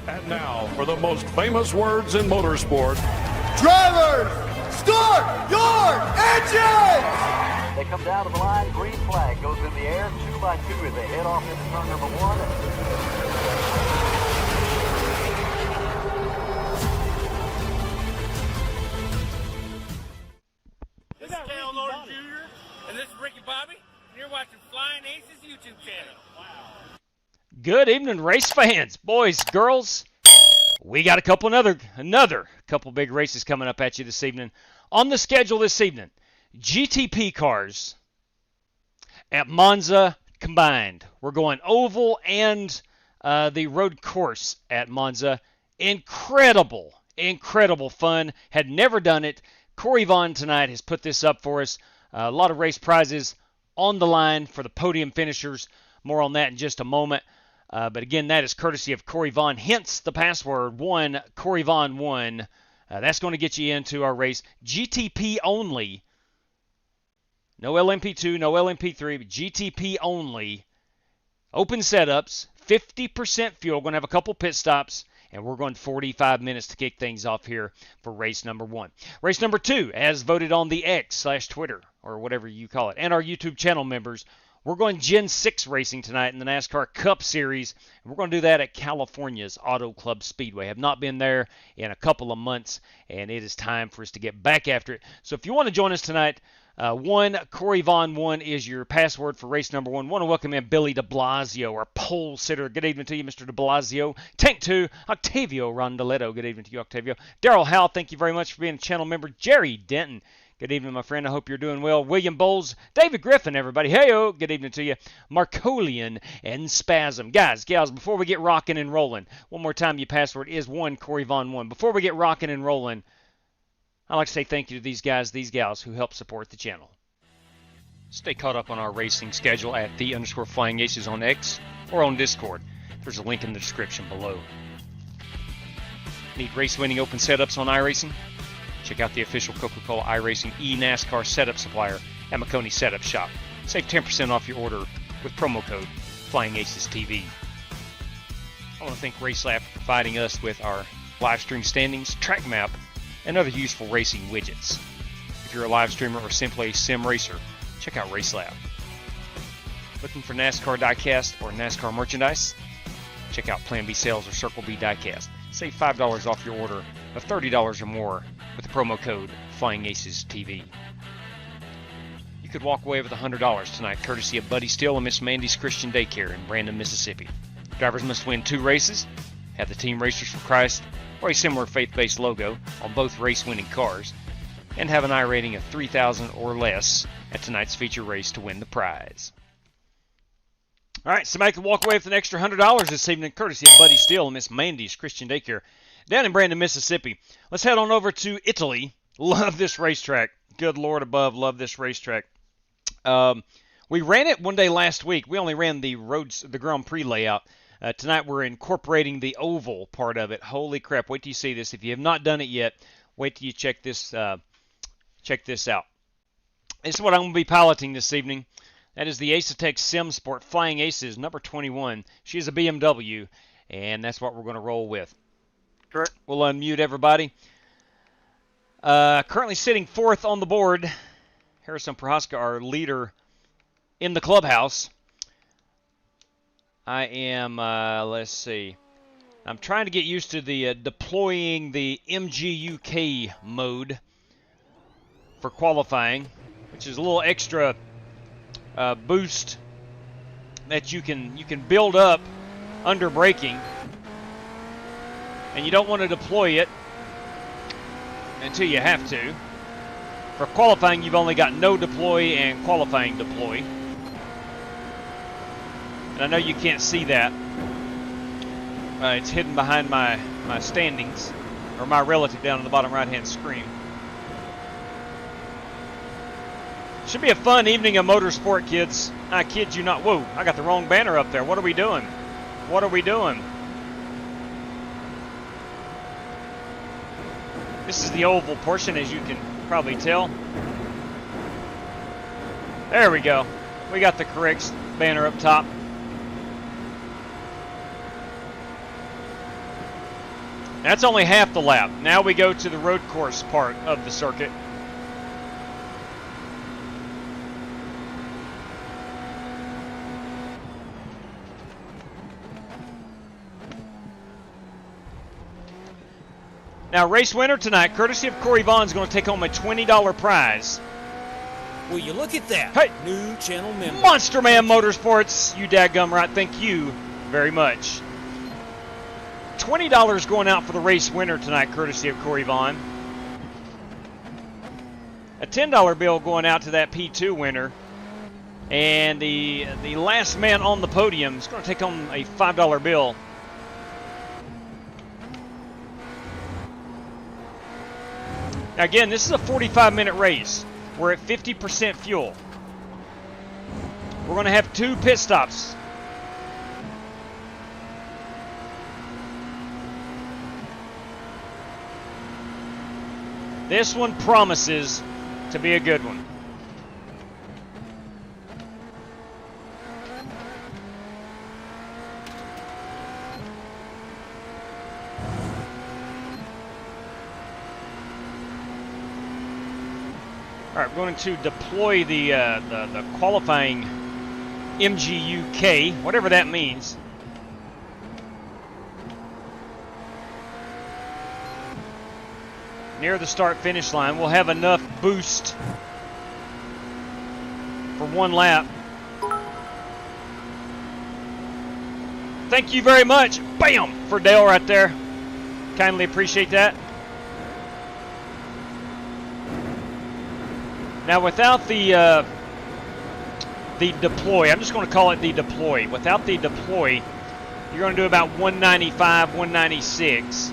And now, for the most famous words in motorsport. Drivers, start your engines! They come down to the line, green flag goes in the air, 2 by 2 as they head off into turn number 1. This is Cal Norton Jr. and this is Ricky Bobby, and you're watching Flying Aces YouTube channel. Wow. Good evening, race fans, boys, girls. We got another couple big races coming up at you this evening. On the schedule this evening, GTP cars at Monza combined. We're going oval and the road course at Monza. Incredible fun. Had never done it. Corey Vaughn tonight has put this up for us. A lot of race prizes on the line for the podium finishers. More on that in just a moment. But again, that is courtesy of Corey Vaughn. Hence the password 1, Corey Vaughn 1. That's going to get you into our race. GTP only. No LMP2, no LMP3, but GTP only. Open setups, 50% fuel. Going to have a couple pit stops, and we're going 45 minutes to kick things off here for race number 1. Race number 2, as voted on the X/Twitter, or whatever you call it, and our YouTube channel members, we're going Gen 6 racing tonight in the NASCAR Cup Series. And we're going to do that at California's Auto Club Speedway. Have not been there in a couple of months, and it is time for us to get back after it. So if you want to join us tonight, 1, Corey Vaughn 1 is your password for race number 1. Want to welcome in Billy de Blasio, our pole sitter. Good evening to you, Mr. de Blasio. Tank 2, Octavio Rondoletto. Good evening to you, Octavio. Daryl Howe, thank you very much for being a channel member. Jerry Denton. Good evening, my friend. I hope you're doing well. William Bowles, David Griffin, everybody. Hey-o. Good evening to you. Marcolian and Spasm. Guys, gals, before we get rocking and rolling, one more time, your password is 1, Corey Vaughn 1. Before we get rocking and rolling, I'd like to say thank you to these guys, these gals who help support the channel. Stay caught up on our racing schedule at _FlyingAces on X or on Discord. There's a link in the description below. Need race-winning open setups on iRacing? Check out the official Coca-Cola iRacing e-NASCAR setup supplier at McConey Setup Shop. Save 10% off your order with promo code FlyingAcesTV. I want to thank RaceLab for providing us with our live stream standings, track map, and other useful racing widgets. If you're a live streamer or simply a sim racer, check out RaceLab. Looking for NASCAR diecast or NASCAR merchandise? Check out Plan B Sales or Circle B Diecast. Save $5 off your order of $30 or more with the promo code FlyingAcesTV. You could walk away with $100 tonight, courtesy of Buddy Steele and Miss Mandy's Christian Daycare in Brandon, Mississippi. Drivers must win 2 races, have the Team Racers for Christ or a similar faith-based logo on both race-winning cars, and have an I rating of 3,000 or less at tonight's feature race to win the prize. All right, somebody can walk away with an extra $100 this evening, courtesy of Buddy Steele and Miss Mandy's Christian Daycare down in Brandon, Mississippi. Let's head on over to Italy. Love this racetrack. Good Lord above, love this racetrack. We ran it one day last week. We only ran the Grand Prix layout. Tonight we're incorporating the oval part of it. Holy crap! Wait till you see this. If you have not done it yet, wait till you check this out. This is what I'm going to be piloting this evening. That is the Ace-Tech Sim Sport Flying Aces number 21. She is a BMW, and that's what we're going to roll with. Correct. We'll unmute everybody. Currently sitting 4th on the board, Harrison Prohaska, our leader in the clubhouse. I am, let's see. I'm trying to get used to the deploying the MGUK mode for qualifying, which is a little extra boost that you can build up under braking, and you don't want to deploy it until you have to. For qualifying, you've only got no deploy and qualifying deploy, and I know you can't see that. It's hidden behind my standings, or my relative down on the bottom right hand screen. Should be a fun evening of motorsport, kids. I kid you not. Whoa, I got the wrong banner up there. What are we doing? What are we doing? This is the oval portion, as you can probably tell. There we go. We got the correct banner up top. That's only half the lap. Now we go to the road course part of the circuit. Now, race winner tonight, courtesy of Corey Vaughn, is going to take home a $20 prize. Will you look at that? Hey, new channel member. Monster Man Motorsports, you dadgum right. Thank you very much. $20 going out for the race winner tonight, courtesy of Corey Vaughn. A $10 bill going out to that P2 winner. And the last man on the podium is going to take home a $5 bill. Now again, this is a 45-minute race. We're at 50% fuel. We're going to have 2 pit stops. This one promises to be a good one. All right, we're going to deploy the qualifying MGUK, whatever that means. Near the start-finish line, we'll have enough boost for 1 lap. Thank you very much. Bam! For Dale right there. Kindly appreciate that. Now, without the deploy, I'm just going to call it the deploy. Without the deploy, you're going to do about 195, 196.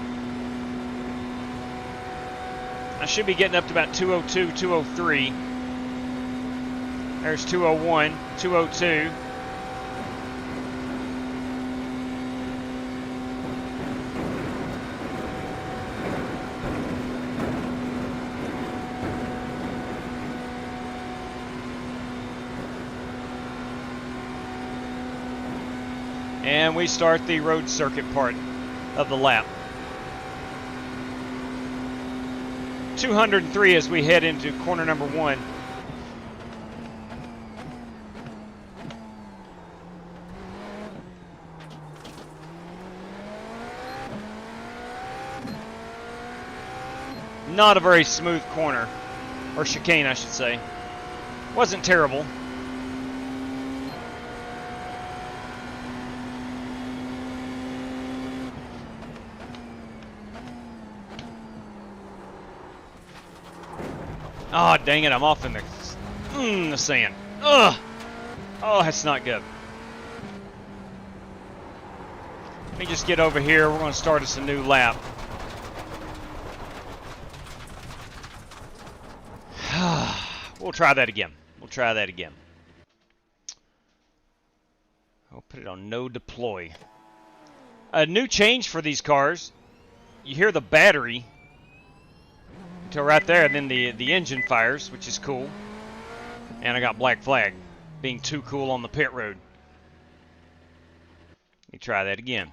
I should be getting up to about 202, 203. There's 201, 202. And we start the road circuit part of the lap. 203 as we head into corner number 1. Not a very smooth corner, or chicane I should say. Wasn't terrible. Oh, dang it, I'm off in the sand. Ugh. Oh, that's not good. Let me just get over here. We're going to start us a new lap. We'll try that again. We'll try that again. I'll put it on no deploy. A new change for these cars. You hear the battery until right there, and then the engine fires, which is cool. And I got black flag, being too cool on the pit road. Let me try that again.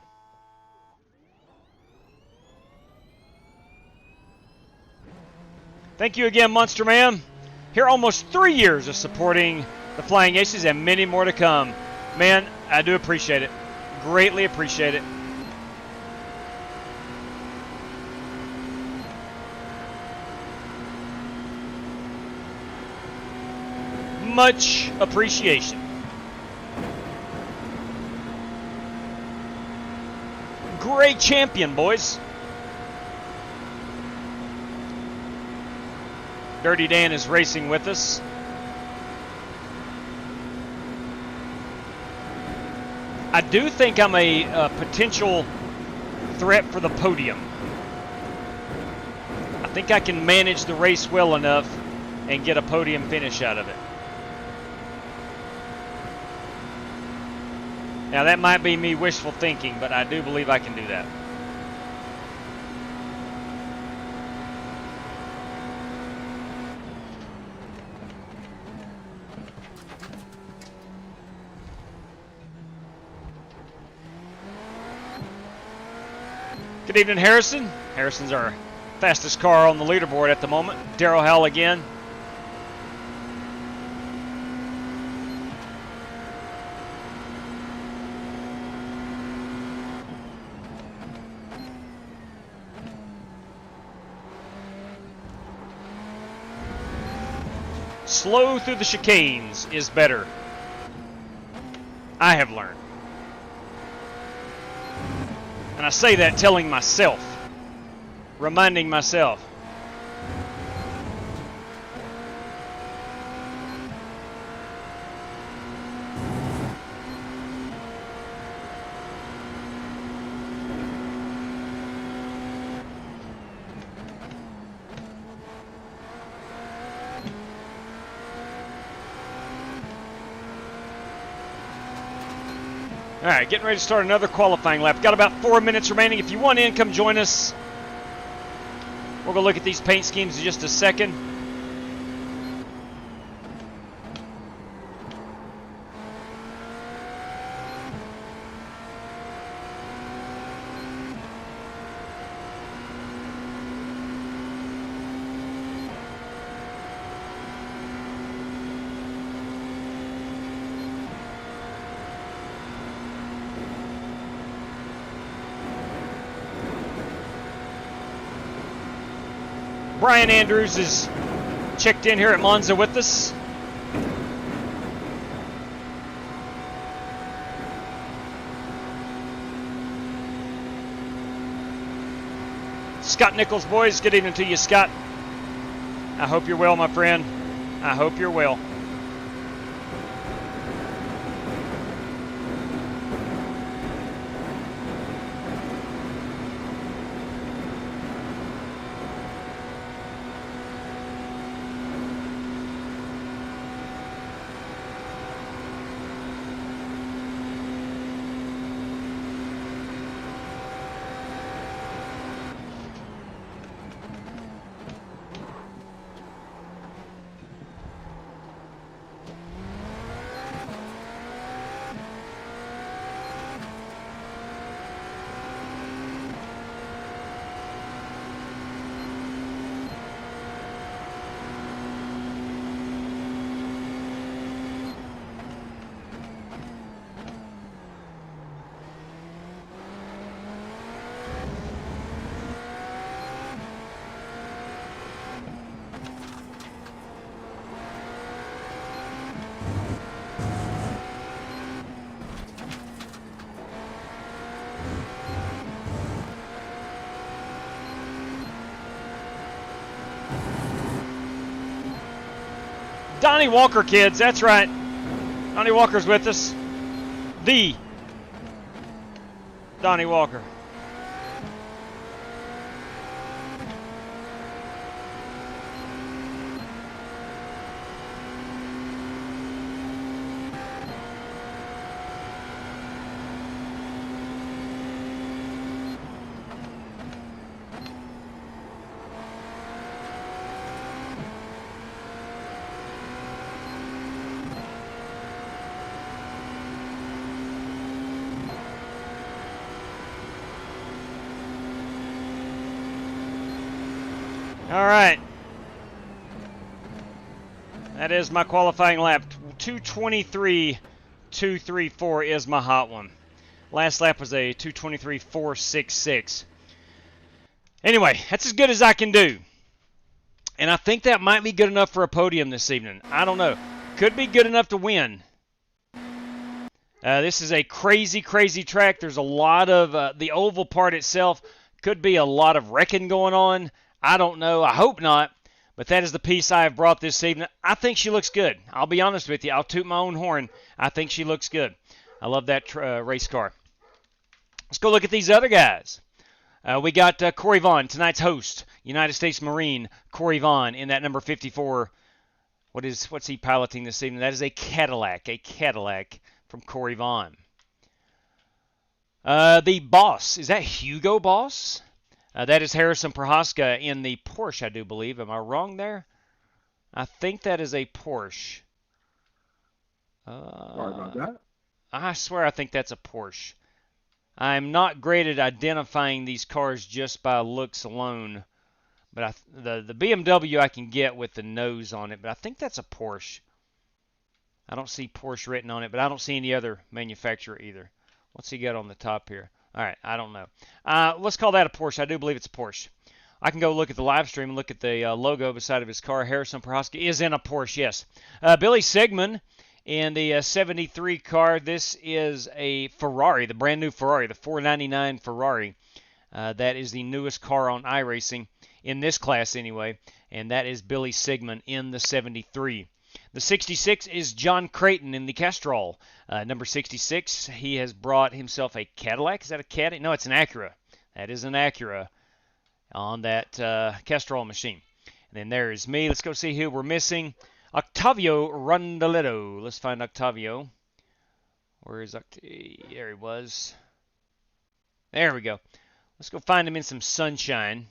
Thank you again, Monster Man. Here almost 3 years of supporting the Flying Aces and many more to come. Man, I do appreciate it. Greatly appreciate it. Much appreciation. Great champion, boys. Dirty Dan is racing with us. I do think I'm a potential threat for the podium. I think I can manage the race well enough and get a podium finish out of it. Now, that might be me wishful thinking, but I do believe I can do that. Good evening, Harrison. Harrison's our fastest car on the leaderboard at the moment. Darryl Howell again. Slow through the chicanes is better. I have learned. And I say that telling myself, reminding myself. All right, getting ready to start another qualifying lap. Got about 4 minutes remaining. If you want in, come join us. We're going to look at these paint schemes in just a second. Brian Andrews is checked in here at Monza with us. Scott Nichols, boys, good evening to you, Scott. I hope you're well, my friend. I hope you're well. Donnie Walker, kids, that's right. Donnie Walker's with us. The Donnie Walker. All right. That is my qualifying lap. 2:23.234 is my hot one. Last lap was a 2:23.466. Anyway, that's as good as I can do. And I think that might be good enough for a podium this evening. I don't know. Could be good enough to win. This is a crazy, crazy track. There's a lot of the oval part itself. Could be a lot of wrecking going on. I don't know. I hope not. But that is the piece I have brought this evening. I think she looks good. I'll be honest with you. I'll toot my own horn. I think she looks good. I love that race car. Let's go look at these other guys. We got Corey Vaughn, tonight's host, United States Marine Corey Vaughn in that number 54. What's he piloting this evening? That is a Cadillac from Corey Vaughn. The boss, is that Hugo Boss? That is Harrison Prohaska in the Porsche, I do believe. Am I wrong there? I think that is a Porsche. Sorry about that. I swear I think that's a Porsche. I'm not great at identifying these cars just by looks alone. But the BMW I can get with the nose on it, but I think that's a Porsche. I don't see Porsche written on it, but I don't see any other manufacturer either. What's he got on the top here? All right, I don't know. Let's call that a Porsche. I do believe it's a Porsche. I can go look at the live stream and look at the logo beside of his car. Harrison Prohaska is in a Porsche, yes. Billy Sigmund in the 73 car. This is a Ferrari, the brand new Ferrari, the 499 Ferrari. That is the newest car on iRacing. In this class anyway, and that is Billy Sigmund in the 73. The 66 is John Creighton in the Castrol. Number 66, he has brought himself a Cadillac. Is that a Caddy? No, it's an Acura. That is an Acura on that Castrol machine. And then there is me. Let's go see who we're missing. Octavio Rondaletto. Let's find Octavio. Where is Octavio? There he was. There we go. Let's go find him in some sunshine.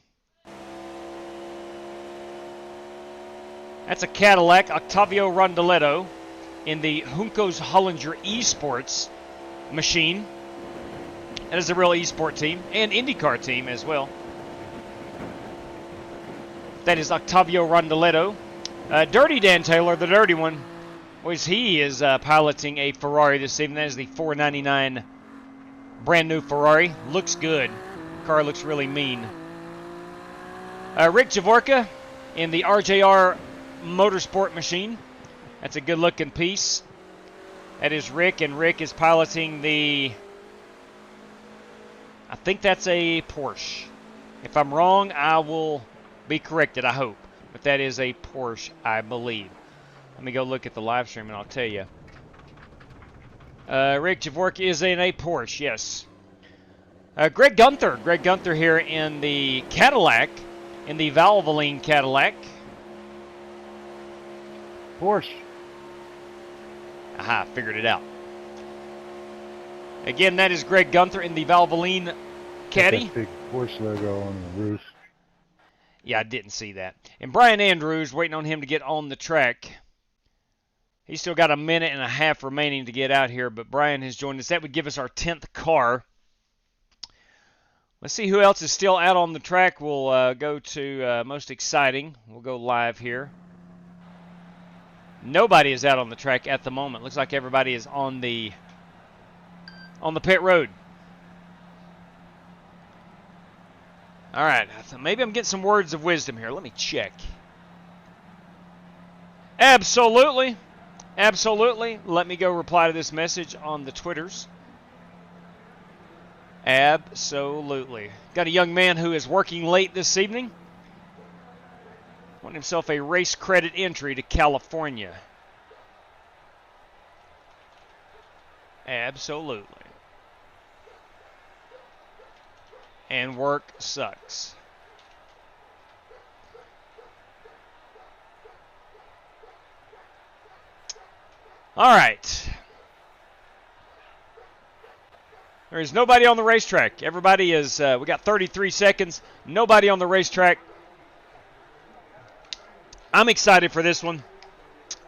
That's a Cadillac, Octavio Rondaletto, in the Juncos Hollinger Esports machine. That is a real esport team, and IndyCar team as well. That is Octavio Rondaletto. Dirty Dan Taylor, the dirty one, he is piloting a Ferrari this evening. That is the 499 brand new Ferrari. Looks good. Car looks really mean. Rick Javorka in the RJR Motorsport machine. That's a good looking piece. That is Rick, and Rick is piloting the, I think that's a Porsche. If I'm wrong, I will be corrected, I hope. But that is a Porsche, I believe. Let me go look at the live stream and I'll tell you. Rick Javorka is in a Porsche, yes. Greg Gunther here in the Cadillac, in the Valvoline Cadillac. Porsche. Aha, figured it out. Again, that is Greg Gunther in the Valvoline Caddy. That big Porsche logo on the roof. Yeah, I didn't see that. And Brian Andrews, waiting on him to get on the track. He's still got a minute and a half remaining to get out here, but Brian has joined us. That would give us our 10th car. Let's see who else is still out on the track. We'll go to most exciting. We'll go live here. Nobody is out on the track at the moment. Looks like everybody is on the pit road. All right, maybe I'm getting some words of wisdom here. Let me check. Absolutely. Absolutely. Let me go reply to this message on the Twitters. Absolutely. Got a young man who is working late this evening. Won himself a race credit entry to California. Absolutely. And work sucks. All right. There is nobody on the racetrack. Everybody is, we got 33 seconds. Nobody on the racetrack. I'm excited for this one.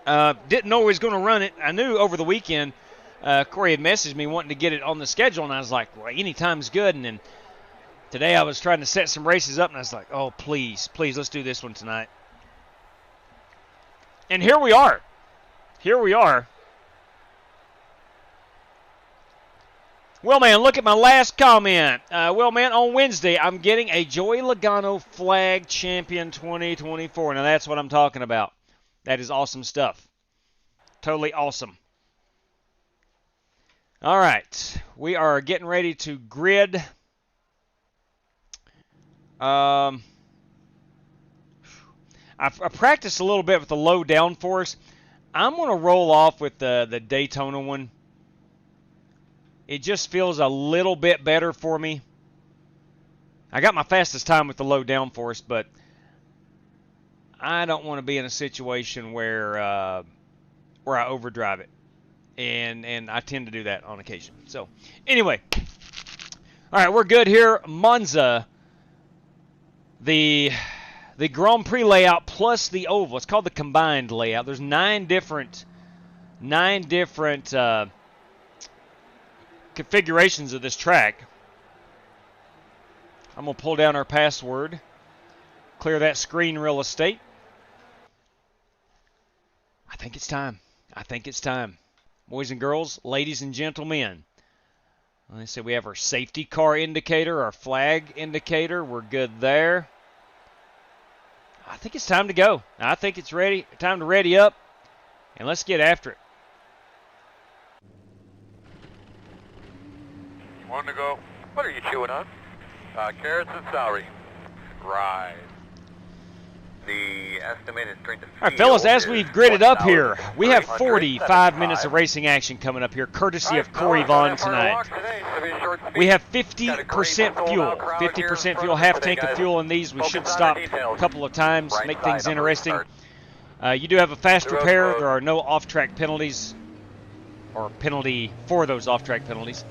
Didn't know he was going to run it. I knew over the weekend, Corey had messaged me wanting to get it on the schedule, and I was like, well, anytime's good. And then today I was trying to set some races up, and I was like, oh, please, let's do this one tonight. And here we are. Here we are. Well, man, look at my last comment. Well, man, on Wednesday, I'm getting a Joey Logano Flag Champion 2024. Now, that's what I'm talking about. That is awesome stuff. Totally awesome. All right. We are getting ready to grid. I practiced a little bit with the low downforce. I'm going to roll off with the Daytona one. It just feels a little bit better for me. I got my fastest time with the low downforce, but I don't want to be in a situation where I overdrive it, and I tend to do that on occasion. So, anyway, all right, we're good here. Monza, the Grand Prix layout plus the oval. It's called the combined layout. There's nine different configurations of this track. I'm going to pull down our password, clear that screen real estate. I think it's time. I think it's time. Boys and girls, ladies and gentlemen. Let's see, we have our safety car indicator, our flag indicator. We're good there. I think it's time to go. I think it's ready. Time to ready up, and let's get after it. You want to go? What are you chewing on? Carrots and celery. Right. The estimated strength of All right, fellas, as we've gridded up here, we have 45 minutes of racing action coming up here, courtesy of Corey Vaughn tonight. We have 50% fuel, 50% fuel, half tank of fuel in these. We should stop a couple of times, make things interesting. You do have a fast repair. There are no off-track penalties or penalty for those off-track penalties.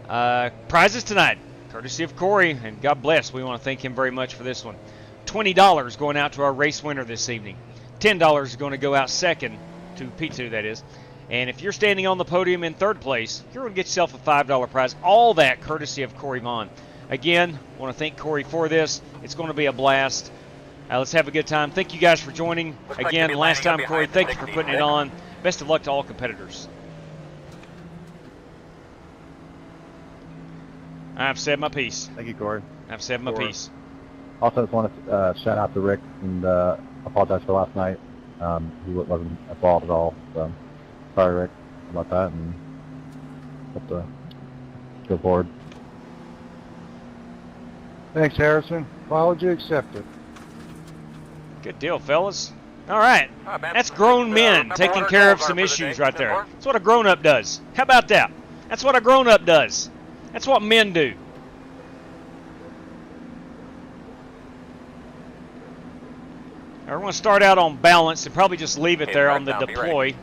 Prizes tonight, courtesy of Corey, and God bless. We want to thank him very much for this one. $20 going out to our race winner this evening. $10 is going to go out second to P2, that is. And if you're standing on the podium in third place, you're going to get yourself a $5 prize. All that courtesy of Corey Vaughn. Again, I want to thank Corey for this. It's going to be a blast. Let's have a good time. Thank you guys for joining. Again, last time, Corey, thank you for putting it on. Best of luck to all competitors. I've said my piece. Thank you, Corey. I've said my piece. Also, just want to shout out to Rick and apologize for last night. He wasn't at fault at all. So, sorry, Rick, about that, and hope to go forward. Thanks, Harrison. Apology accepted. Good deal, fellas. All right. That's grown men taking care of some issues right there. That's what a grown-up does. How about that? That's what a grown-up does. That's what men do. We're going to start out on balance and probably just leave it there on the deploy.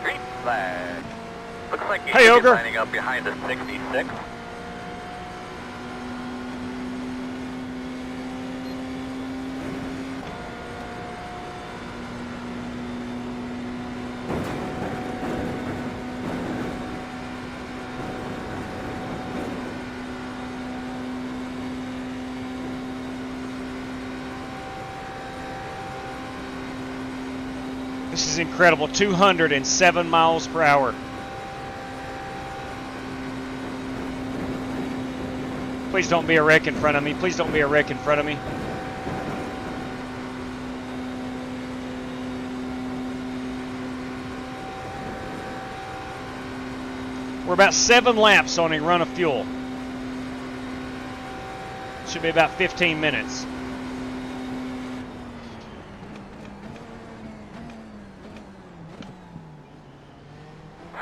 Green flag. Looks like Hey, Ogre. lining up behind the 66. This is incredible. 207 miles per hour. Please don't be a wreck in front of me. Please don't be a wreck in front of me. We're about 7 laps on a run of fuel. Should be about 15 minutes.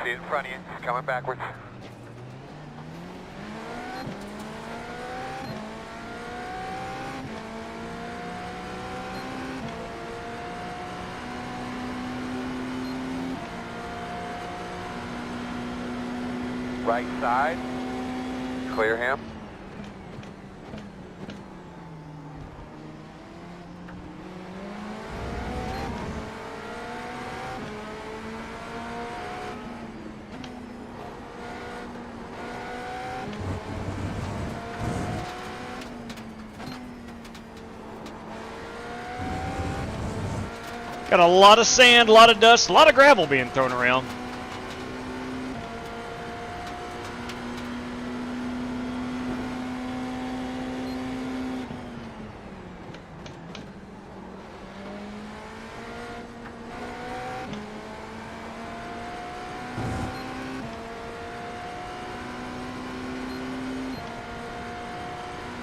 See it in front of you. It's coming backwards. Right side. Clear him. Got a lot of sand, a lot of dust, a lot of gravel being thrown around.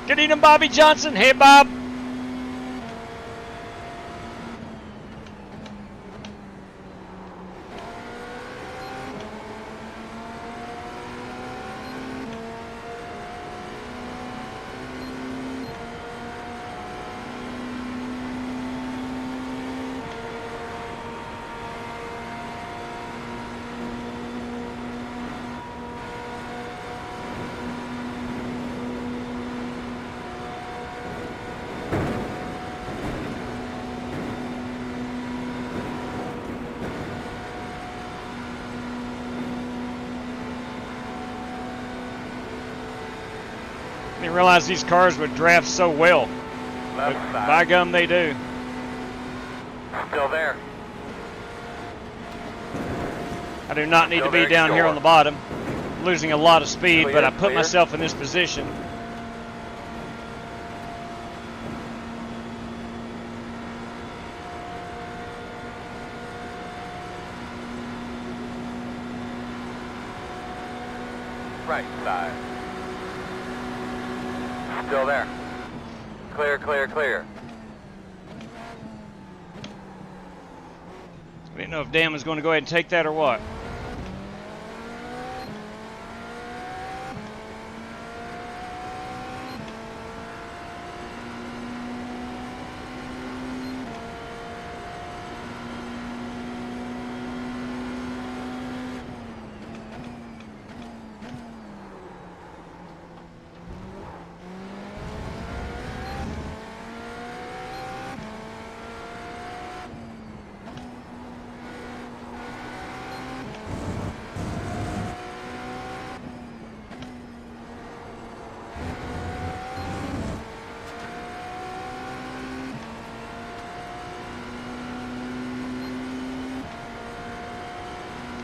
Good evening, Bobby Johnson. Hey, Bob. Didn't realize these cars would draft so well. Left But side. by gum, they do. Still there. I do not need Still to be very down here short. on the bottom, losing a lot of speed, Clear, but I put clear. myself in this position. Right side. Still there. Clear, clear, clear. I didn't know if Dan was going to go ahead and take that or what.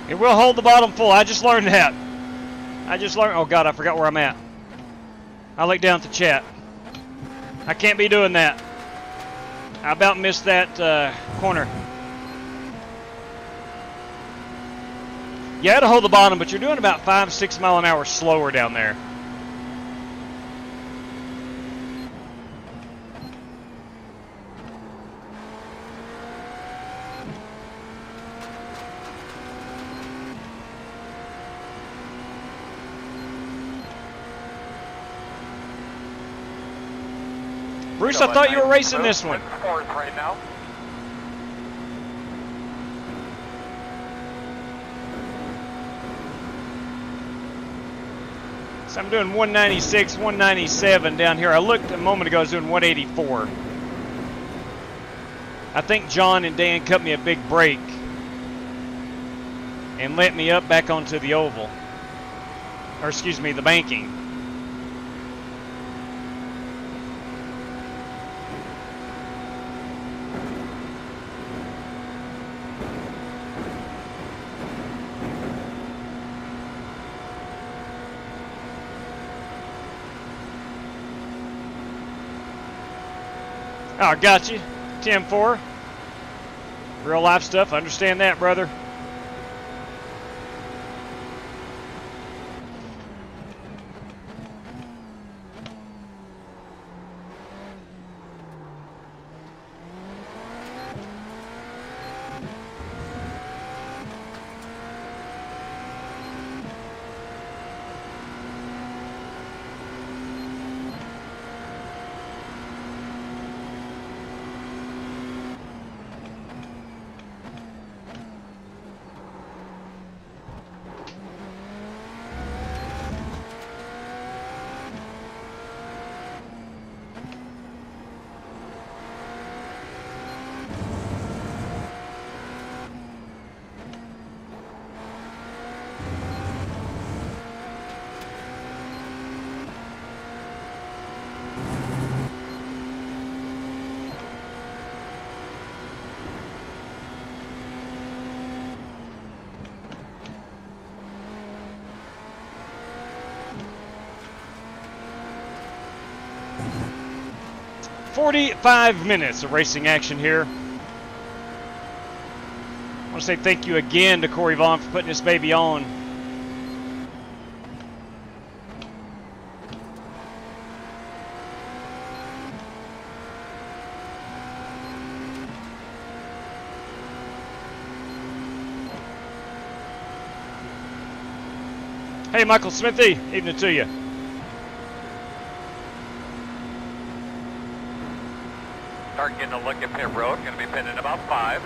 It will hold the bottom full. I just learned that. Oh God, I forgot where I'm at. I looked down at the chat. I can't be doing that. I about missed that corner. You had to hold the bottom, but you're doing about 5-6 mile an hour slower down there. Bruce, I thought you were racing this one. Fourth right now. So I'm doing 196, 197 down here. I looked a moment ago, I was doing 184. I think John and Dan cut me a big break and let me up back onto the oval. Or excuse me, the banking. Oh, got you. 10-4. Real life stuff. Understand that, brother. "45 minutes of racing action here. I want to say thank you again to Corey Vaughn for putting this baby on. Hey, Michael Smithy, evening to you. Start getting a look at pit road. Going to be pitting in about 5.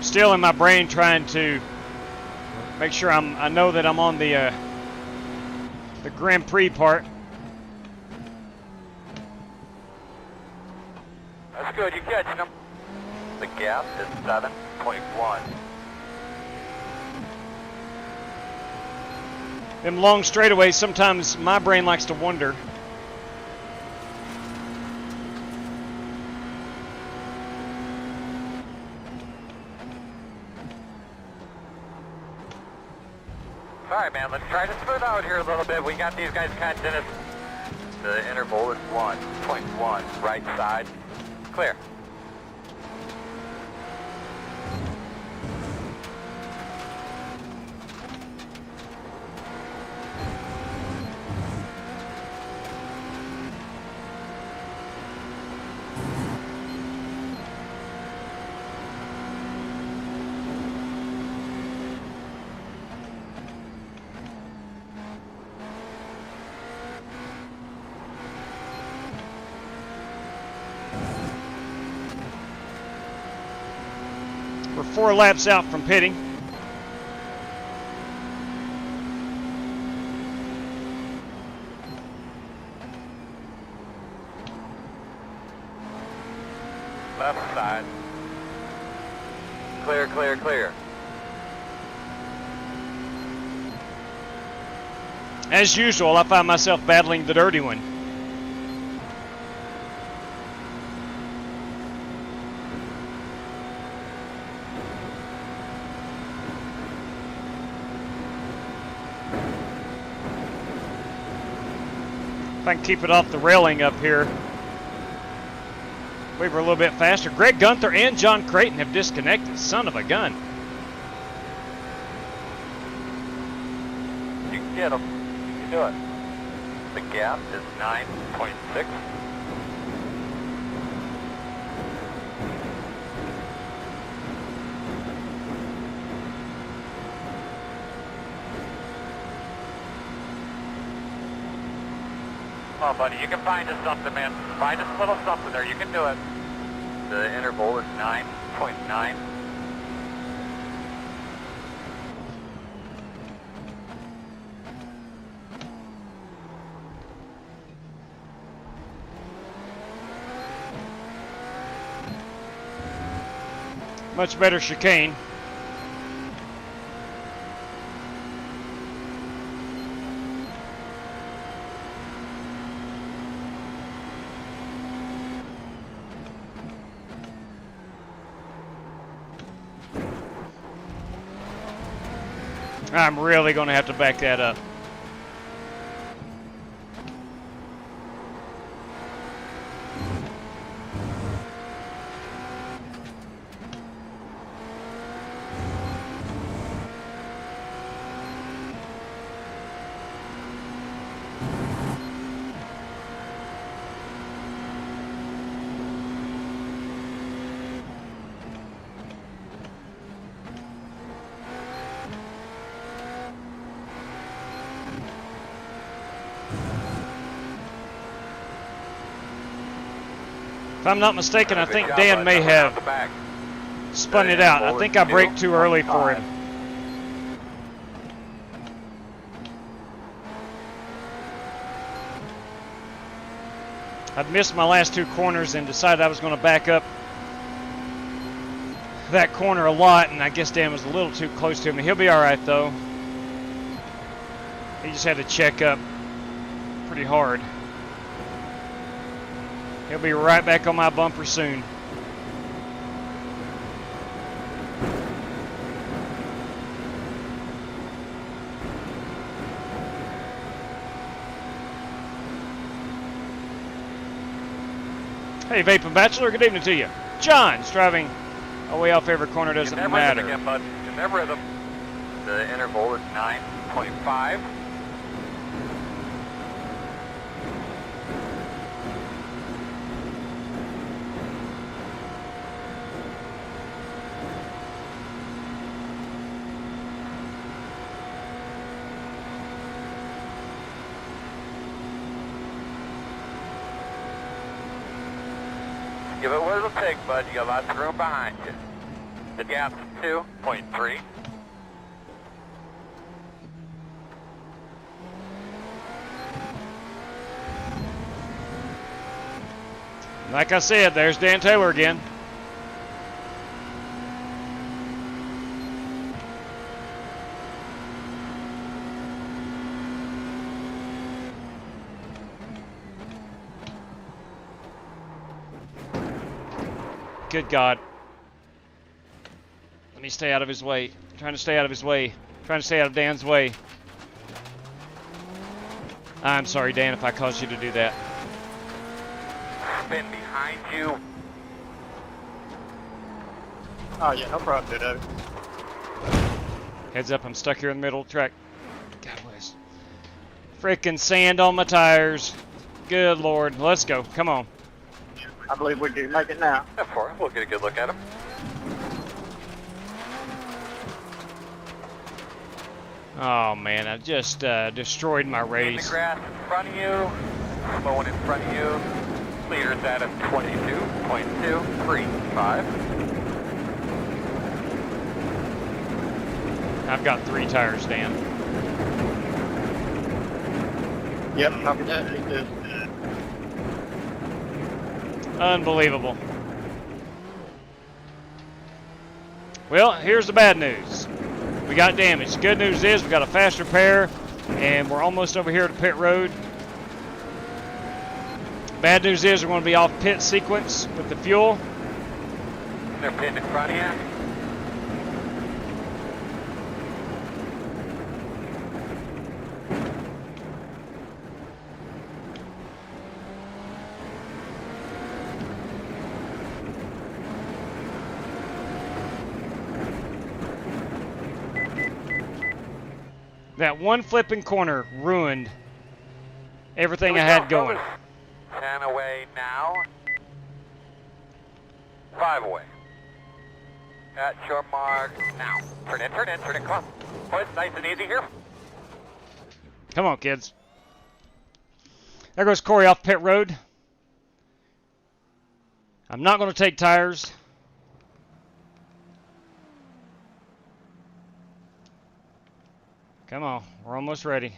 still in my brain trying to make sure I know that I'm on the Grand Prix part. That's good. You're catching them. The gap is 7.1. Them long straightaways, sometimes my brain likes to wander. All right, man, let's try to smooth out here a little bit. We got these guys kind of in it. The interval is 1.1, right side. Clear. We're 4 laps out from pitting. Left side. Clear, clear, clear. As usual, I find myself battling the dirty one. If I can keep it off the railing up here, we were a little bit faster. Greg Gunther and John Creighton have disconnected. Son of a gun. You can get them. You can do it. The gap is 9.6. Come on, buddy. You can find us something, man. Find us a little something there. You can do it. The interval is 9.9. Much better chicane. I'm really going to have to back that up. If I'm not mistaken, I think Dan may have spun it out. I think I braked too early for him. I'd missed my last 2 corners and decided I was going to back up that corner a lot, and I guess Dan was a little too close to him. He'll be all right, though. He just had to check up pretty hard. He'll be right back on my bumper soon. Hey, Vaping Bachelor, good evening to you. John's driving away off every corner, doesn't matter. Again, bud. In their rhythm. The interval is 9.5. Give it what it'll take, bud. You got lots of room behind you. The gap's 2.3. Like I said, there's Dan Taylor again. Good God. Let me stay out of his way. I'm trying to stay out of his way. I'm trying to stay out of Dan's way. I'm sorry, Dan, if I caused you to do that. Spin behind you. Oh yeah, no problem, dude. Heads up, I'm stuck here in the middle of the track. God bless. Frickin' sand on my tires. Good Lord. Let's go. Come on. I believe we can make it now. F4, we'll get a good look at him. Oh man, I just destroyed my In the race. grass in front of you. Mowing in front of you. Leaders at a 22.235. I've got 3 tires, Dan. Yep, copy that. Me too. Unbelievable. Well, here's the bad news. We got damage. The good news is we got a fast repair, and we're almost over here at pit road. Bad news is we're going to be off pit sequence with the fuel. They're pinned in front of you. That one flipping corner ruined everything I had going. 10 away now. 5 away. At your mark now. Turn in, turn in, turn in. Come on. Oh, it's nice and easy here. Come on, kids. There goes Corey off pit road. I'm not going to take tires. Come on, we're almost ready.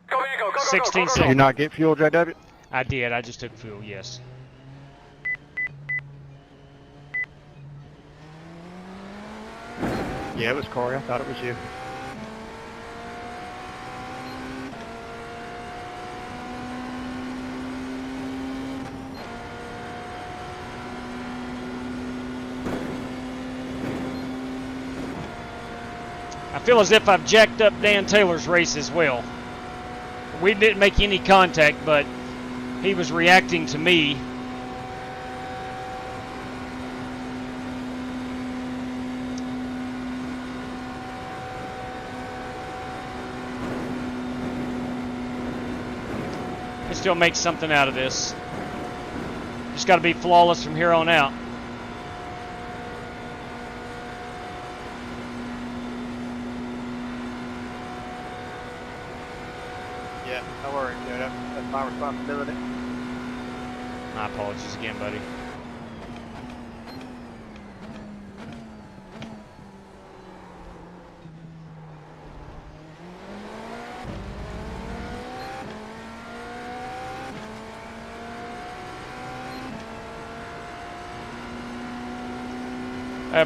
Go, man, go, go, go, 16 go, go, go. Did you seconds. not get fuel, JW? I did, I just took fuel, yes. Yeah, it was Corey. I thought it was you. I feel as if I've jacked up Dan Taylor's race as well. We didn't make any contact, but he was reacting to me. I still make something out of this. Just got to be flawless from here on out. Yeah, no worries, dude. That's my responsibility. My apologies again, buddy.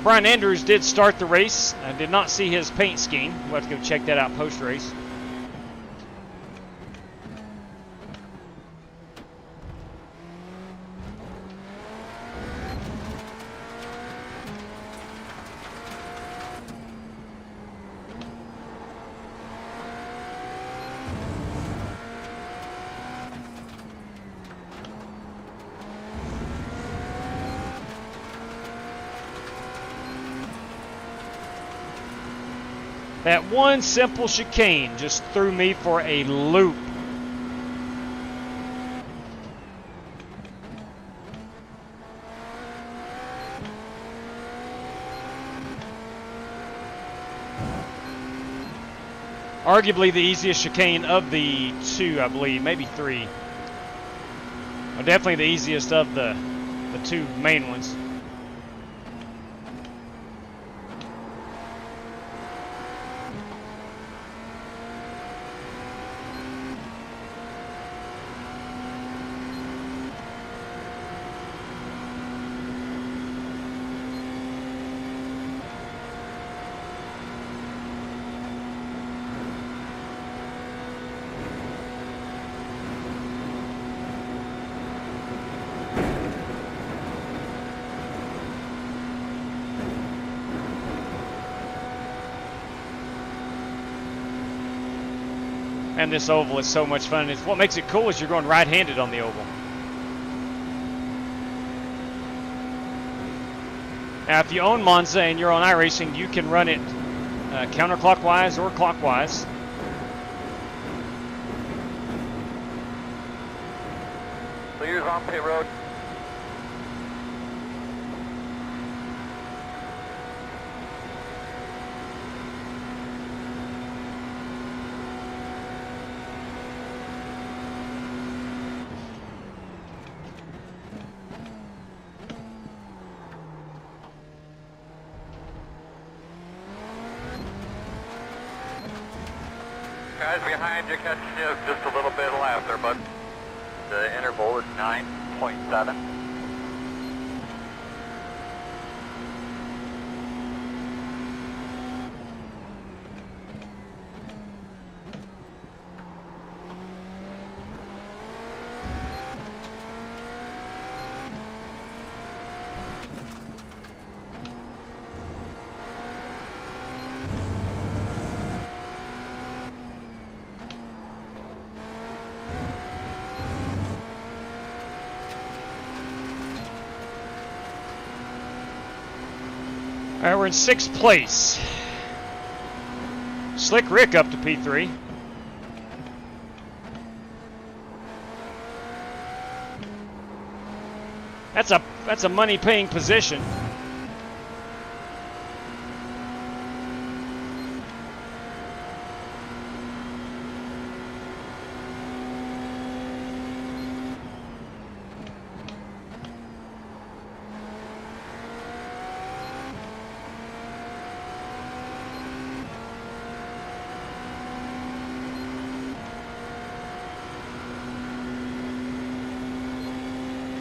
Brian Andrews did start the race. I did not see his paint scheme. We'll have to go check that out post-race. That one simple chicane just threw me for a loop. Arguably the easiest chicane of the two, I believe, maybe three. Well, definitely the easiest of the two main ones. And this oval is so much fun. It's what makes it cool is you're going right-handed on the oval. Now, if you own Monza and you're on iRacing, you can run it counterclockwise or clockwise. Clears on pit road. Guys behind you, catching you just a little bit left there, bud. The interval is 9.7. All right, we're in 6th place. Slick Rick up to P3. That's a money-paying position.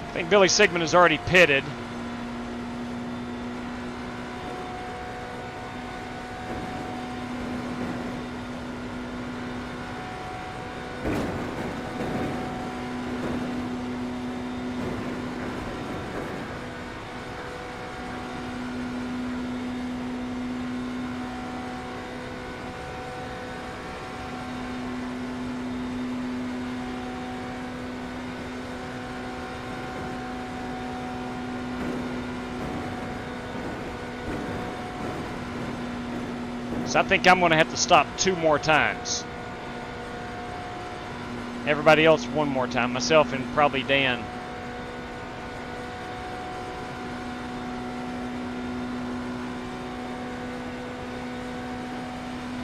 I think Billy Sigmund is already pitted. So I think I'm going to have to stop 2 more times. Everybody else 1 more time. Myself and probably Dan.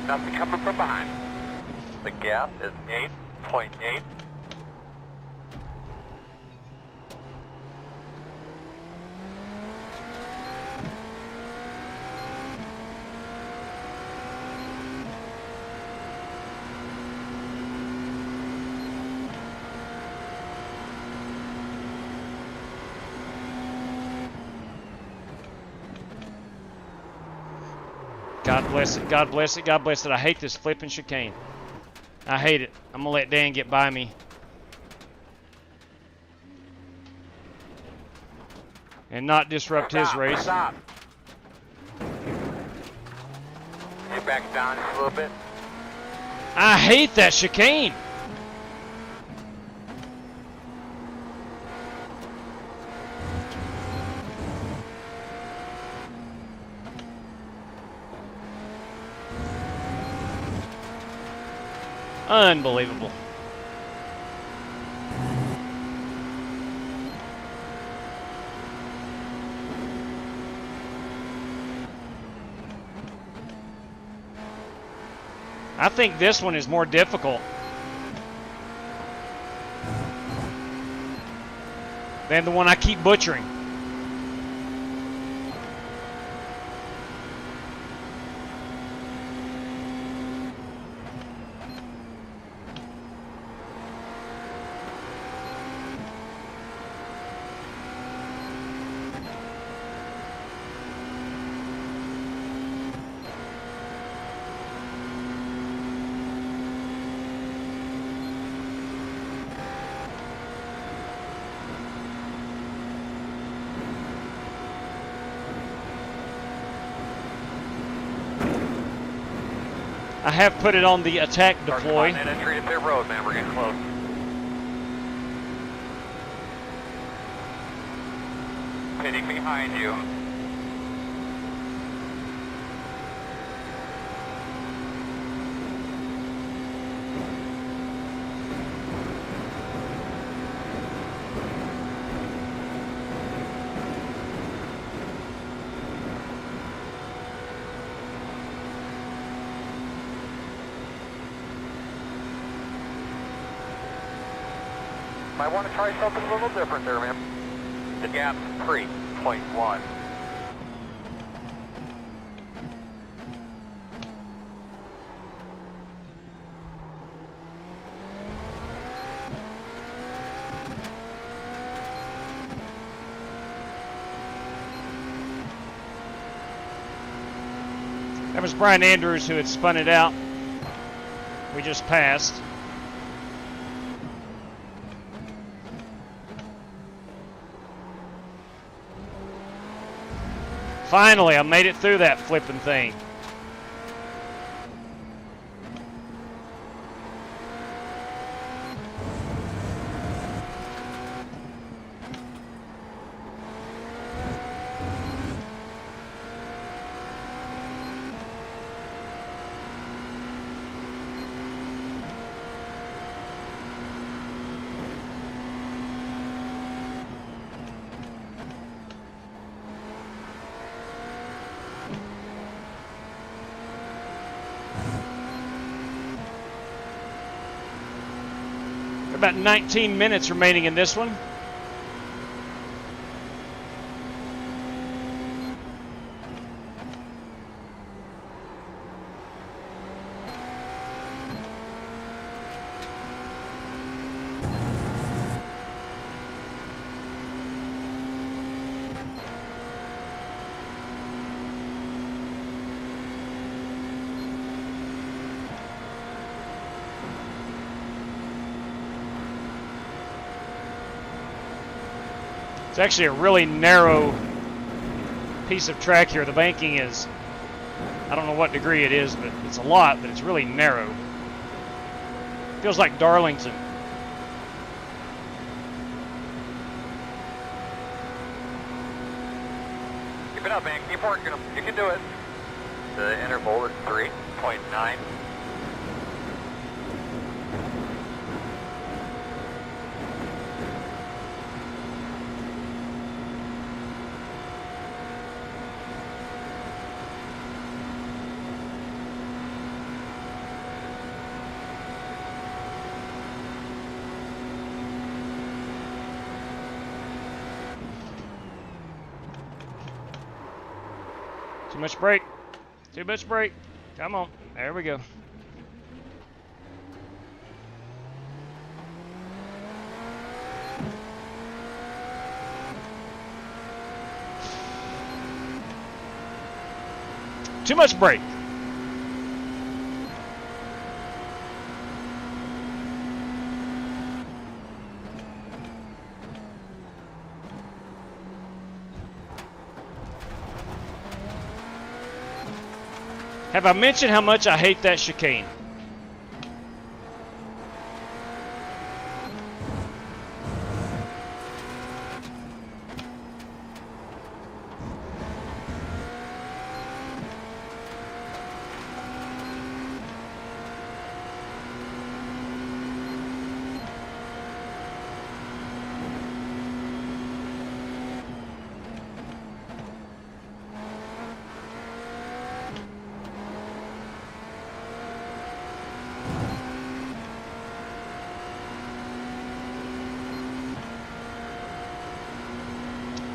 Nothing coming from behind. The gap is 8.8. God bless it, God bless it, God bless it. I hate this flipping chicane. I hate it. I'm going to let Dan get by me. And not disrupt his race. Stop. Get back down just a little bit. I hate that chicane. Unbelievable. I think this one is more difficult than the one I keep butchering. I have put it on the attack deploy. Start spotting entry at pit road, man. We're getting close. Pitting behind you. Might want to try something a little different there, man. The gap's 3.1. That was Brian Andrews who had spun it out. We just passed. Finally, I made it through that flipping thing. About 19 minutes remaining in this one. It's actually a really narrow piece of track here. The banking is, I don't know what degree it is, but it's a lot, but it's really narrow. Feels like Darlington. Keep it up, man. Keep working them. You can do it. The interval is 3.9. Too much brake. Too much brake. Come on. There we go. Too much brake. Have I mentioned how much I hate that chicane?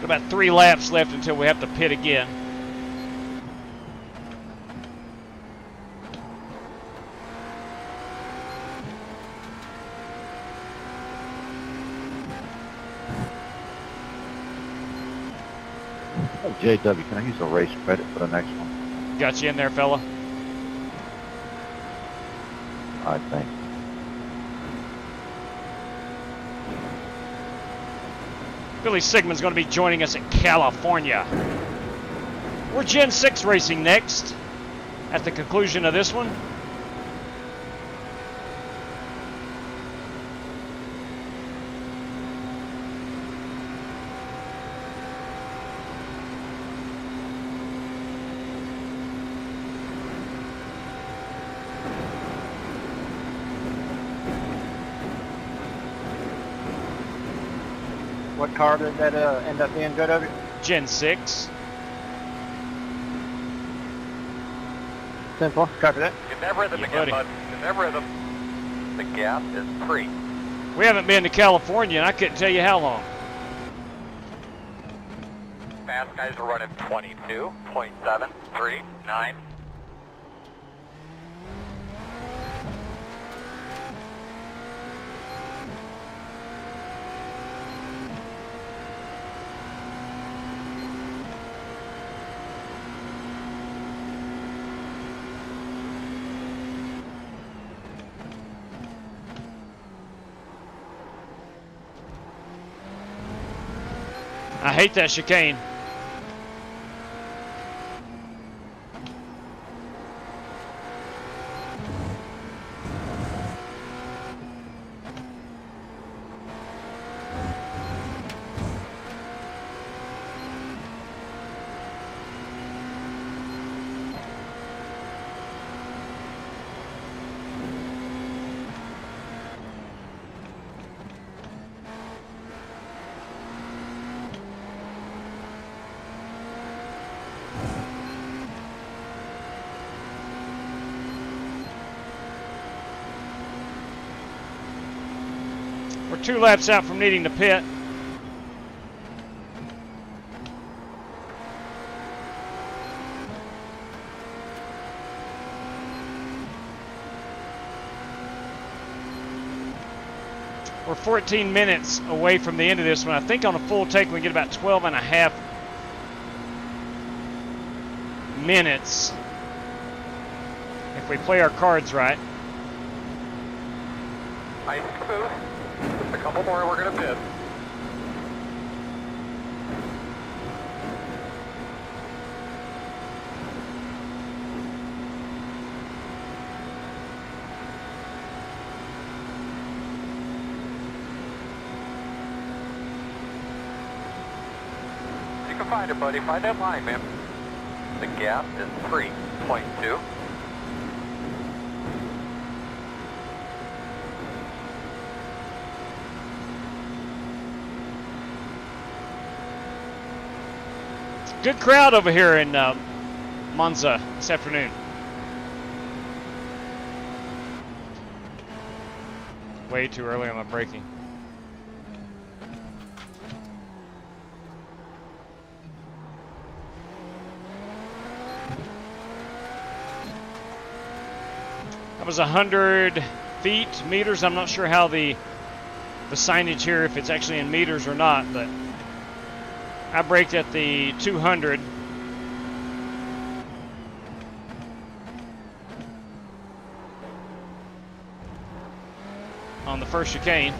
About 3 laps left until we have to pit again. Oh, JW, can I use a race credit for the next one? Got you in there, fella. All right, thanks. Billy Sigmund's going to be joining us in California. We're Gen 6 racing next at the conclusion of this one. What car did that end up being, JW? Gen 6. Simple. Copy that. Get that rhythm Yeah, again, buddy. bud. Get that rhythm. The gap is 3. We haven't been to California, and I couldn't tell you how long. Fast guys are running 22.739. I hate that chicane. We're 2 laps out from needing to pit. We're 14 minutes away from the end of this one. I think on a full take we get about 12 and a half minutes if we play our cards right. Ice boost. Just a couple more, we're gonna pit. You can find it, buddy. Find that line, man. The gap is 3.2. Good crowd over here in Monza this afternoon. Way too early on my braking. That was 100 feet, meters. I'm not sure how the signage here, if it's actually in meters or not, but I braked at the 200. On the first chicane.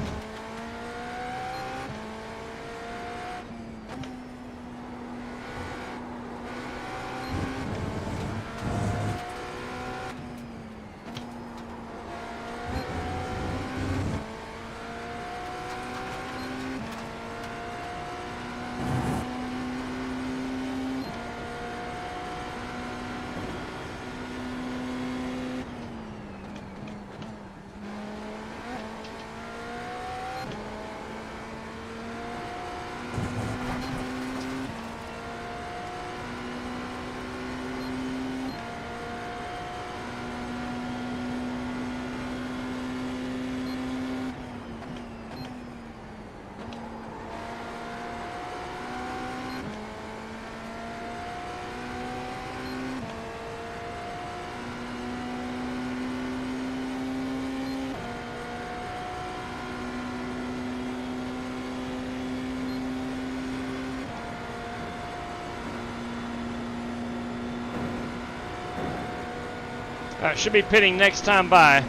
Should be pitting next time by.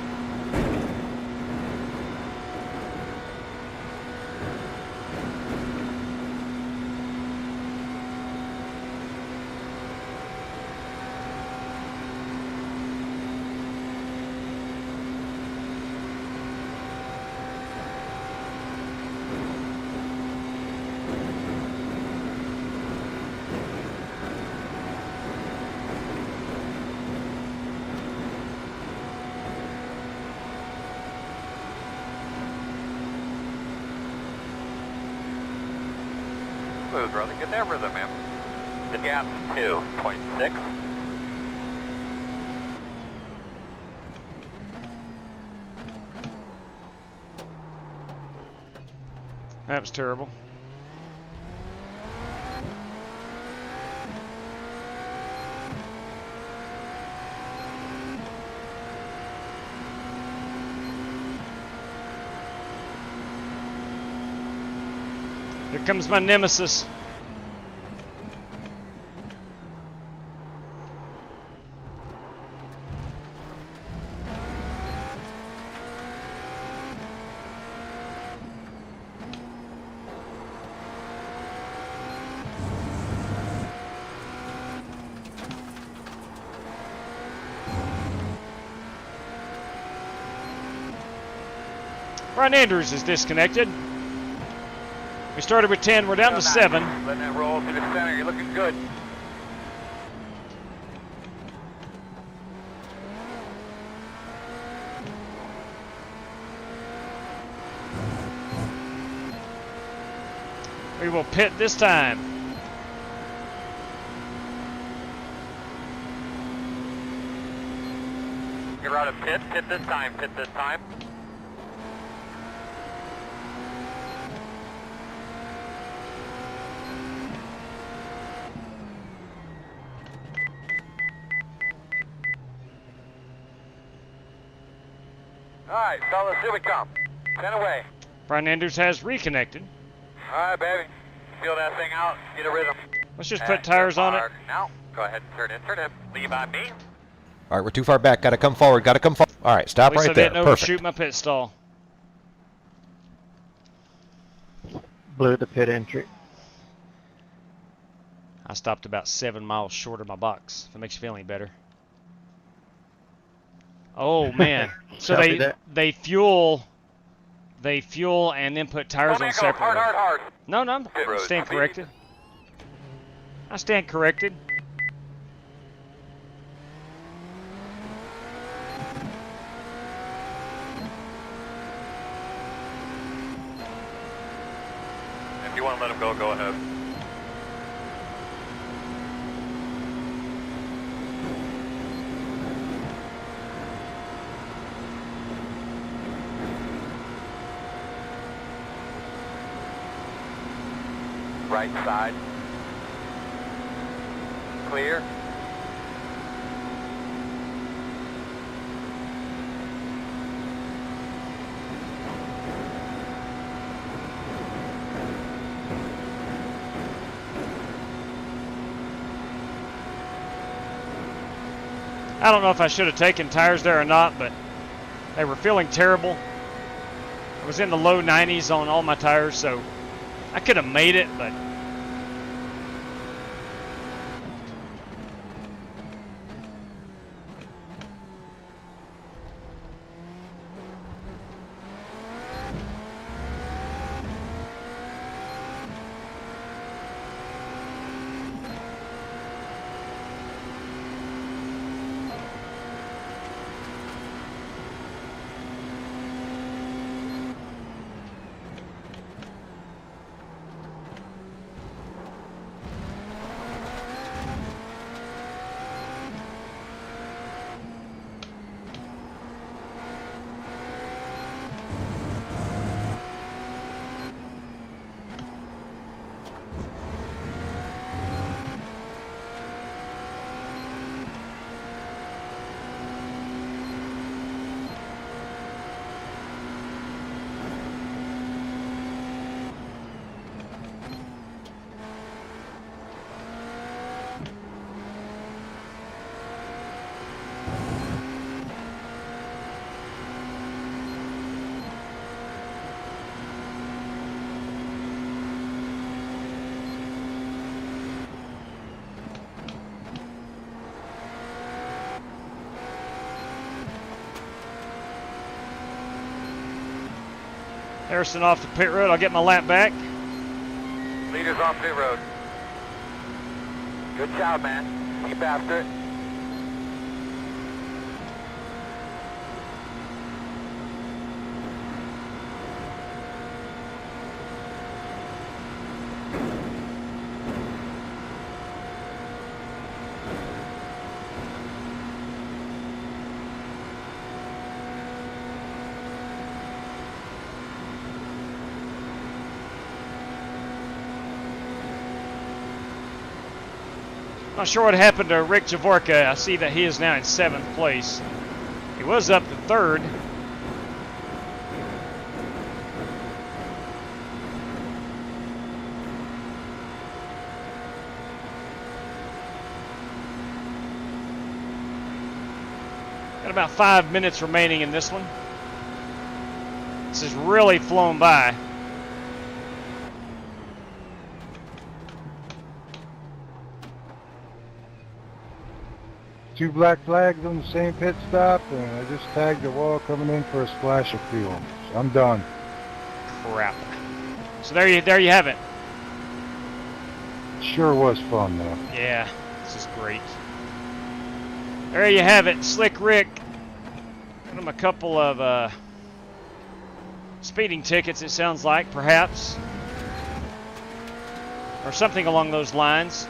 Smooth, brother. Get that rhythm, man. The gap's 2.6. That was terrible. Here comes my nemesis. Brian Andrews is disconnected. We started with 10, we're down to 7. Letting that roll to the center, you're looking good. We will pit this time. You're out of pit this time, pit this time. Alright, fellas, here we come. 10 away. Brian Andrews has reconnected. Alright, baby. Feel that thing out. Get a rhythm. Let's just put tires on it. Now, go ahead and turn in. Leave on me. All right, we're too far back. Got to come forward. Got to come forward. All right, stop At least right I there. didn't Perfect. overshoot my pit stall. Blew the pit entry. I stopped about 7 miles short of my box. If it makes you feel any better. Oh man! So they fuel and then put tires on separately. Hard. No, I'm stand corrected. I stand corrected. If you want to let him go, go ahead. Right side. Clear. I don't know if I should have taken tires there or not, but they were feeling terrible. I was in the low 90s on all my tires, so I could have made it, but Harrison off the pit road. I'll get my lap back. Leaders off pit road. Good job, man. Keep after it. Not sure what happened to Rick Javorka. I see that he is now in 7th place. He was up to 3rd. Got about 5 minutes remaining in this one. This has really flown by. Two black flags on the same pit stop, and I just tagged the wall coming in for a splash of fuel. So I'm done. Crap. So there you have it. Sure was fun though. Yeah, this is great. There you have it, Slick Rick. Got him a couple of speeding tickets, it sounds like, perhaps. Or something along those lines.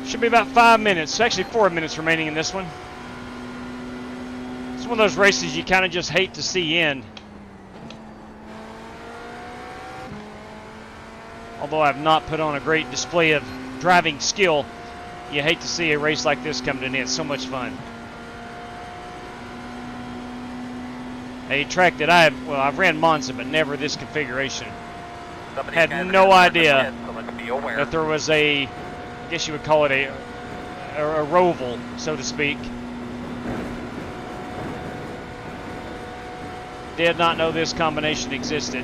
Should be about 5 minutes, actually 4 minutes remaining in this one. It's one of those races you kind of just hate to see end. Although I've not put on a great display of driving skill, you hate to see a race like this come to an end. It's so much fun. A track that I've ran Monza, but never this configuration. Had no idea that there was I guess you would call it a roval, so to speak. Did not know this combination existed.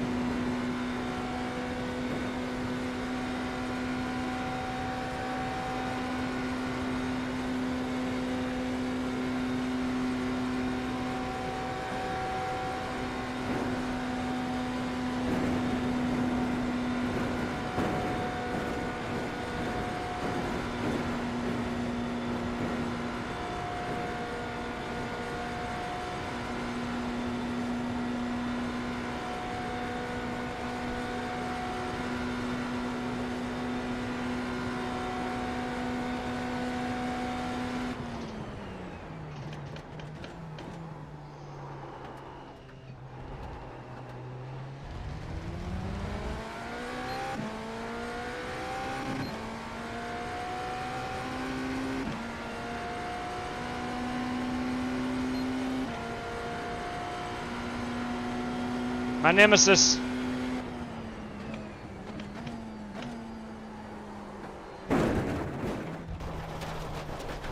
My nemesis.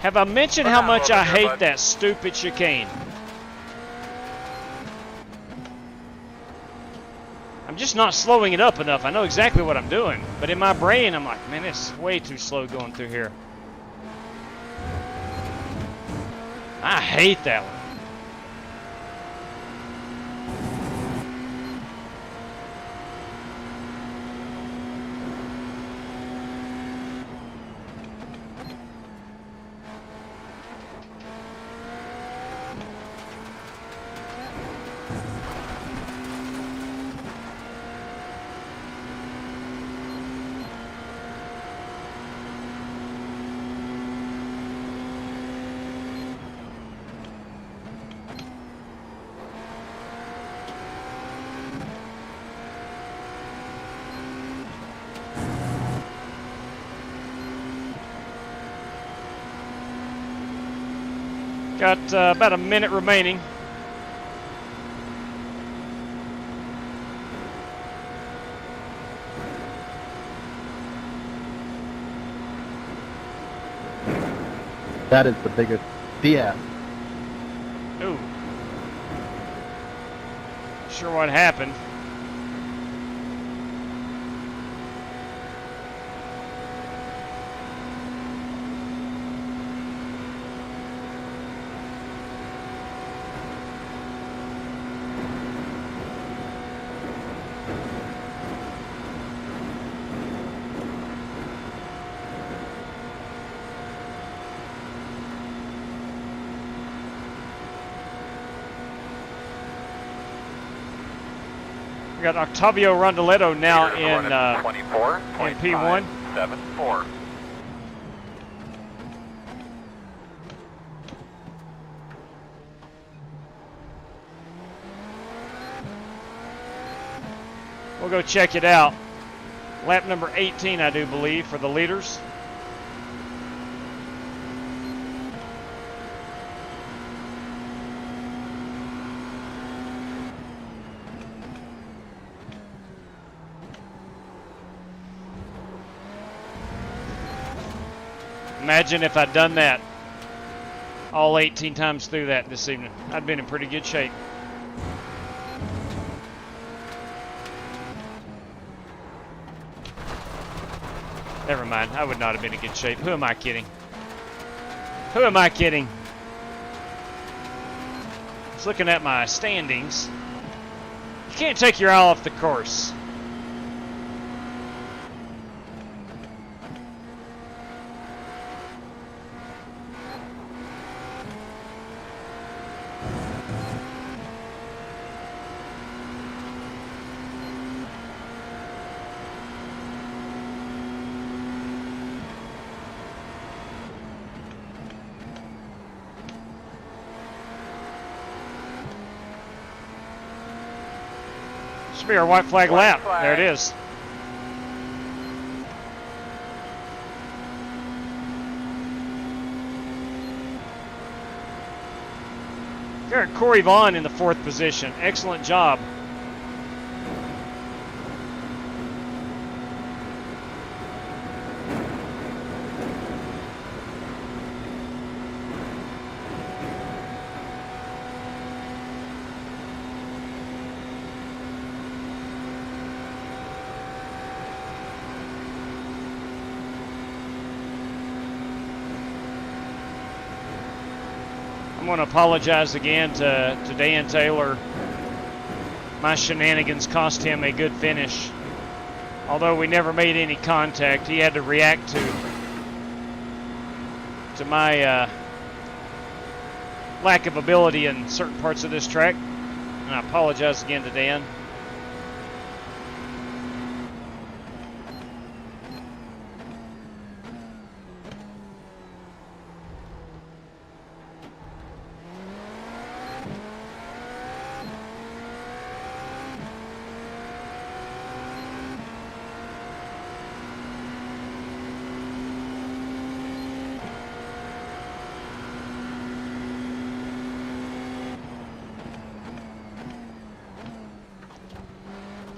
Have I mentioned how much I hate that stupid chicane? I'm just not slowing it up enough. I know exactly what I'm doing, but in my brain I'm like, man, it's way too slow going through here. I hate that one. Got about a minute remaining. That is the biggest BS. Ooh. Sure what happened. We got Octavio Rondoletto now in 24.574. in P1. We'll go check it out. Lap number 18, I do believe, for the leaders. Imagine if I'd done that all 18 times through that this evening. I'd been in pretty good shape. Never mind, I would not have been in good shape. Who am I kidding? Who am I kidding? I was looking at my standings. You can't take your eye off the course. Should be our white flag lap. There it is. Got Corey Vaughn in the 4th position. Excellent job. I'm going to apologize again to Dan Taylor. My shenanigans cost him a good finish. Although we never made any contact, he had to react to my lack of ability in certain parts of this track. And I apologize again to Dan.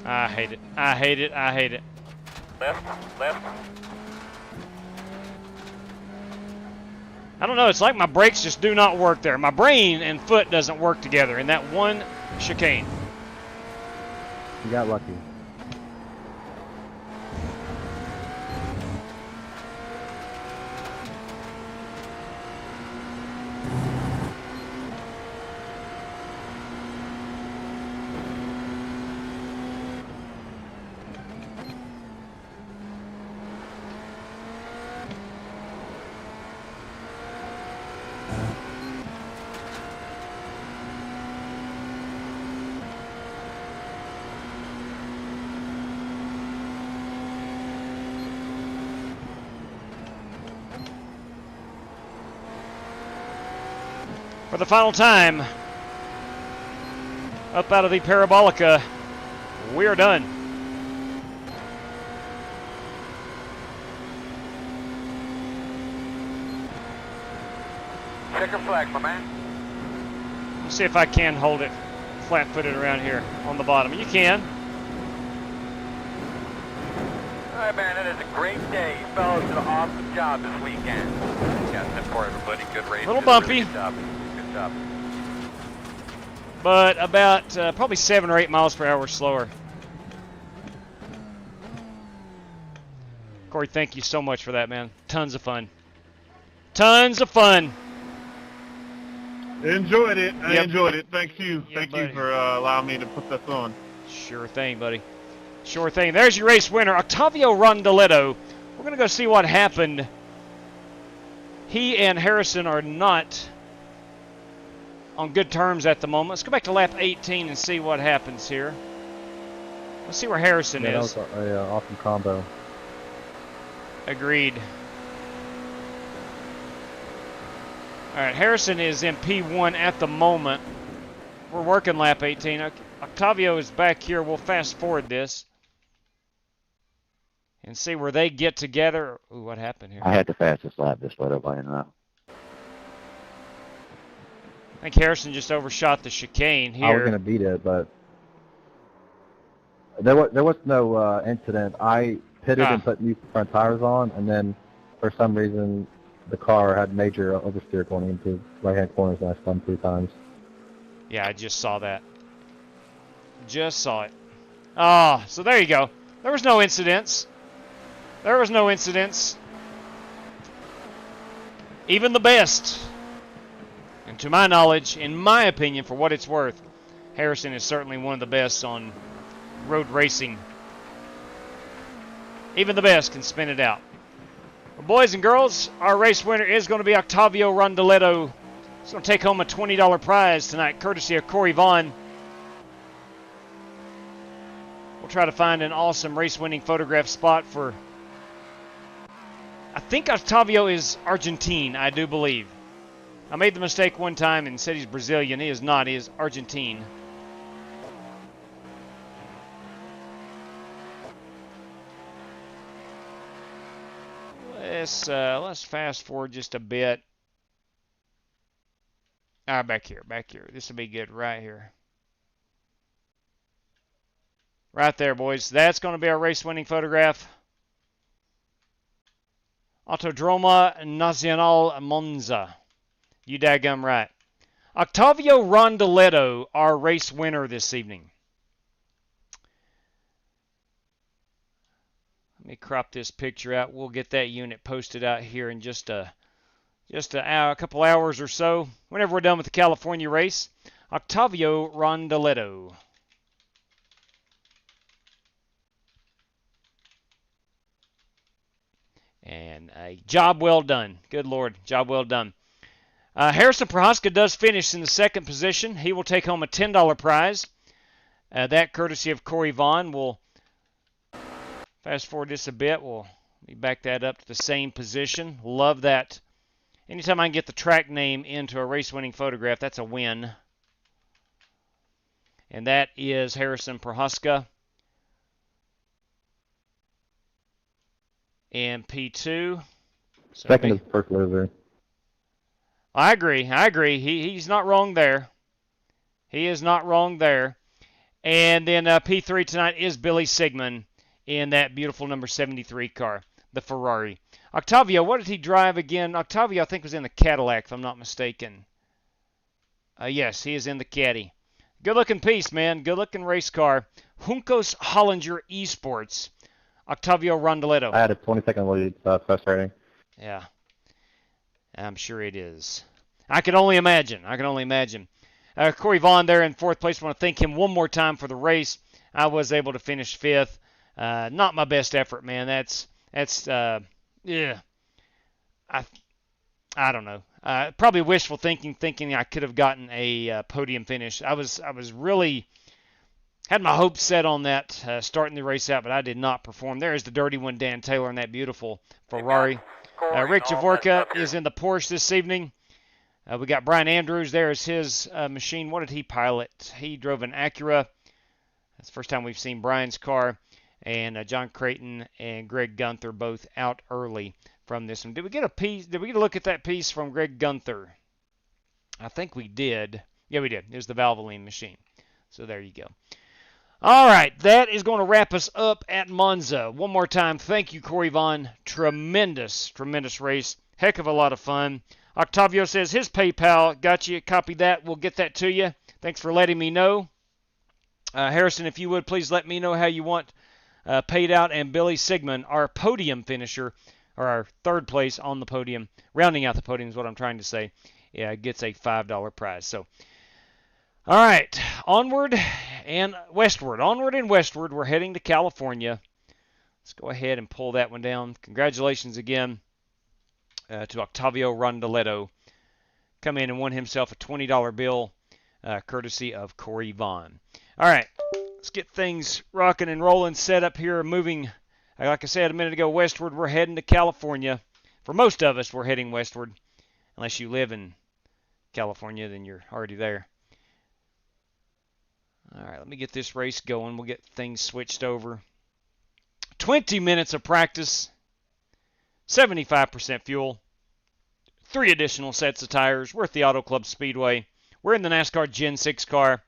I hate it. I hate it. I hate it. Left. I don't know. It's like my brakes just do not work there. My brain and foot doesn't work together in that one chicane. You got lucky. For the final time, up out of the Parabolica, we're done. Checker flag, my man. Let's see if I can hold it flat-footed around here on the bottom. You can. All right, man, it is a great day. You fellas did an awesome job this weekend. Got that for everybody. Good race. A little bumpy. Good job. Good job. But about probably 7 or 8 miles per hour slower. Corey, thank you so much for that, man. Tons of fun. Tons of fun. Enjoyed it. I Yep. enjoyed it. Thank you. Yeah, Thank buddy. you for allowing me to put this on. Sure thing, buddy. Sure thing. There's your race winner, Octavio Rondoletto. We're going to go see what happened. He and Harrison are not on good terms at the moment. Let's go back to lap 18 and see what happens here. Let's see where Harrison Yeah, that is. was a awesome combo. Agreed. All right, Harrison is in P1 at the moment. We're working lap 18. Octavio is back here. We'll fast forward this and see where they get together. Ooh, what happened here? I had the fastest lap, just let everybody know. I think Harrison just overshot the chicane here. I was going to beat it, but there was no incident. I pitted and put new front tires on, and then for some reason the car had major oversteer going into right-hand corners, and I spun 3 times. Yeah, I just saw that. Just saw it. Ah, so there you go. There was no incidents. There was no incidents. Even the best. And to my knowledge, in my opinion, for what it's worth, Harrison is certainly one of the best on road racing. Even the best can spin it out. Well, boys and girls, our race winner is going to be Octavio Rondeletto. He's going to take home a $20 prize tonight, courtesy of Corey Vaughn. We'll try to find an awesome race-winning photograph spot for... I think Octavio is Argentine, I do believe. I made the mistake one time and said he's Brazilian. He is not. He is Argentine. Let's fast forward just a bit. Back here. This will be good right here. Right there, boys. That's going to be our race-winning photograph. Autodromo Nazionale Monza. You daggum right. Octavio Rondeletto, our race winner this evening. Let me crop this picture out. We'll get that unit posted out here in just a couple hours or so. Whenever we're done with the California race. Octavio Rondeletto. And a job well done. Good Lord, job well done. Harrison Prohaska does finish in the second position. He will take home a $10 prize. That courtesy of Corey Vaughn. We'll fast forward this a bit. We'll back that up to the same position. Love that. Anytime I can get the track name into a race-winning photograph, that's a win. And that is Harrison Prohaska. And P2. Second is first loser. I agree. He's not wrong there. He is not wrong there. And then P3 tonight is Billy Sigmund in that beautiful number 73 car, the Ferrari. Octavio, what did he drive again? Octavio, I think, was in the Cadillac, if I'm not mistaken. Yes, he is in the Caddy. Good-looking piece, man. Good-looking race car. Juncos Hollinger Esports. Octavio Rondeletto. I had a 20-second lead, frustrating. Yeah. I'm sure it is. I can only imagine. Corey Vaughn there in fourth place. I want to thank him one more time for the race. I was able to finish fifth. Not my best effort, man. Yeah. I don't know. Probably wishful thinking I could have gotten a podium finish. I was really had my hopes set on that starting the race out, but I did not perform. There is the dirty one, Dan Taylor, in that beautiful Ferrari. Rick Javorka is in the Porsche this evening. We got Brian Andrews there as his machine. What did he pilot? He drove an Acura. That's the first time we've seen Brian's car. And John Creighton and Greg Gunther both out early from this one. Did we get a look at that piece from Greg Gunther? I think we did. Yeah, we did. It was the Valvoline machine. So there you go. All right, that is going to wrap us up at Monza. One more time, thank you, Corey Vaughn. Tremendous race. Heck of a lot of fun. Octavio says his PayPal. Got you. Copy that. We'll get that to you. Thanks for letting me know. Harrison, if you would, please let me know how you want paid out. And Billy Sigmund, our podium finisher, or our third place on the podium, rounding out the podium is what I'm trying to say, gets a $5 prize. So, all right, onward and westward. We're heading to California. Let's go ahead and pull that one down. Congratulations again to Octavio Rondeletto. Come in and won himself a $20 bill, courtesy of Corey Vaughn. All right, Let's get things rocking and rolling, set up here, moving, like I said a minute ago, westward. We're heading to California. For most of us, we're heading westward. Unless you live in California, then you're already there. All right, let me get this race going. We'll get things switched over. 20 minutes of practice, 75% fuel, 3 additional sets of tires. We're at the Auto Club Speedway. We're in the NASCAR Gen 6 car.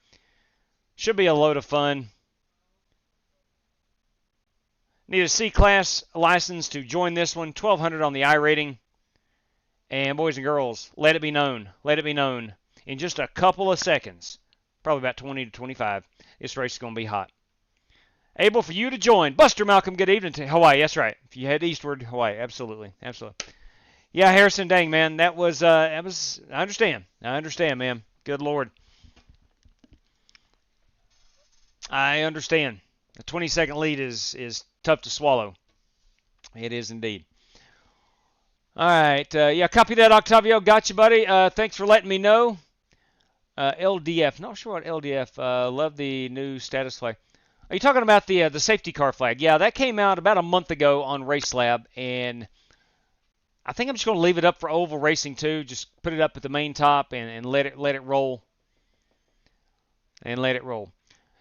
Should be a load of fun. Need a C-Class license to join this one. 1,200 on the I rating. And boys and girls, let it be known. Let it be known. In just a couple of seconds, probably about 20 to 25, this race is going to be hot. Able for you to join. Buster Malcolm, good evening to Hawaii. That's right. If you head eastward, Hawaii. Absolutely. Absolutely. Yeah, Harrison, dang, man. That was I understand. I understand, man. Good Lord. I understand. A 20-second lead is tough to swallow. It is indeed. All right. Yeah, copy that, Octavio. Got you, buddy. Thanks for letting me know. LDF. Not sure what LDF. Love the new status flag. Are you talking about the safety car flag? Yeah, that came out about a month ago on RaceLab, and I think I'm just going to leave it up for oval racing too. Just put it up at the main top and let it roll. And let it roll.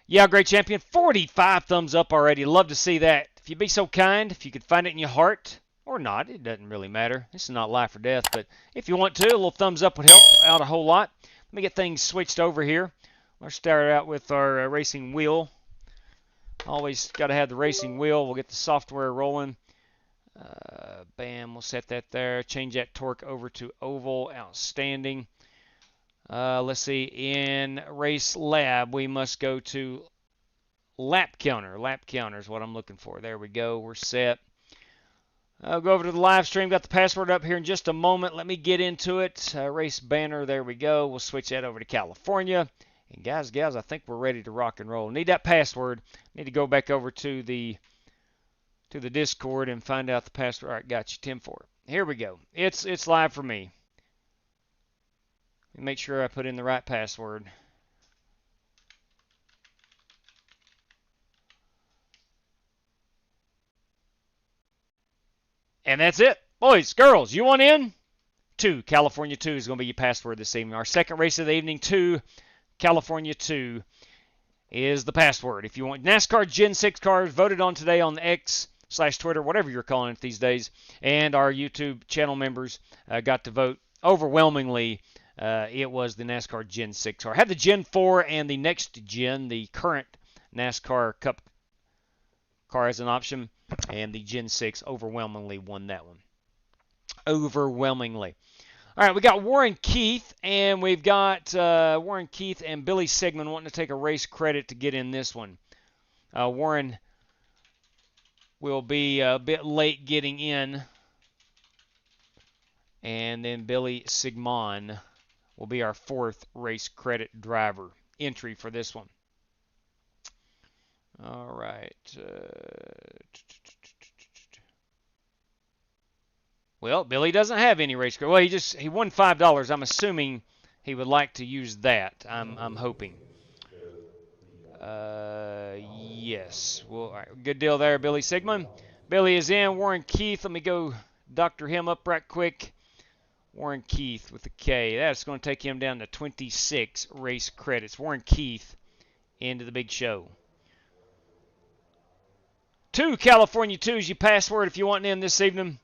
Yeah, great champion. 45 thumbs up already. Love to see that. If you'd be so kind, if you could find it in your heart, or not, it doesn't really matter. This is not life or death, but if you want to, a little thumbs up would help out a whole lot. Let me get things switched over here. Let's start out with our racing wheel. Always got to have the racing wheel. We'll get the software rolling. Bam, we'll set that there. Change that torque over to oval. Outstanding. Let's see. In RaceLab, we must go to lap counter. Lap counter is what I'm looking for. There we go. We're set. I'll go over to the live stream. Got the password up here in just a moment. Let me get into it. Race banner. There we go. We'll switch that over to California. And guys, gals, I think we're ready to rock and roll. Need that password. Need to go back over to the Discord and find out the password. All right, got you. 10-4. Here we go. It's live for me. Let me make sure I put in the right password. And that's it. Boys, girls, you want in? 2. California 2 is going to be your password this evening. Our second race of the evening, 2. California 2 is the password. If you want NASCAR Gen 6 cars, voted on today on X/Twitter, whatever you're calling it these days, and our YouTube channel members got to vote overwhelmingly. It was the NASCAR Gen 6 car. I had the Gen 4 and the next gen, the current NASCAR Cup car as an option, and the Gen 6 overwhelmingly won that one. Overwhelmingly. All right, we got Warren Keith, and we've got Warren Keith and Billy Sigmund wanting to take a race credit to get in this one. Warren will be a bit late getting in, and then Billy Sigmund will be our 4th race credit driver entry for this one. All right. Well, Billy doesn't have any race credit. Well, he won $5. I'm assuming he would like to use that. I'm hoping. Yes. Well, all right. Good deal there, Billy Sigmund. Billy is in. Warren Keith. Let me go doctor him up right quick. Warren Keith with a K. That's going to take him down to 26 race credits. Warren Keith into the big show. 2 California 2 is your password if you want in this evening.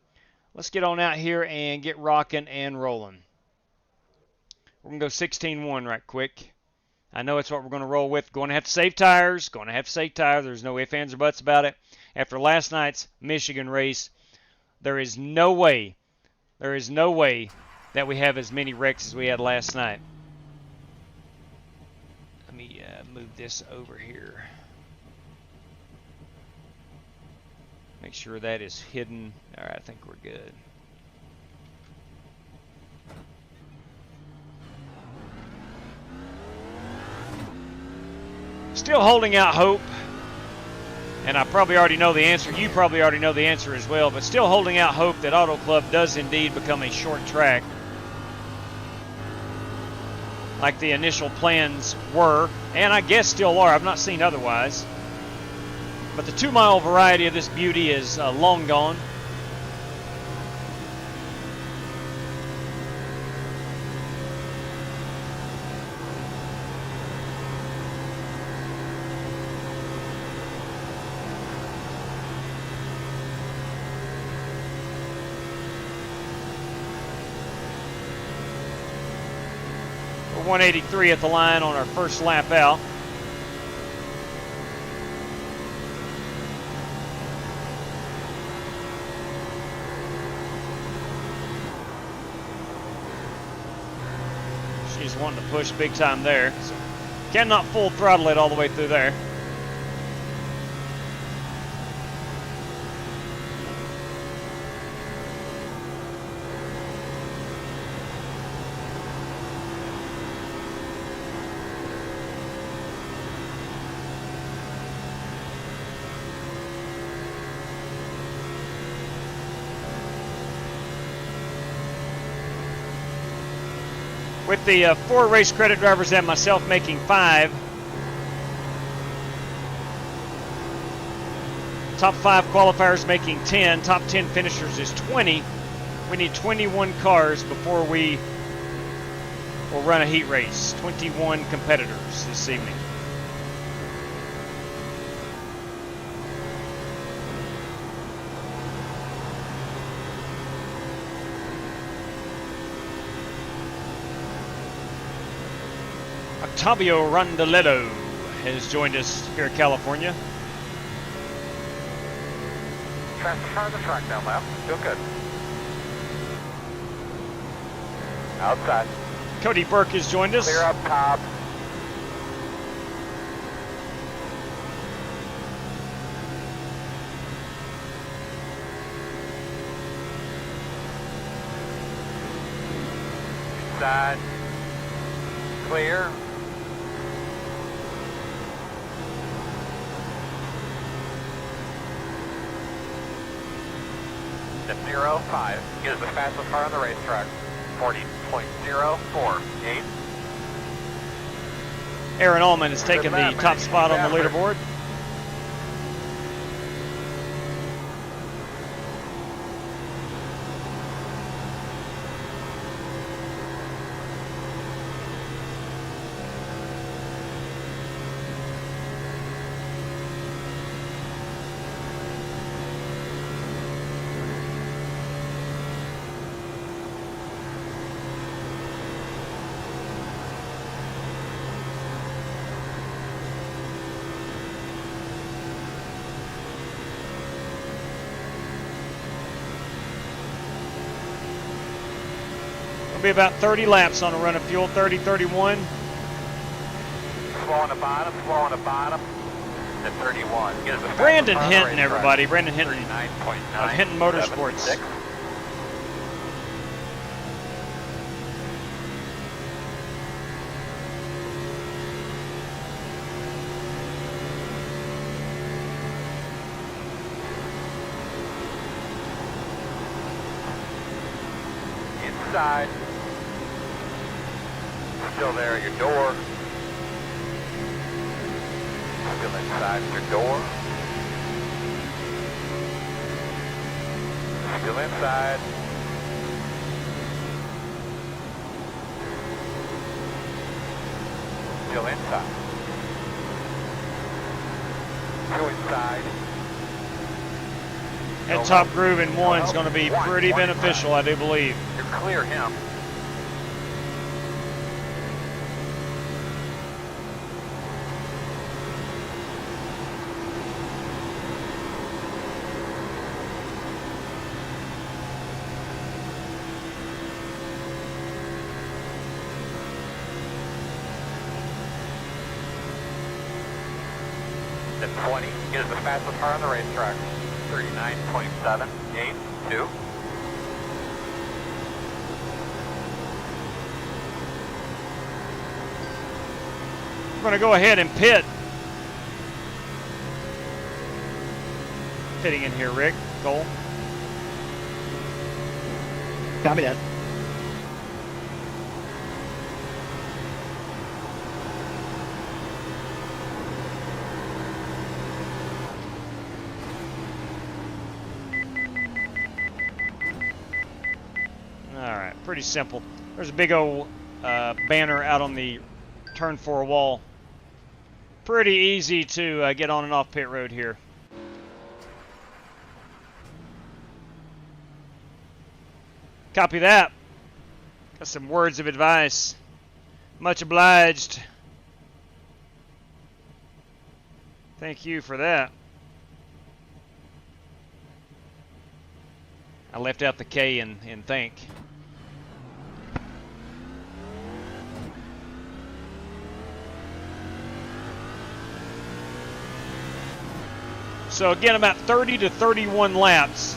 Let's get on out here and get rocking and rolling. We're going to go 16-1 right quick. I know it's what we're going to roll with. Going to have to save tires. Going to have to save tires. There's no ifs, ands, or buts about it. After last night's Michigan race, there is no way that we have as many wrecks as we had last night. Let me move this over here. Make sure that is hidden. All right, I think we're good. Still holding out hope. And I probably already know the answer. You probably already know the answer as well. But still holding out hope that Auto Club does indeed become a short track. like the initial plans were, and I guess still are. I've not seen otherwise. But the 2 mile variety of this beauty is long gone. We're 183 at the line on our first lap out. She's wanting to push big time there. So cannot full throttle it all the way through there. With the 4 race credit drivers and myself making 5. Top 5 qualifiers making 10. Top 10 finishers is 20. We need 21 cars before we will run a heat race. 21 competitors this evening. Octavio Rondeletto has joined us here in California. Fastest car on the track now, lap. Doing good. Outside. Cody Burke has joined us. Clear up top. Inside. Clear. At 0.5 is the fastest car on the racetrack. 40.048. Aaron Allman has taken the top spot on the leaderboard. Be about 30 laps on a run of fuel, 30, 31. Slow on the bottom, at 31. Brandon Hinton, everybody. Brandon Hinton of Hinton Motorsports. Inside. Still there at your door. Still inside your door. Still inside. Still inside. Still inside. That top groove in 1 is going to be pretty beneficial, I do believe. You clear him. The 20 is the fastest car on the racetrack. 39.782. We're going to go ahead and pit. Pitting in here, Rick, Cole. Copy that. Pretty simple. There's a big old banner out on the turn 4 wall. Pretty easy to get on and off pit road here. Copy that. Got some words of advice. Much obliged. Thank you for that. I left out the K in thank. So again, about 30 to 31 laps.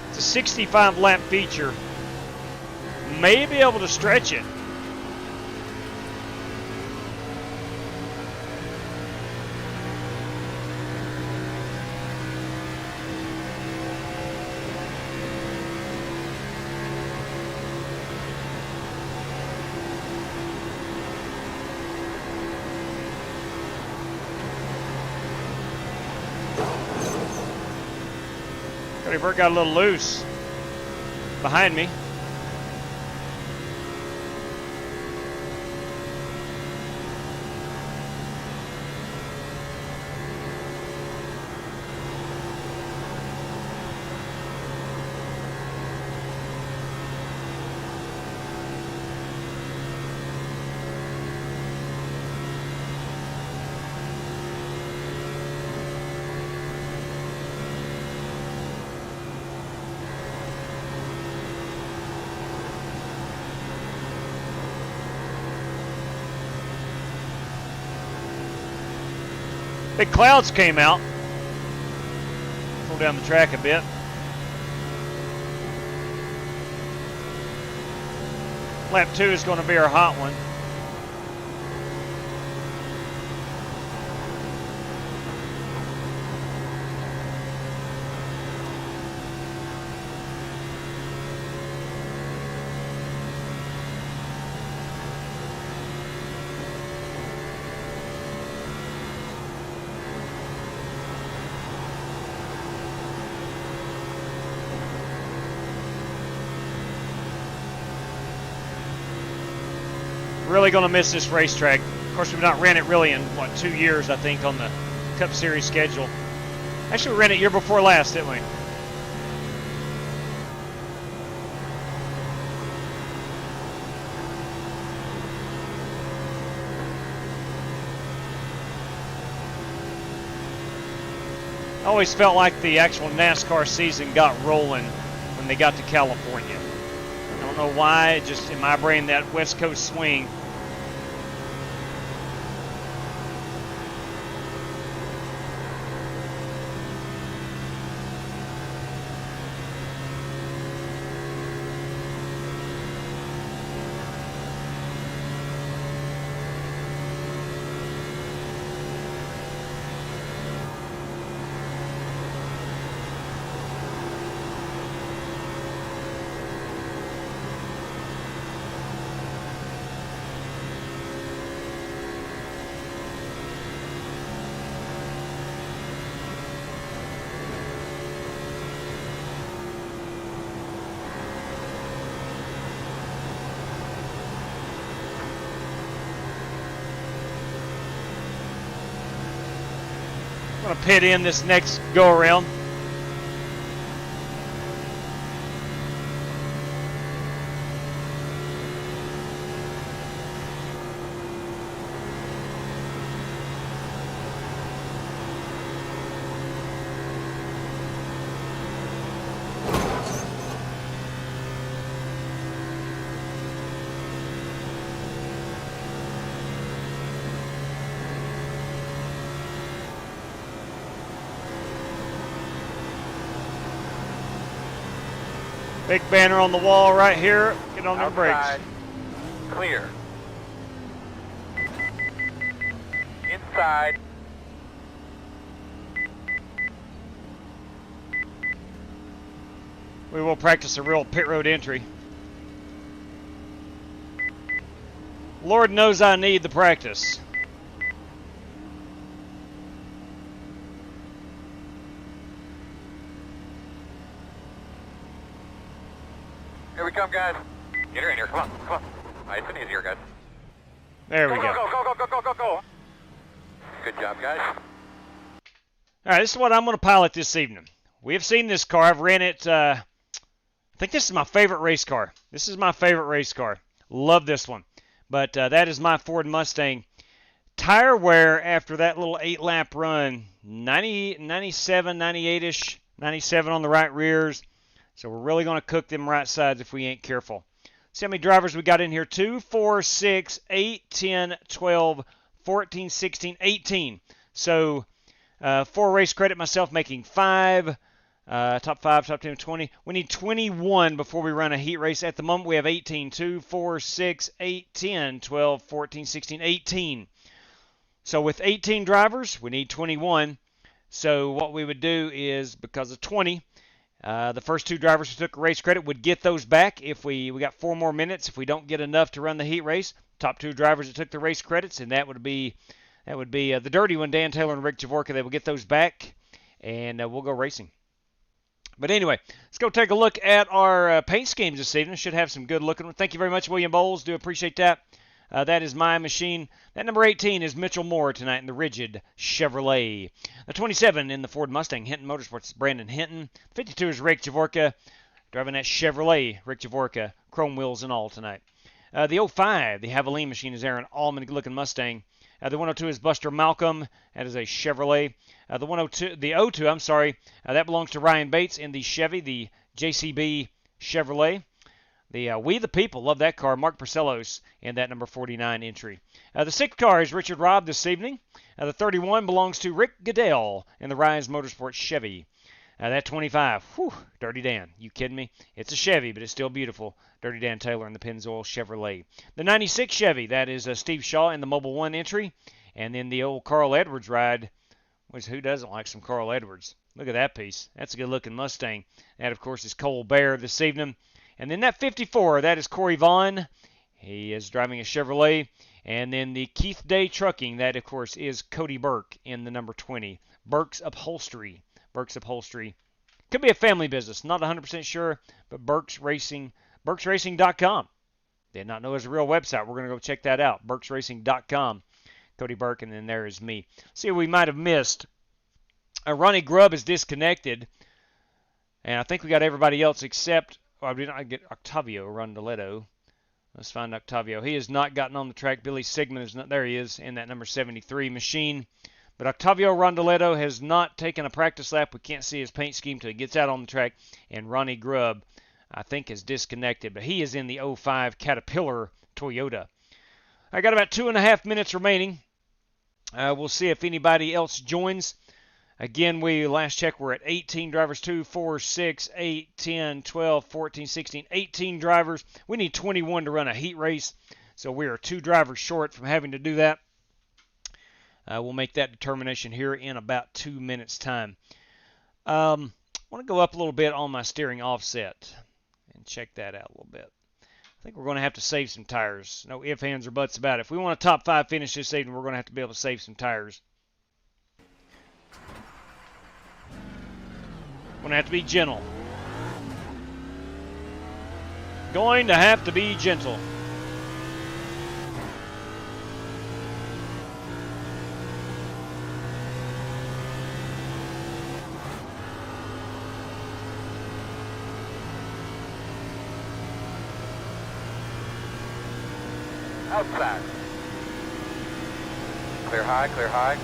It's a 65 lap feature. May be able to stretch it. Cody Burt got a little loose behind me. Big clouds came out. Pull down the track a bit. Lap 2 is going to be our hot one. Really going to miss this racetrack. Of course, we've not ran it really in, what, 2 years, I think, on the Cup Series schedule. Actually, we ran it year before last, didn't we? I always felt like the actual NASCAR season got rolling when they got to California. I don't know why, just in my brain, that West Coast swing. I'm going to pit in this next go around. Big banner on the wall right here. Get on the brakes. Clear. Inside. We will practice a real pit road entry. Lord knows I need the practice. Here we come, guys. Get her in here. Come on. Come on. Nice and easier, guys. There we go. Go. Good job, guys. All right, this is what I'm going to pilot this evening. We have seen this car. I've ran it. I think this is my favorite race car. This is my favorite race car. Love this one. But that is my Ford Mustang. Tire wear after that little 8-lap run, 90, 97, 98-ish, 97 on the right rears. So we're really going to cook them right sides if we ain't careful. See how many drivers we got in here? 2, 4, 6, 8, 10, 12, 14, 16, 18. So 4 race credit, myself making 5. Top 5, top 10, 20. We need 21 before we run a heat race. At the moment, we have 18. 2, 4, 6, 8, 10, 12, 14, 16, 18. So with 18 drivers, we need 21. So what we would do is, because of 20, the first 2 drivers who took a race credit would get those back. If we got 4 more minutes, if we don't get enough to run the heat race, top 2 drivers that took the race credits, and that would be the dirty one, Dan Taylor and Rick Javorka. They will get those back, and we'll go racing. But anyway, let's go take a look at our paint schemes this evening. Should have some good looking. Thank you very much, William Bowles. Do appreciate that. That is my machine. That number 18 is Mitchell Moore tonight in the Rigid Chevrolet. The 27 in the Ford Mustang, Hinton Motorsports, Brandon Hinton. 52 is Rick Javorka, driving that Chevrolet, Rick Javorka, chrome wheels and all tonight. The 05, the Havoline machine, is Aaron Allman, good-looking Mustang. The 102 is Buster Malcolm. That is a Chevrolet. The 02, I'm sorry, that belongs to Ryan Bates in the Chevy, the JCB Chevrolet. The We the People, love that car. Mark Porcellos in that number 49 entry. The 6th car is Richard Robb this evening. The 31 belongs to Rick Goodell in the Rise Motorsports Chevy. That 25, whew, Dirty Dan. You kidding me? It's a Chevy, but it's still beautiful. Dirty Dan Taylor in the Pennzoil Chevrolet. The 96 Chevy, that is Steve Shaw in the Mobile 1 entry. And then the old Carl Edwards ride, which who doesn't like some Carl Edwards? Look at that piece. That's a good-looking Mustang. That, of course, is Cole Bear this evening. And then that 54, that is Corey Vaughn. He is driving a Chevrolet. And then the Keith Day Trucking, that, of course, is Cody Burke in the number 20. Burke's Upholstery. Burke's Upholstery. Could be a family business. Not 100% sure, but Burke's Racing, Burke'sRacing.com. Did not know it was a real website. We're going to go check that out. Burke'sRacing.com. Cody Burke, and then there is me. See what we might have missed. Ronnie Grubb is disconnected. And I think we got everybody else except, I did not get Octavio Rondoletto. Let's find Octavio. He has not gotten on the track. Billy Sigmund is not, there he is in that number 73 machine. But Octavio Rondoletto has not taken a practice lap. We can't see his paint scheme until he gets out on the track. And Ronnie Grubb, I think, is disconnected. But he is in the 05 Caterpillar Toyota. I got about 2.5 minutes remaining. We'll see if anybody else joins. Again, last check, we're at 18 drivers. 2, 4, 6, 8, 10, 12, 14, 16, 18 drivers. We need 21 to run a heat race. So we are 2 drivers short from having to do that. We'll make that determination here in about 2 minutes' time. I want to go up a little bit on my steering offset and check that out a little bit. I think we're going to have to save some tires. No ifs, ands, or buts about it. If we want a top 5 finish this evening, we're going to have to be able to save some tires. Going to have to be gentle. Going to have to be gentle. Outside. Clear high, clear high.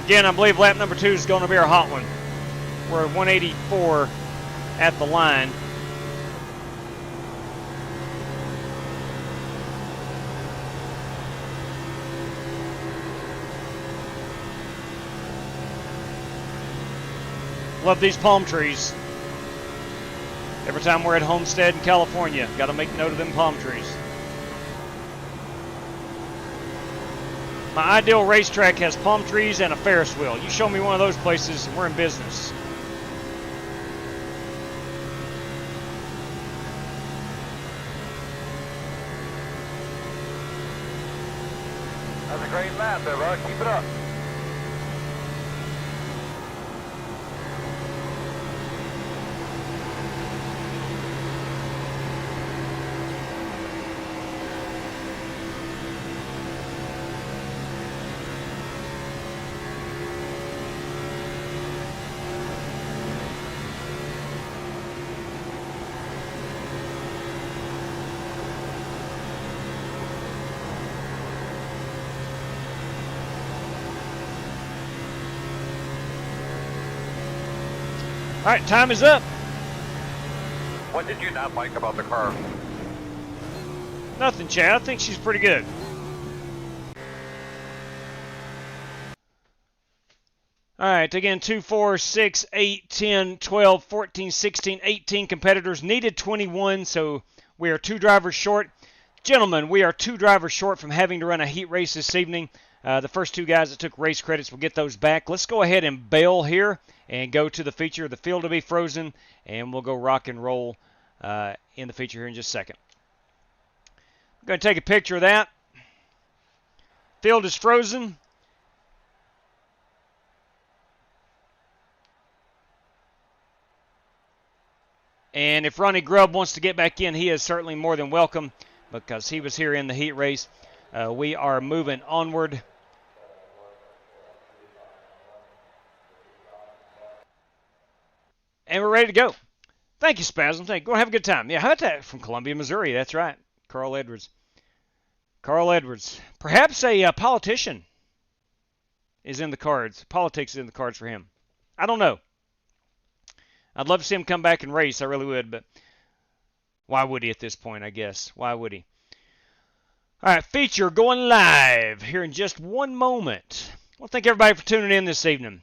Again, I believe lap number 2 is going to be our hot one. We're at 184 at the line. Love these palm trees. Every time we're at Homestead in California, got to make note of them palm trees. My ideal racetrack has palm trees and a Ferris wheel. You show me one of those places and we're in business. That's a great lap there, bud. Keep it up. All right, time is up. What did you not like about the car? Nothing, Chad. I think she's pretty good. All right, again, 2, 4, 6, 8, 10, 12, 14, 16, 18 competitors. Needed 21, so we are 2 drivers short. Gentlemen, we are 2 drivers short from having to run a heat race this evening. The first 2 guys that took race credits will get those back. Let's go ahead and bail here and go to the feature. The field will be frozen, and we'll go rock and roll in the feature here in just a second. I'm going to take a picture of that. Field is frozen. And if Ronnie Grubb wants to get back in, he is certainly more than welcome because he was here in the heat race. We are moving onward. And we're ready to go. Thank you, Spasm. Thank you. Go have a good time. Yeah, how about that? From Columbia, Missouri. That's right. Carl Edwards. Carl Edwards. Perhaps a politician is in the cards. Politics is in the cards for him. I don't know. I'd love to see him come back and race. I really would, but why would he at this point, I guess? Why would he? All right, feature going live here in just one moment. Well, thank everybody for tuning in this evening.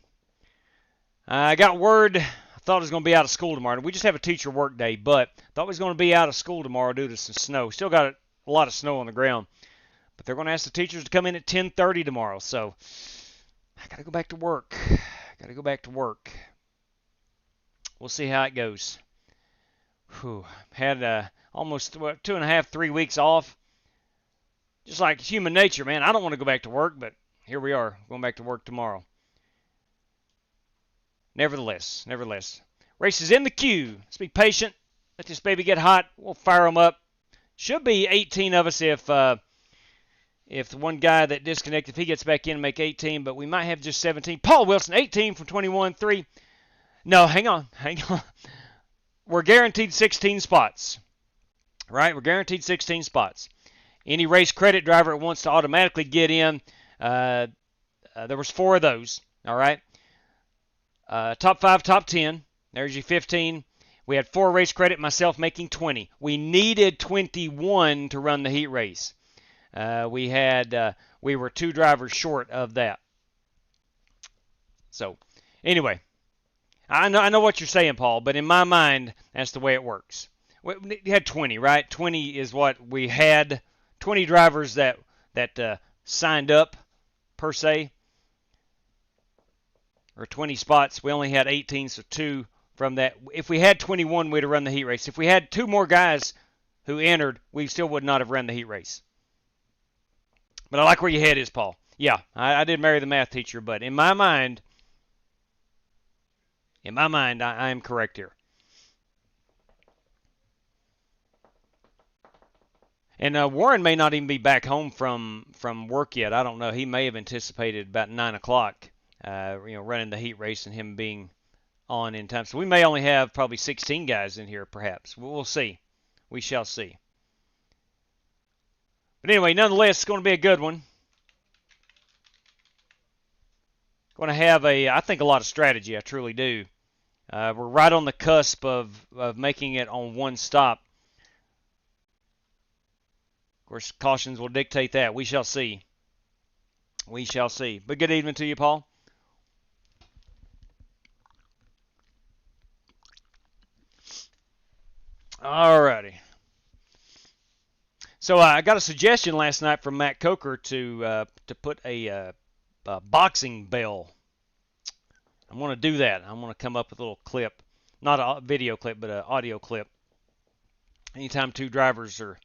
I got word. I thought I was going to be out of school tomorrow. We just have a teacher work day, but thought I was going to be out of school tomorrow due to some snow. Still got a lot of snow on the ground, but they're going to ask the teachers to come in at 10:30 tomorrow. So I got to go back to work. We'll see how it goes. Whew. Had almost 2.5, 3 weeks off. Just like human nature, man. I don't want to go back to work, but here we are, going back to work tomorrow. Nevertheless. Race is in the queue. Let's be patient. Let this baby get hot. We'll fire them up. Should be 18 of us if the one guy that disconnected, if he gets back in and make 18, but we might have just 17. Paul Wilson, 18 from 21-3. No, hang on. We're guaranteed 16 spots, right? We're guaranteed 16 spots. Any race credit driver that wants to automatically get in, there was 4 of those, all right? Top 5, top 10. There's your 15. We had 4 race credit, myself making 20. We needed 21 to run the heat race. We were 2 drivers short of that. So, anyway, I know what you're saying, Paul, but in my mind, that's the way it works. We had 20, right? 20 is what we had. 20 drivers that signed up, per se, or 20 spots. We only had 18, so 2 from that. If we had 21, we'd have run the heat race. If we had 2 more guys who entered, we still would not have run the heat race. But I like where your head is, Paul. Yeah, I did marry the math teacher, but in my mind, I am correct here. And Warren may not even be back home from work yet. I don't know. He may have anticipated about 9 o'clock, running the heat race and him being on in time. So we may only have probably 16 guys in here, perhaps. We'll see. We shall see. But anyway, nonetheless, it's going to be a good one. Going to have I think a lot of strategy. I truly do. We're right on the cusp of making it on one stop. Of course, cautions will dictate that. We shall see. We shall see. But good evening to you, Paul. All righty. So I got a suggestion last night from Matt Coker to put a boxing bell. I'm going to do that. I'm going to come up with a little clip. Not a video clip, but an audio clip. Anytime 2 drivers are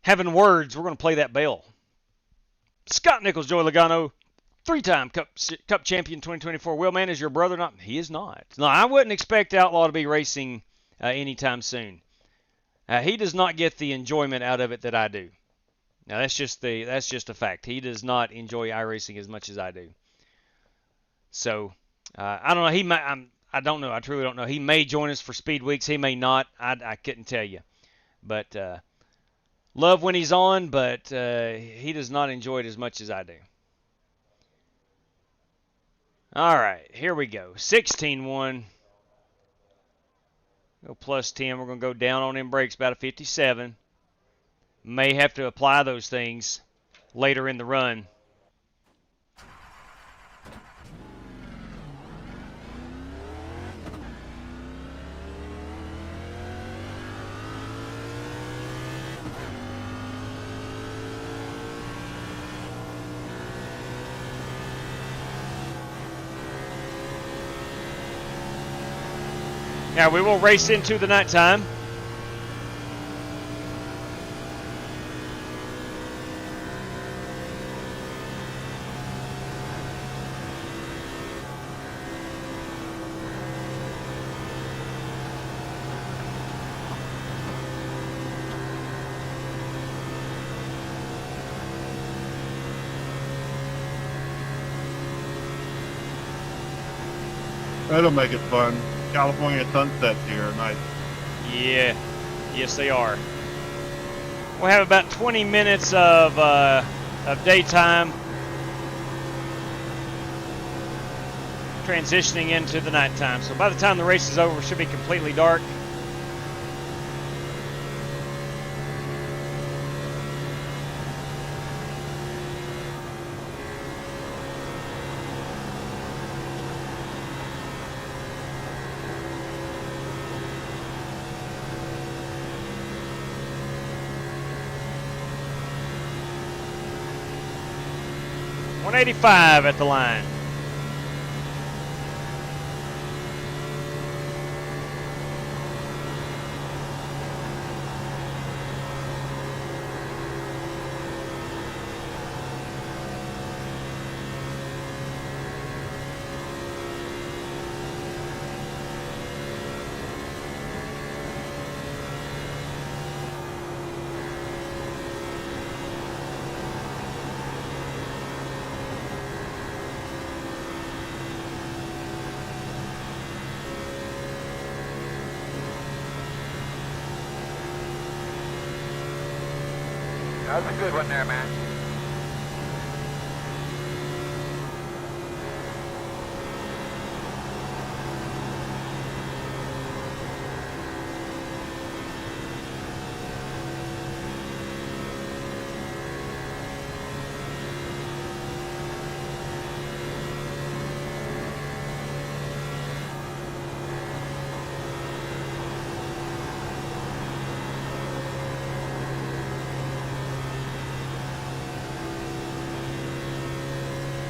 having words, we're going to play that bell. Scott Nichols, Joey Logano, 3-time Cup champion 2024. Will, man, is your brother not? He is not. No, I wouldn't expect Outlaw to be racing anytime soon. He does not get the enjoyment out of it that I do. Now that's just a fact. He does not enjoy iRacing as much as I do. So I don't know. He might. I don't know. I truly don't know. He may join us for Speed Weeks. He may not. I couldn't tell you. But love when he's on, but he does not enjoy it as much as I do. All right, here we go. 16-1. Go plus 10. We're going to go down on them brakes, about a 57. May have to apply those things later in the run. Now we will race into the nighttime. That'll make it fun. California sunsets here are nice. Yeah, yes they are. We'll have about 20 minutes of daytime, transitioning into the nighttime. So by the time the race is over, it should be completely dark. .185 at the line. That was a good one there, man.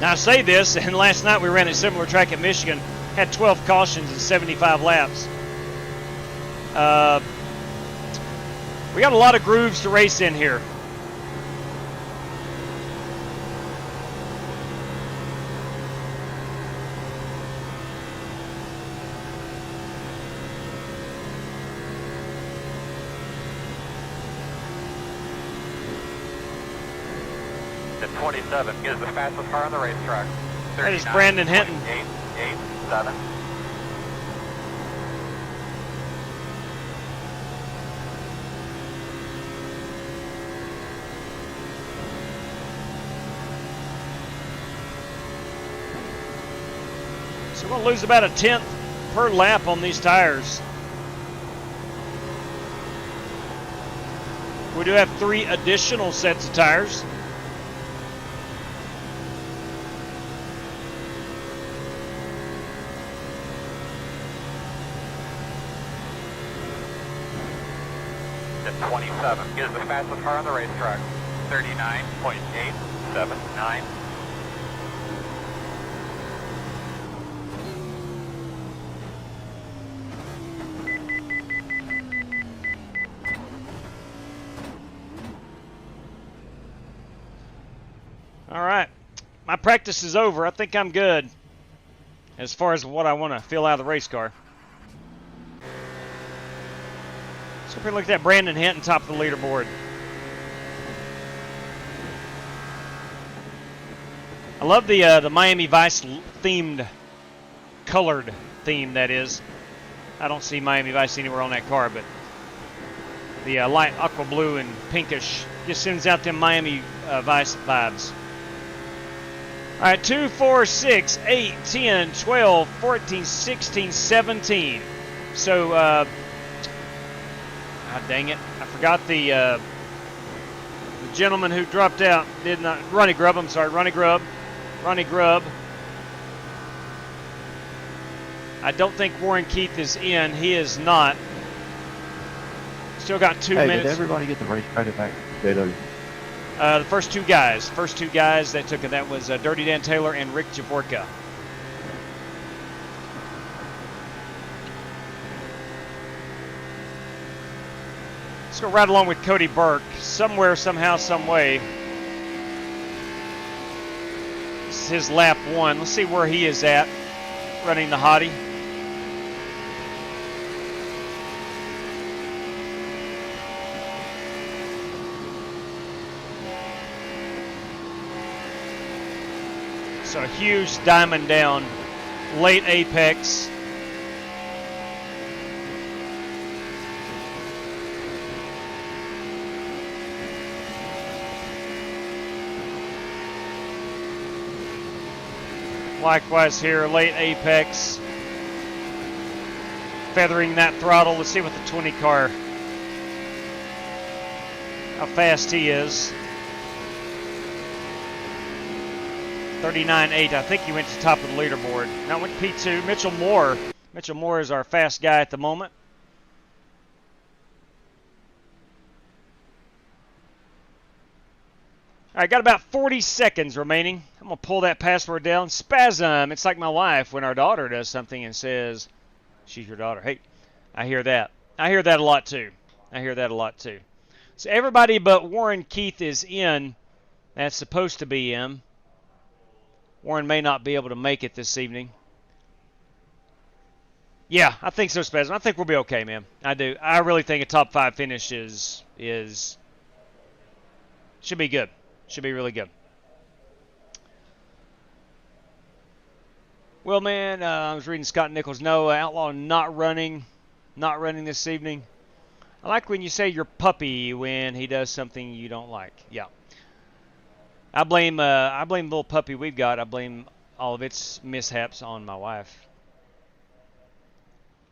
Now I say this, and last night we ran a similar track at Michigan, had 12 cautions and 75 laps. We got a lot of grooves to race in here. The 27 is the fastest car on the racetrack. That is Brandon Hinton. 887. So we're going to lose about a 10th per lap on these tires. We do have 3 additional sets of tires. The 27 is the fastest car on the racetrack. 39.879. All right. My practice is over. I think I'm good as far as what I want to feel out of the race car. So if we look at that Brandon Hinton top of the leaderboard. I love the Miami Vice themed, colored theme that is. I don't see Miami Vice anywhere on that car, but the light aqua blue and pinkish just sends out them Miami Vice vibes. All right, 2, 4, 6, 8, 10, 12, 14, 16, 17. So, dang it, I forgot the gentleman who dropped out. Ronnie Grubb, I'm sorry, Ronnie Grubb. I don't think Warren Keith is in. He is not. Still got 2 minutes. Did everybody get the race credit back? JW? The first two guys that took it, that was Dirty Dan Taylor and Rick Javorka. Let's go right along with Cody Burke. Somewhere, somehow, some way. This is his lap 1. Let's see where he is at running the hottie. So a huge diamond down, late apex. Likewise here, late apex. Feathering that throttle. Let's see what the 20 car, how fast he is. 39.8. I think he went to the top of the leaderboard. Now went P2. Mitchell Moore. Mitchell Moore is our fast guy at the moment. All right, got about 40 seconds remaining. I'm going to pull that password down. Spasm. It's like my wife when our daughter does something and says, she's your daughter. Hey, I hear that. I hear that a lot too. So everybody but Warren Keith is in. That's supposed to be in. Warren may not be able to make it this evening. Yeah, I think so, Spasm. I think we'll be okay, man. I do. I really think a top 5 finish should be good. Should be really good. Well, man, I was reading Scott Nichols. No, Outlaw not running this evening. I like when you say your puppy when he does something you don't like. Yeah. I blame the little puppy we've got. I blame all of its mishaps on my wife.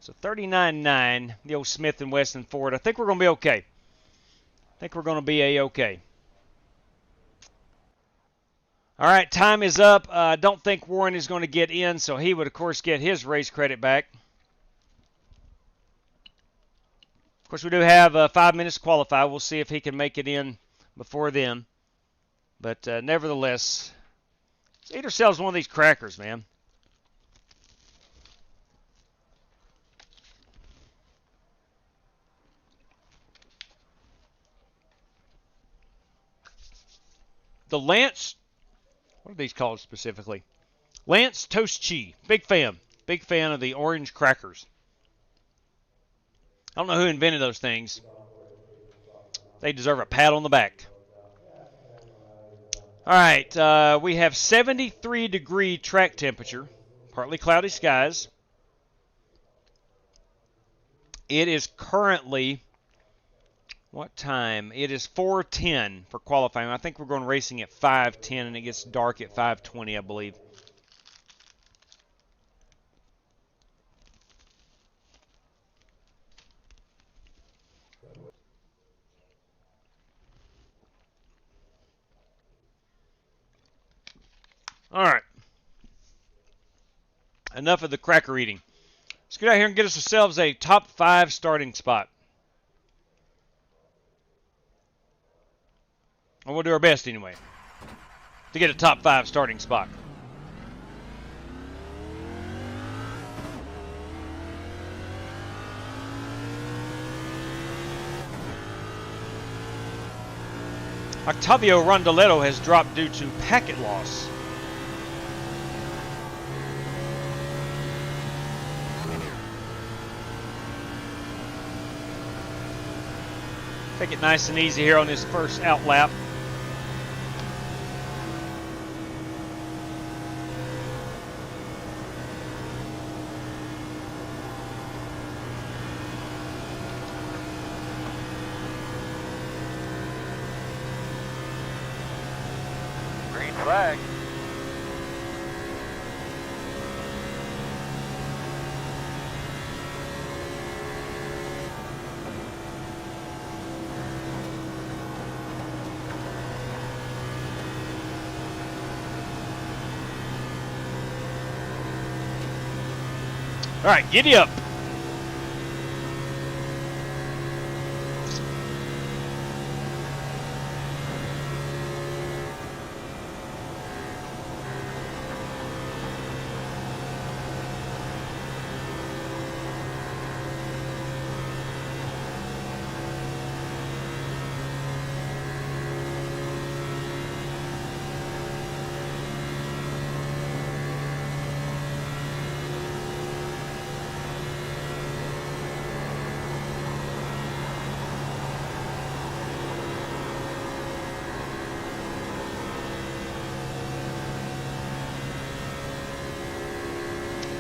So 39.9, the old Smith & Wesson Ford. I think we're going to be okay. I think we're going to be A-okay. All right, time is up. I don't think Warren is going to get in, so he would, of course, get his race credit back. Of course, we do have 5 minutes to qualify. We'll see if he can make it in before then. But nevertheless, let's eat ourselves one of these crackers, man. The Lance, what are these called specifically? Lance Toast Cheese. Big fan of the orange crackers. I don't know who invented those things. They deserve a pat on the back. All right, we have 73-degree track temperature, partly cloudy skies. It is currently, what time? It is 4:10 for qualifying. I think we're going racing at 5:10, and it gets dark at 5:20, I believe. All right. Enough of the cracker eating. Let's get out here and get ourselves a top 5 starting spot. And we'll do our best anyway to get a top 5 starting spot. Octavio Rondoletto has dropped due to packet loss. Take it nice and easy here on this first out lap. Green flag. All right, giddy up.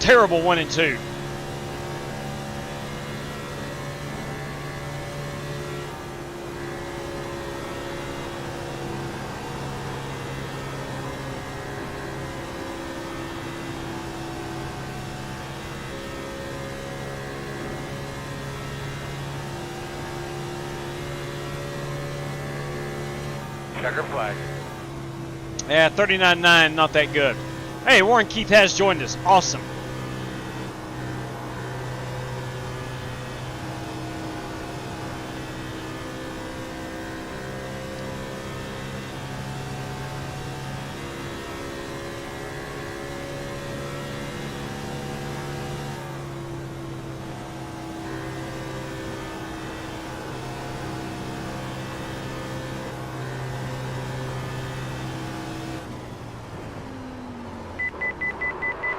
Terrible 1 and 2. Checker flag. Yeah, 39.9, not that good. Hey, Warren Keith has joined us. Awesome.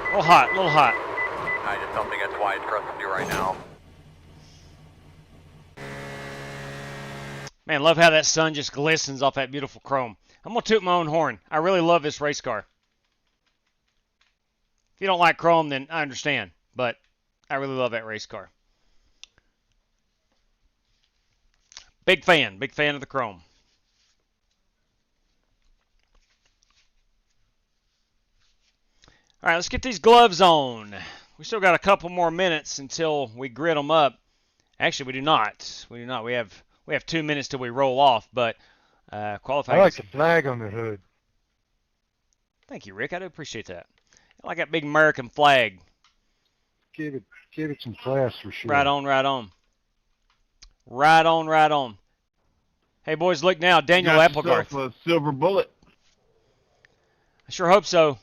A little hot, a little hot. I just don't think that's wise for us to do right now. Man, love how that sun just glistens off that beautiful chrome. I'm going to toot my own horn. I really love this race car. If you don't like chrome, then I understand. But I really love that race car. Big fan of the chrome. All right, let's get these gloves on. We still got a couple more minutes until we grid them up. Actually, we do not. We do not. We have 2 minutes till we roll off, but qualifying. I like the flag on the hood. Thank you, Rick. I do appreciate that. I like that big American flag. Give it some class for sure. Right on, right on. Right on, right on. Hey, boys, look now. Daniel Applegarth. A silver bullet. I sure hope so.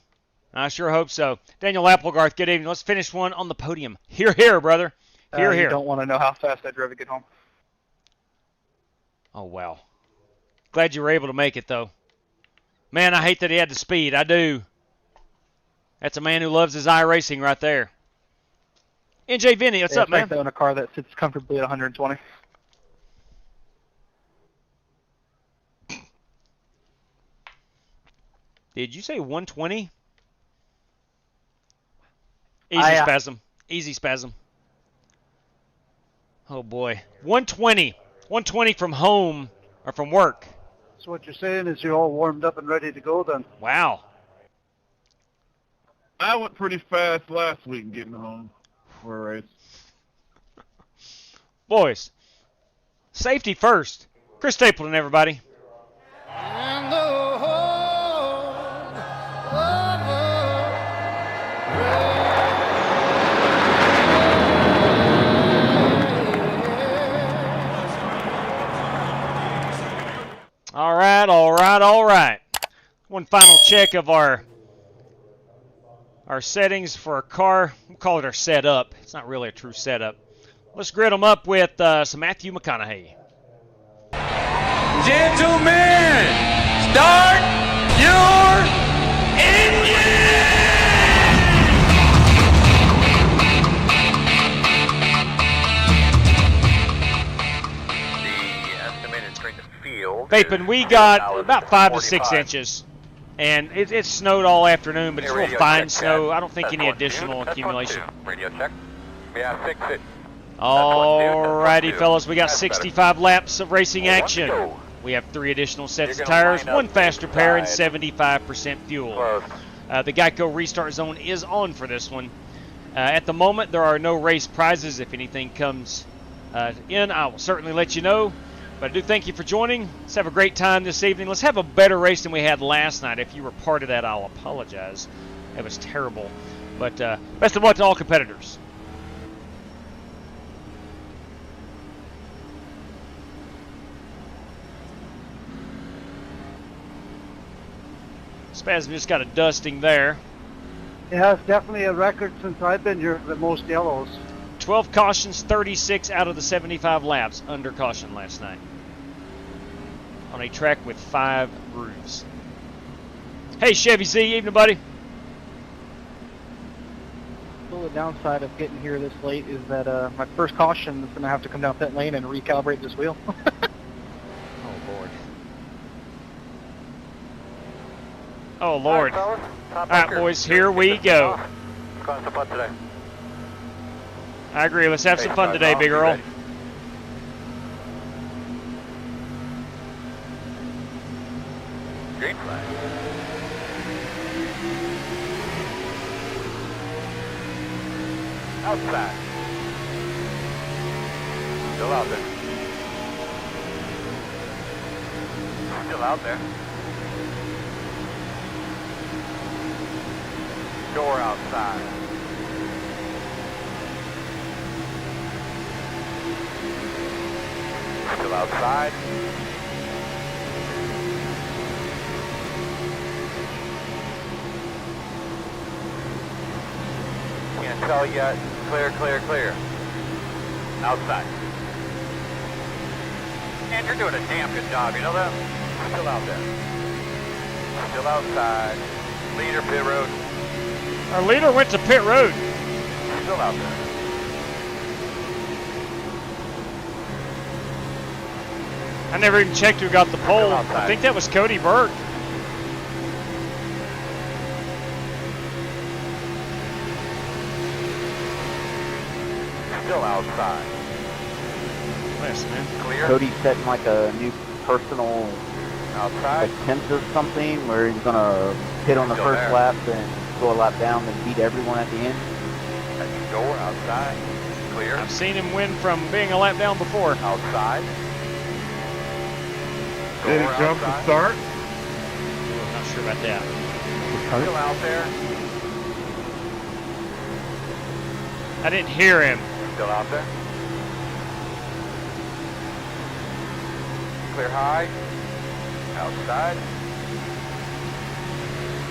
I sure hope so. Daniel Applegarth, good evening. Let's finish one on the podium. Hear, hear, brother. Hear, hear. You don't want to know how fast I drove to get home. Oh, wow. Glad you were able to make it, though. Man, I hate that he had the speed. I do. That's a man who loves his iRacing right there. NJ Vinny, what's up, man? It's nice to own a car that sits comfortably at 120. Did you say 120? Easy spasm. Easy spasm. Oh, boy. 120. 120 from home or from work. So what you're saying is you're all warmed up and ready to go then? Wow. I went pretty fast last week getting home for a race. Boys, safety first. Chris Stapleton, everybody. All right, all right, all right. One final check of our settings for our car. We'll call it our setup. It's not really a true setup. Let's grid them up with some Matthew McConaughey. Gentlemen, start your engine! The estimated strength of field. Vaping, we got about 5 to 6 inches. And it snowed all afternoon, but it's real fine snow. I don't think any additional accumulation. Radio check. Yeah, 6 it. Alrighty, fellas, we got 65 laps of racing action. We have 3 additional sets of tires, 1 faster pair, and 75% fuel. The Geico restart zone is on for this one. At the moment, there are no race prizes. If anything comes in, I will certainly let you know. But I do thank you for joining. Let's have a great time this evening. Let's have a better race than we had last night. If you were part of that, I'll apologize. It was terrible. But best of luck to all competitors. Spasm just got a dusting there. Yeah, it's definitely a record since I've been here, the most yellows. 12 cautions, 36 out of the 75 laps under caution last night. On a track with 5 grooves. Hey, Chevy Z, evening, buddy. Well, the downside of getting here this late is that my first caution is going to have to come down pit lane and recalibrate this wheel. Oh, Lord. Oh, Lord. All right, boys, here we go. I agree. Let's have some fun today, Big Earl. Green flag. Outside. Still out there. Still out there. Door outside. Still outside. Can't tell yet. Clear, clear, clear. Outside. And you're doing a damn good job, you know that? Still out there. Still outside. Leader, pit road. Our leader went to pit road. Still out there. I never even checked who got the pole. I think that was Cody Burke. Still outside. Nice, man. Clear. Cody's setting like a new personal Outside. attempt or something where he's gonna hit on the Still first there. lap and go a lap down and beat everyone at the end. Door outside. Clear. I've seen him win from being a lap down before. Outside. Did he Door jump to outside. start? Not sure about that. Still out there. I didn't hear him. Still out there. Clear high. Outside.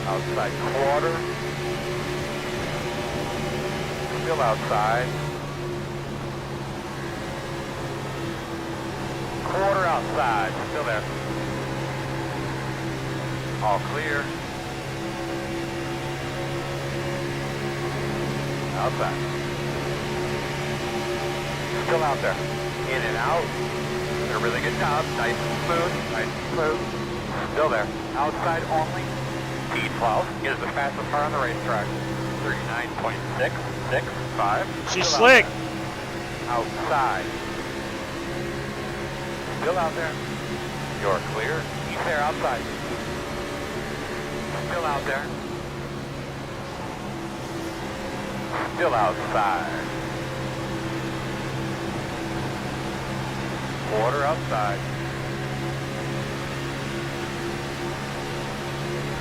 Outside quarter. Still outside. Quarter outside. Still there. All clear. Outside. Still out there. In and out. Did a really good job. Nice and smooth. Nice and smooth. Still there. Outside only. T12 is the fastest car on the racetrack. 39.665. She's Still slick. out there. Outside. Still out there. You're clear. He's there outside. Still out there. Still outside. Quarter outside.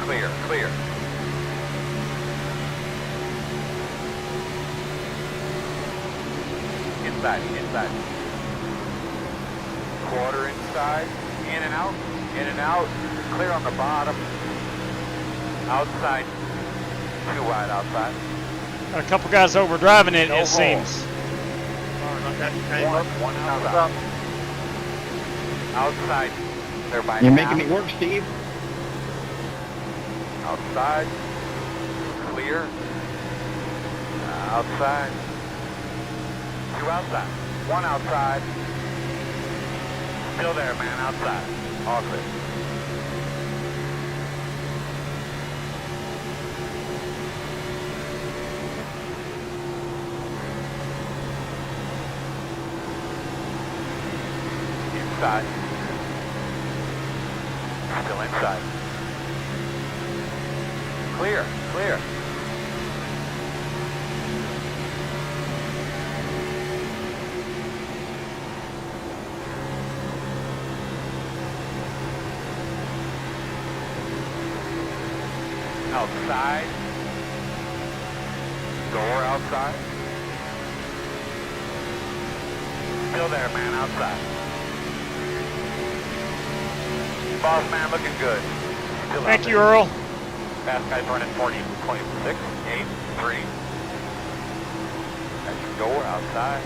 Clear, clear. Inside, inside. Quarter inside. In and out. In and out. Clear on the bottom. Outside. Too wide outside. Got a couple guys overdriving it, No it roll. seems. One outside. Outside. Clear by You're half. making me work, Steve. Outside. Clear. Outside. 2 outside. 1 outside. Still there, man. Outside. All clear. Inside. Still inside. Clear, clear. Outside. Door outside. Still there, man, outside. Boss man looking good. Still Thank you, Earl. Fast guys running 40, 26, 8, 3. That's your door outside.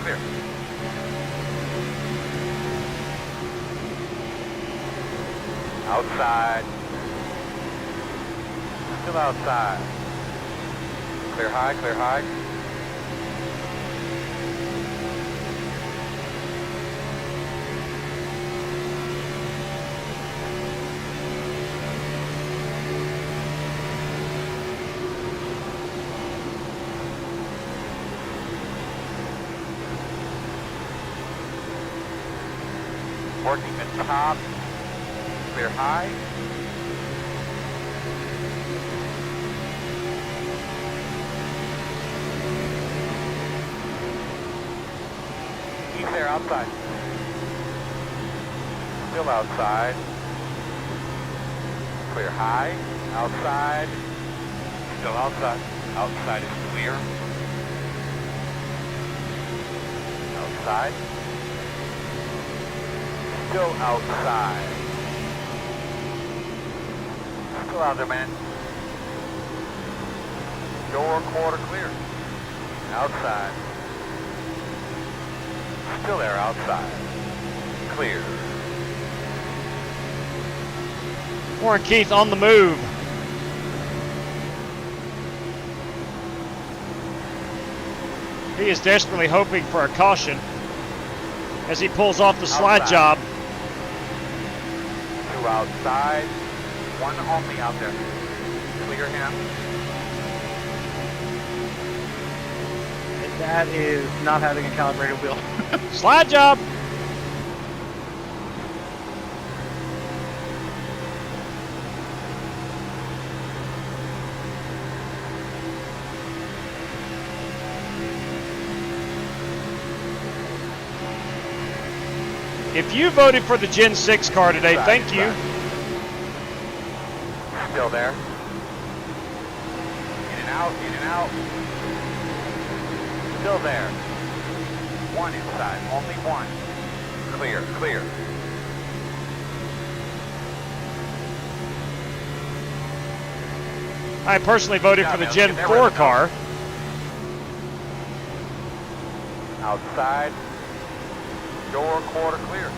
Clear. Outside. Still outside. Clear high, clear high. Working at the top. Clear high. He's there outside. Still outside. Clear high. Outside. Still outside. Outside is clear. Outside. Still outside. Still out there, man. Door quarter clear. Outside. Still there, outside. Clear. Warren Keith on the move. He is desperately hoping for a caution as he pulls off the slide Outside. job. 2 outside. 1 only out there. Clear him. And that is not having a calibrated wheel. Slide job. If you voted for the Gen 6 car today, thank you. Still there. In and out, in and out. Still there. 1 inside, only 1. Clear, clear. I personally voted for the Gen 4 car. Outside. Door quarter clear.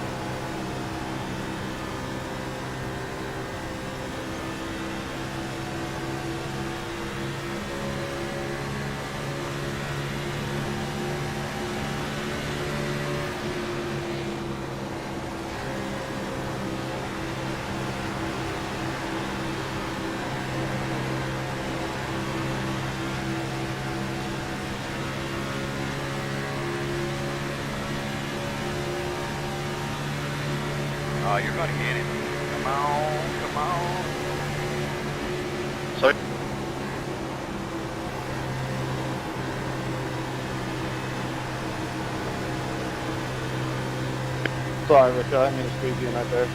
Oh, you're going to get it. Come on, come on. Sorry? Sorry, Rick, I didn't mean to squeeze you in right there.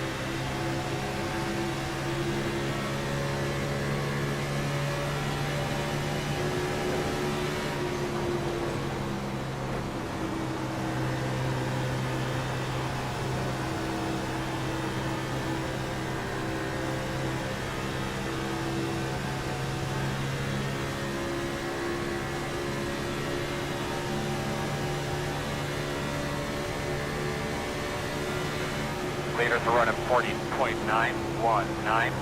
Leaders are running 40.919.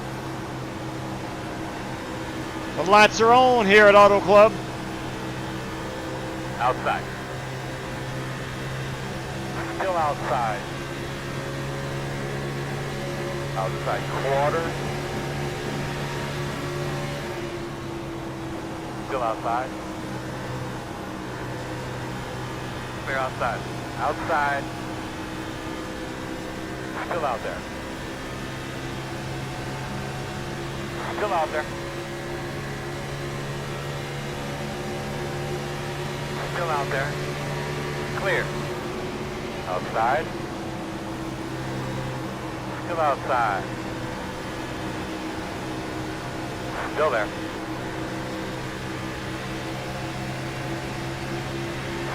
The lights are on here at Auto Club. Outside. Still outside. Outside quarter. Still outside. Clear outside. Outside. Still out there. Still out there. Still out there. Clear. Outside. Still outside. Still there.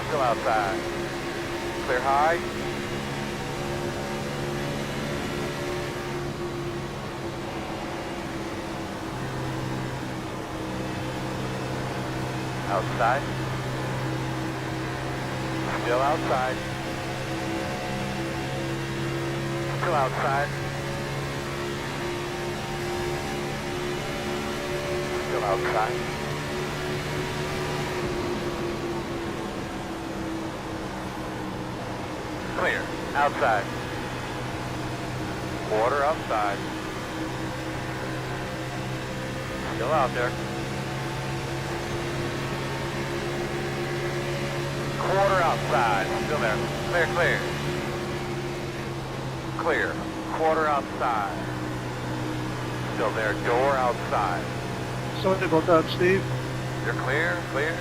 Still outside. Clear high. Outside. Still outside. Still outside. Still outside. Clear. Outside. Quarter outside. Still out there. Quarter outside. Still there. Clear, clear. Clear. Quarter outside. Still there. Door outside. Sorry about that, Steve. You're clear, clear.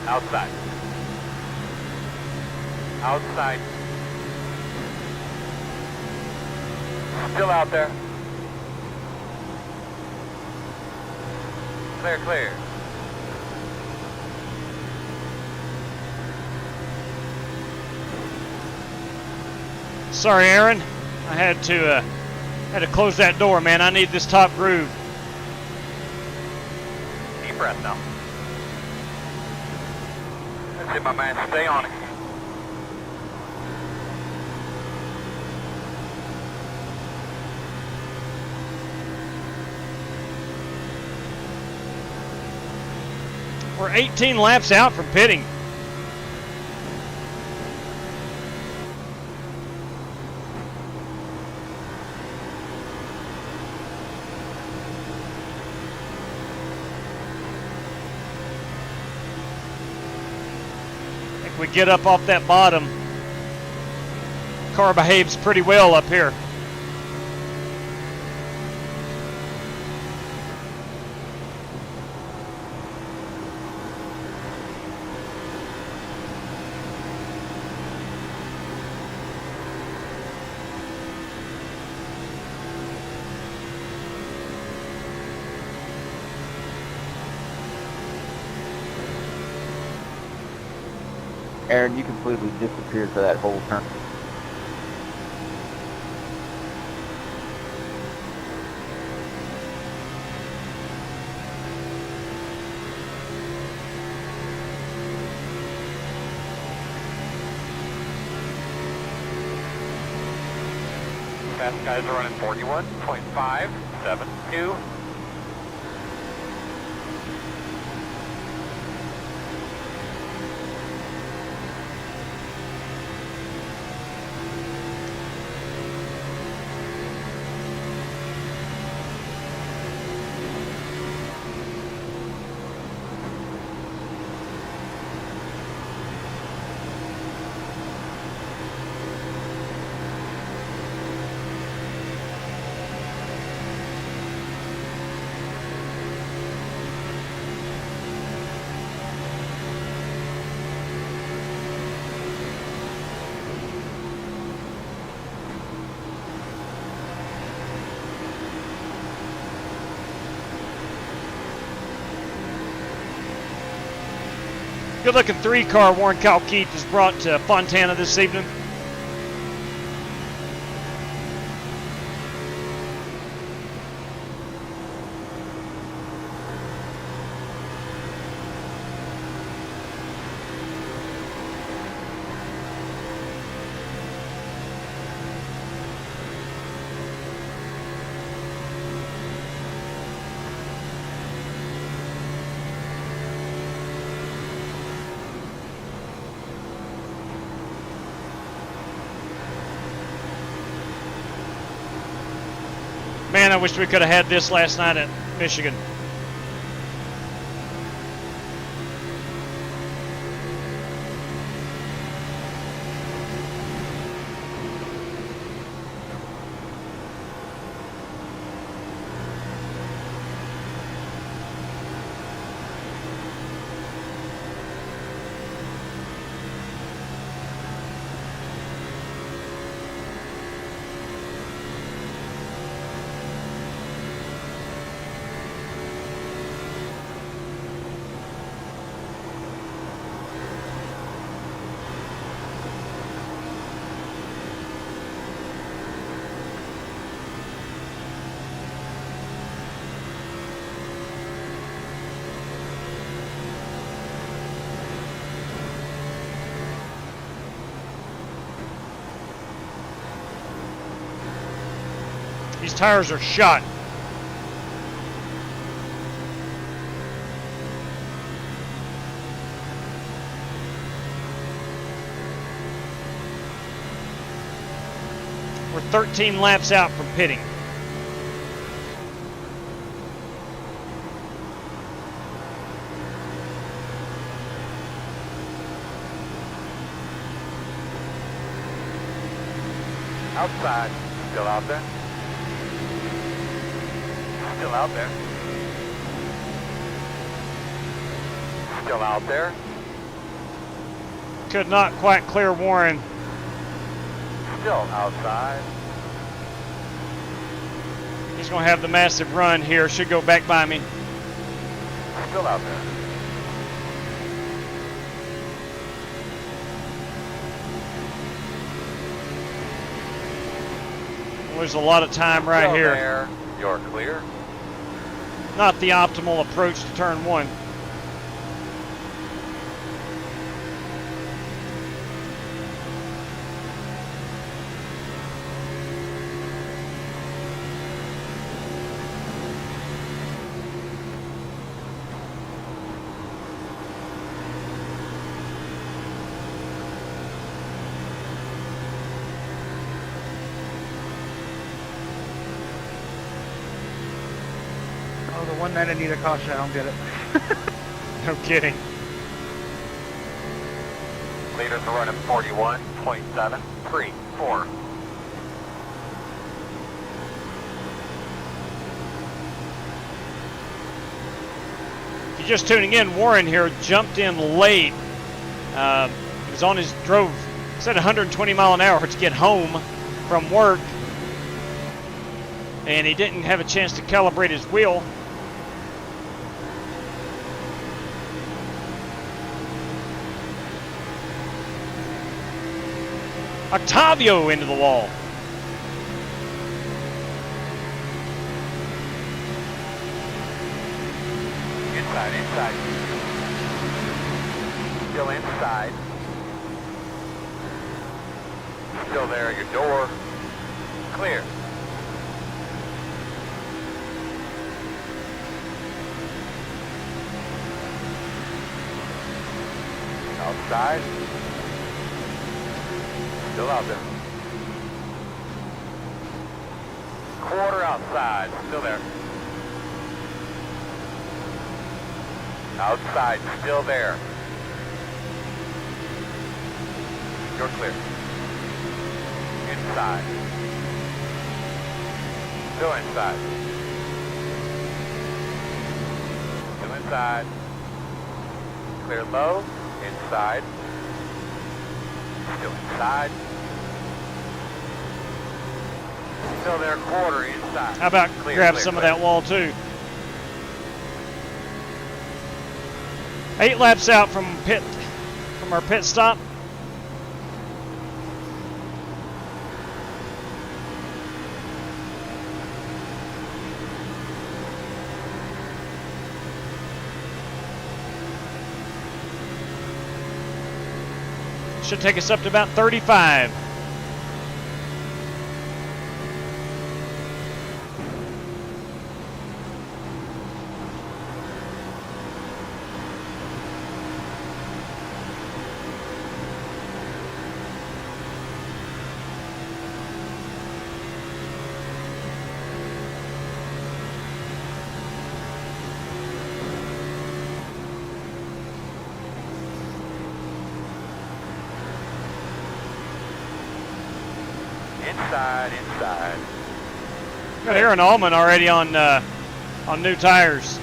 Outside. Outside. Still out there. Clear, clear. Sorry, Aaron. I had to close that door, man. I need this top groove. Deep breath now. That's it, my man. Stay on it. We're 18 laps out from pitting. If we get up off that bottom, car behaves pretty well up here. Aaron, you completely disappeared for that whole turn. Fast guys are running 41.572. Good-looking 3-car Warren Kyle Keith is brought to Fontana this evening. Man, I wish we could have had this last night at Michigan. These tires are shot. We're 13 laps out from pitting. Outside. Still out there. Still out there. Still out there. Could not quite clear Warren. Still outside. He's going to have the massive run here. Should go back by me. Still out there. Well, there's a lot of time right Still here. There. You're clear. Not the optimal approach to turn one. Oh, the one night I need a caution, I don't get it. No kidding. Leaders are running 41.734. If you're just tuning in, Warren here jumped in late. He was on his drove, said 120 mile an hour to get home from work, and he didn't have a chance to calibrate his wheel. Octavio into the wall. Inside. Still inside. Still there, your door. Clear. Outside. Still out there. Quarter outside. Still there. Outside. Still there. You're clear. Inside. Still inside. Still inside. Clear low. Inside. Still inside. Still there, quarter inside. How about clear, grab clear, some clear. of that wall too? 8 laps out from our pit stop. Should take us up to about 35. Inside. Got Aaron Allman already on new tires.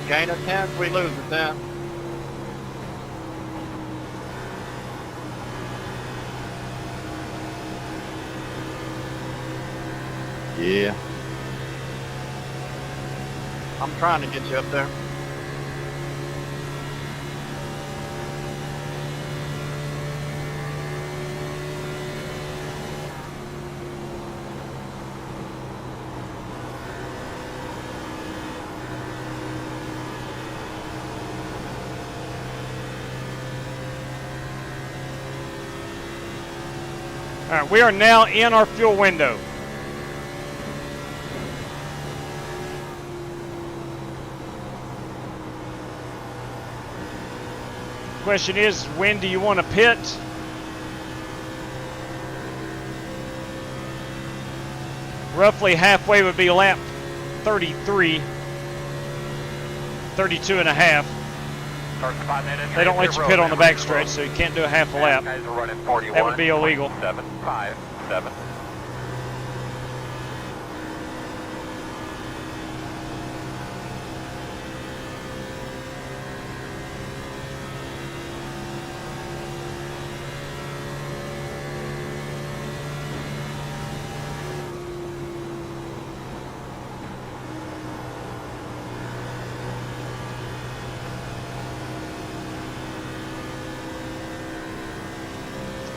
Gain a 10th, we lose a 10th. Yeah. I'm trying to get you up there. All right, we are now in our fuel window. Question is, when do you want to pit? Roughly halfway would be lap 33, 32 and a half. They don't let you pit on the backstretch, so you can't do a half a lap. That would be illegal. 757.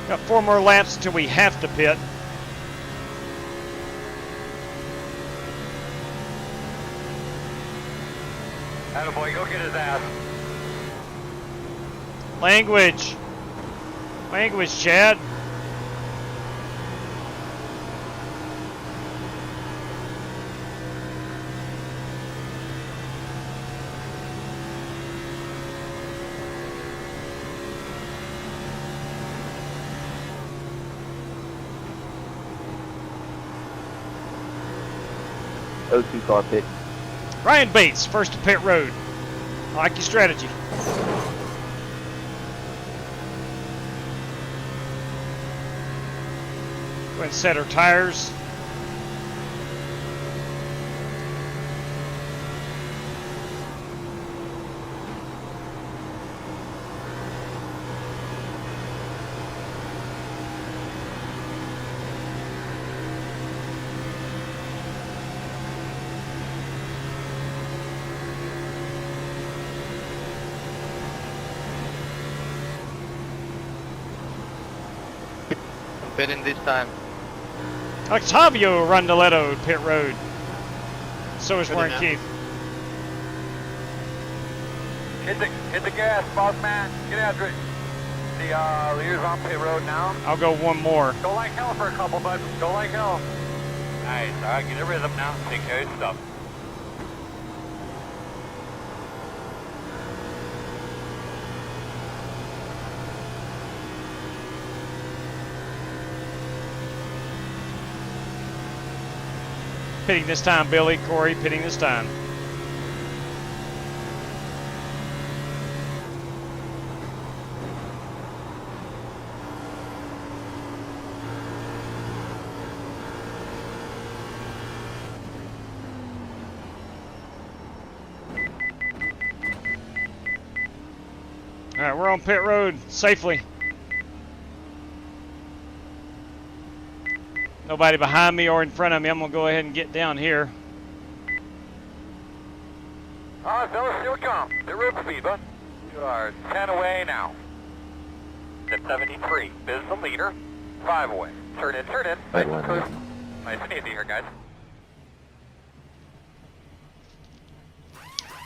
Got 4 more laps until we have to pit. Attaboy, go get his ass. Language, Chad. O2 car pit. Ryan Bates, first to pit road. I like your strategy. Go ahead and set our tires. Pitting this time. Octavio Rondeletto, pit road. So is Warren Keith. Hit the gas, boss man. Get after it. The leader's on pit road now. I'll go one more. Go like hell for a couple, bud. Go like hell. Nice. All right, get a rhythm now. Take care of your stuff. Pitting this time, Billy. Corey, pitting this time. All right, we're on pit road safely. Nobody behind me or in front of me. I'm going to go ahead and get down here. All right, fellas, here we come. The road speed, bud. You are 10 away now. At 73. Biz the leader. 5 away. Turn in, turn in. Nice and cruise. Nice and easy here, guys.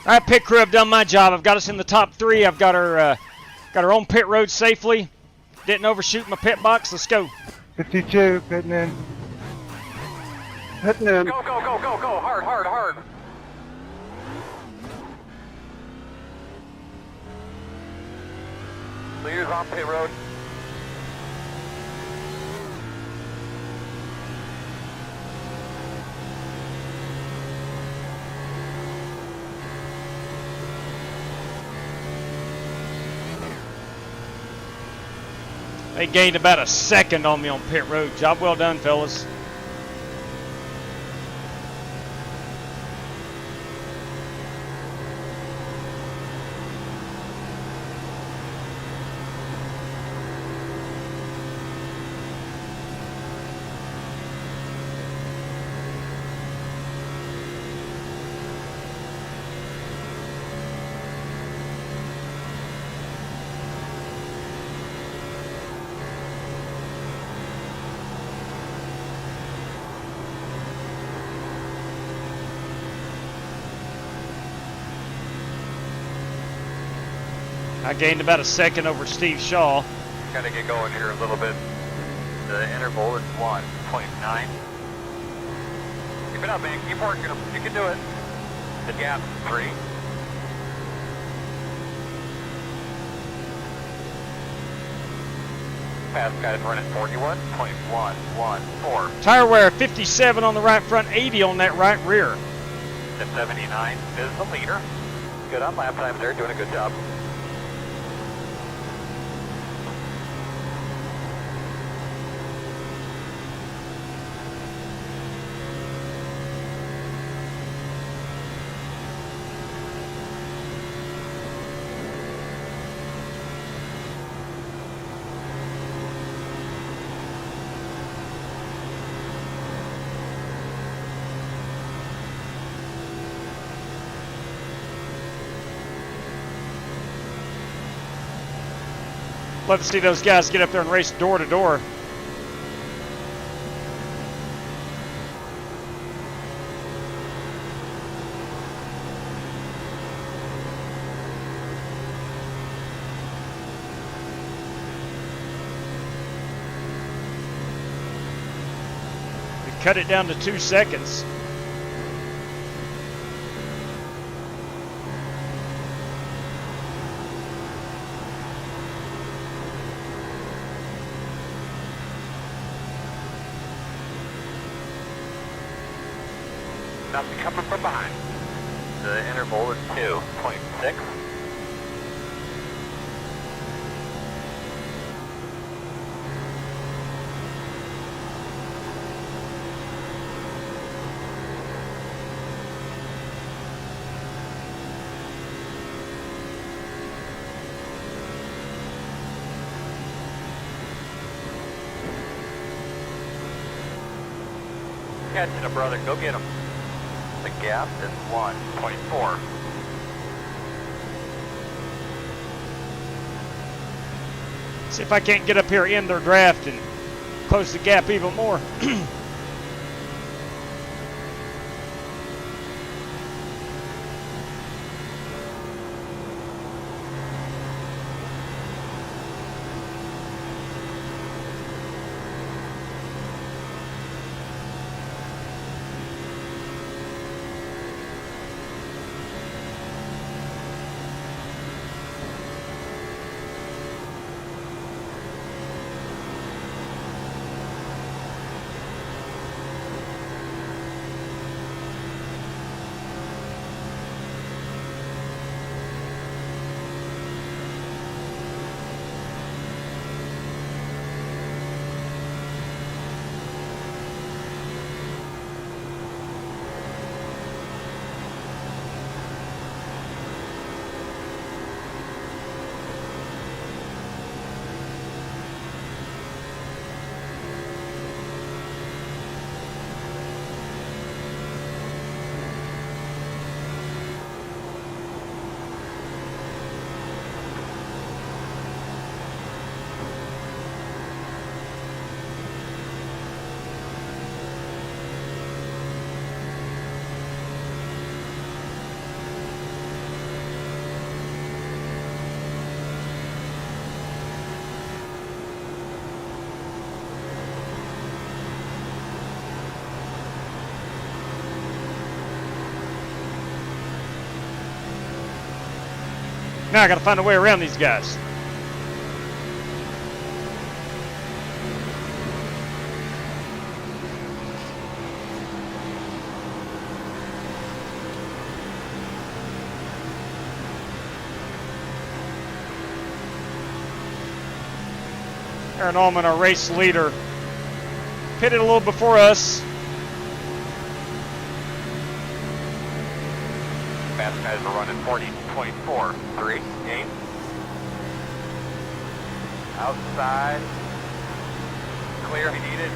All right, pit crew, I've done my job. I've got us in the top 3. I've got our on pit road safely. Didn't overshoot my pit box. Let's go. 52, pitting in. Pitting in. Go, go, go, go, go. Hard, hard, hard. Leaders on pit road. They gained about a second on me on pit road. Job well done, fellas. I gained about a second over Steve Shaw. Got to get going here a little bit. The interval is 1.9. Keep it up, man. Keep working them. You can do it. The gap 3. Fast guys running 41.114. Tire wear 57 on the right front, 80 on that right rear. The 79 is the leader. Good on lap times there, doing a good job. Love to see those guys get up there and race door to door. We cut it down to 2 seconds. Nothing coming from behind. The interval is 2.6. Catching a brother, go get him. The gap is 1.4. See if I can't get up here in their draft and close the gap even more. Now I gotta find a way around these guys. Aaron Allman, our race leader, pitted a little before us. Fast guys are running 40.438. Outside. Clear if you need it.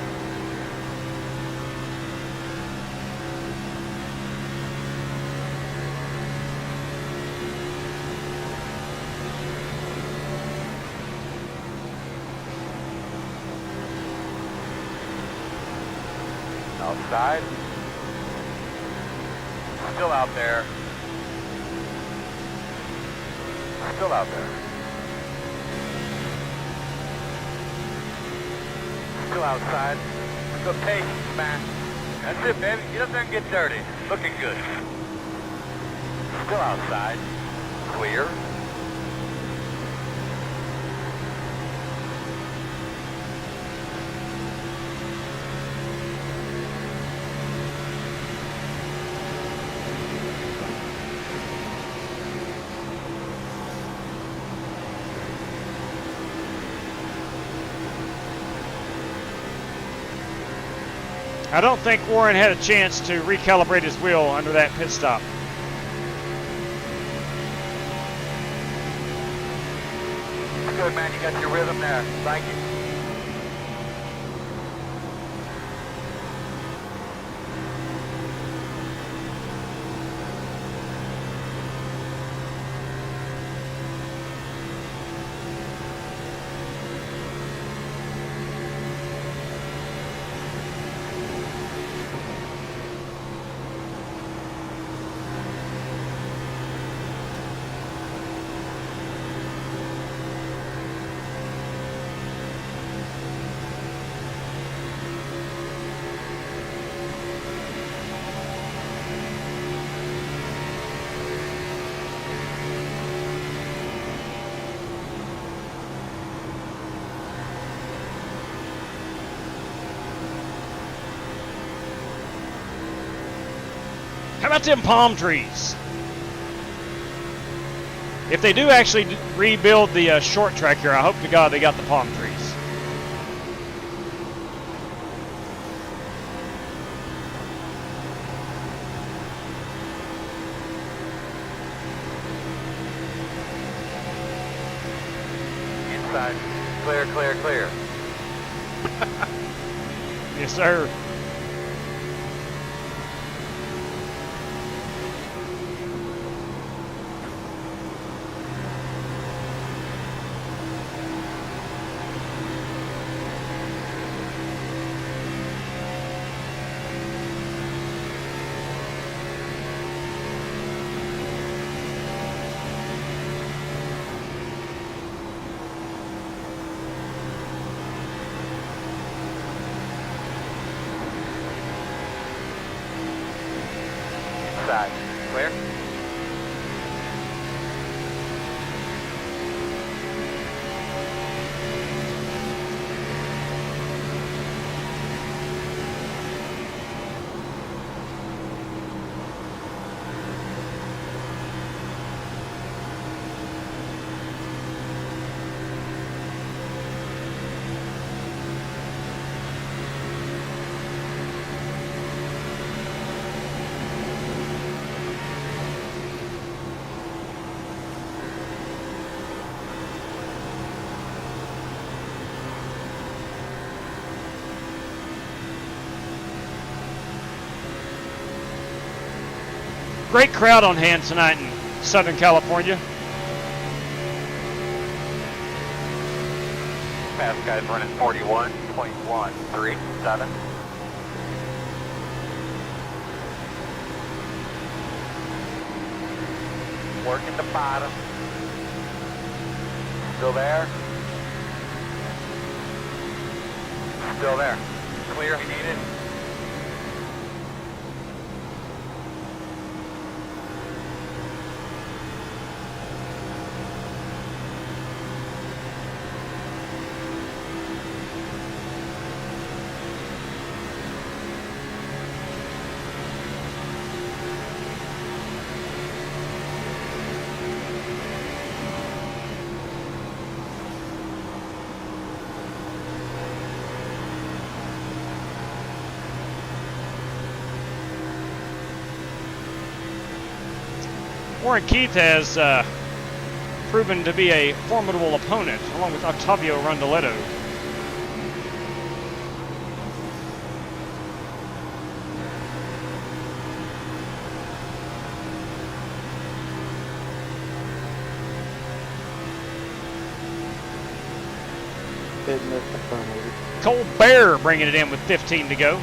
Outside. Still out there. Still out there. Still outside. Good patience, man. That's it, baby. Get up there and get dirty. Looking good. Still outside. Clear. I don't think Warren had a chance to recalibrate his wheel under that pit stop. Good, man. You got your rhythm there. Thank you. How about them palm trees? If they do actually rebuild the short track here, I hope to God they got the palm trees. Inside. Clear, clear, clear. Yes, sir. Inside. Clear. Great crowd on hand tonight in Southern California. Fast guys running 41.137. Working the bottom. Still there. Still there. Clear if you need it. Warren Keith has proven to be a formidable opponent, along with Octavio Rondoletto. Cole Bear bringing it in with 15 to go.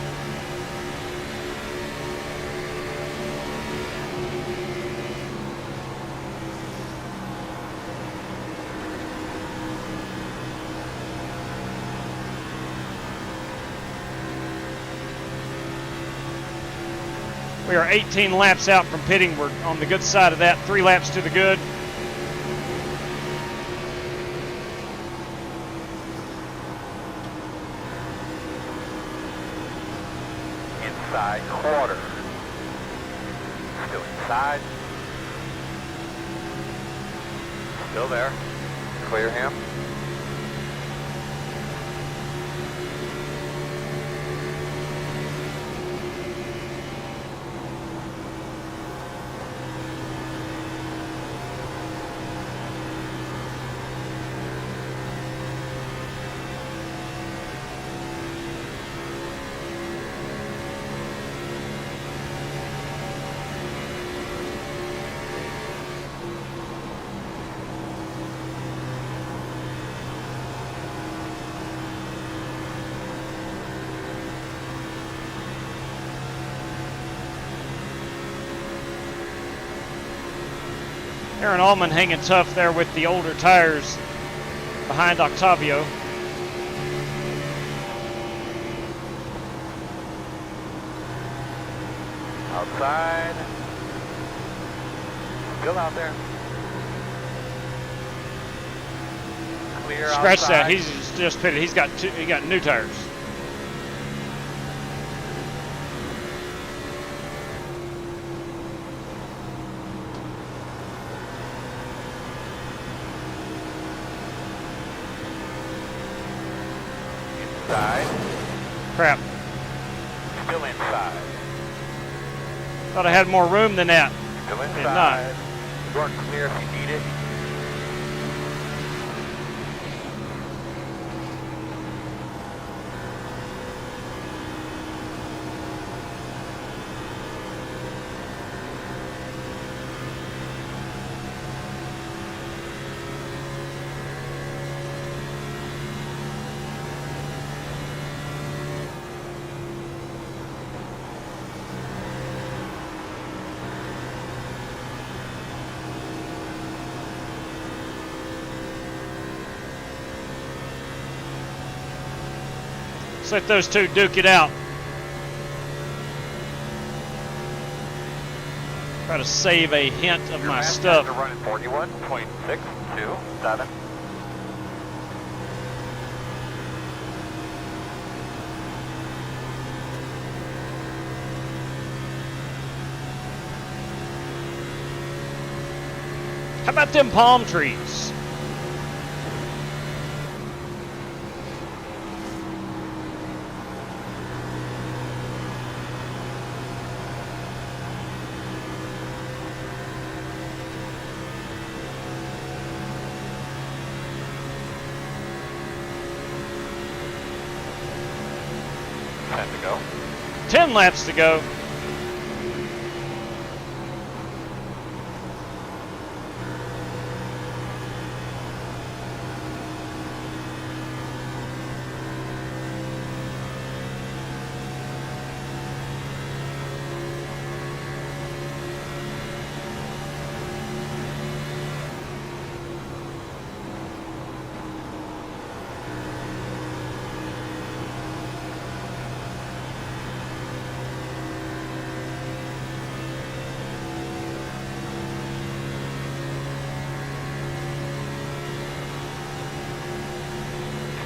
We are 18 laps out from pitting. We're on the good side of that. 3 laps to the good. Inside quarter. Still inside. Still there. Clear him. Aaron Allman hanging tough there with the older tires behind Octavio. Outside. Still out there. Clear Scratch outside. that. He's just pitted. He got new tires. Inside. Crap. Still inside. Thought I had more room than that. Still Did inside. not. You're clear if you need it. Let's let those two duke it out. Try to save a hint of my stuff. You're running 41.627. How about them palm trees? To go. 10 laps to go.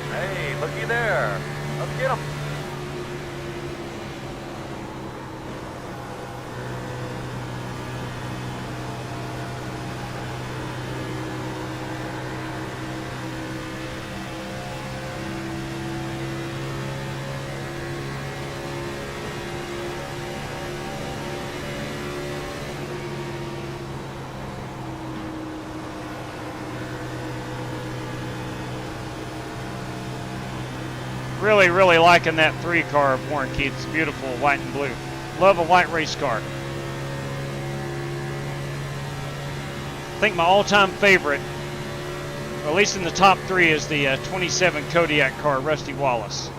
Hey, looky there. Let's get him. Really, really liking that 3 car of Warren Keith. It's beautiful, white and blue. Love a white race car. I think my all-time favorite, or at least in the top 3, is the 27 Kodiak car, Rusty Wallace.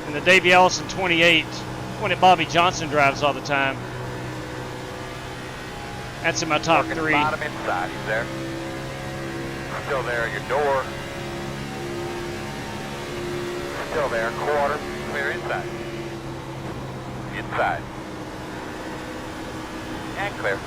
And the Davey Allison 28, one that Bobby Johnson drives all the time. That's in my top 3. Bottom inside, he's there. Still there, your door. Still there, quarter, clear inside. Inside. And clear.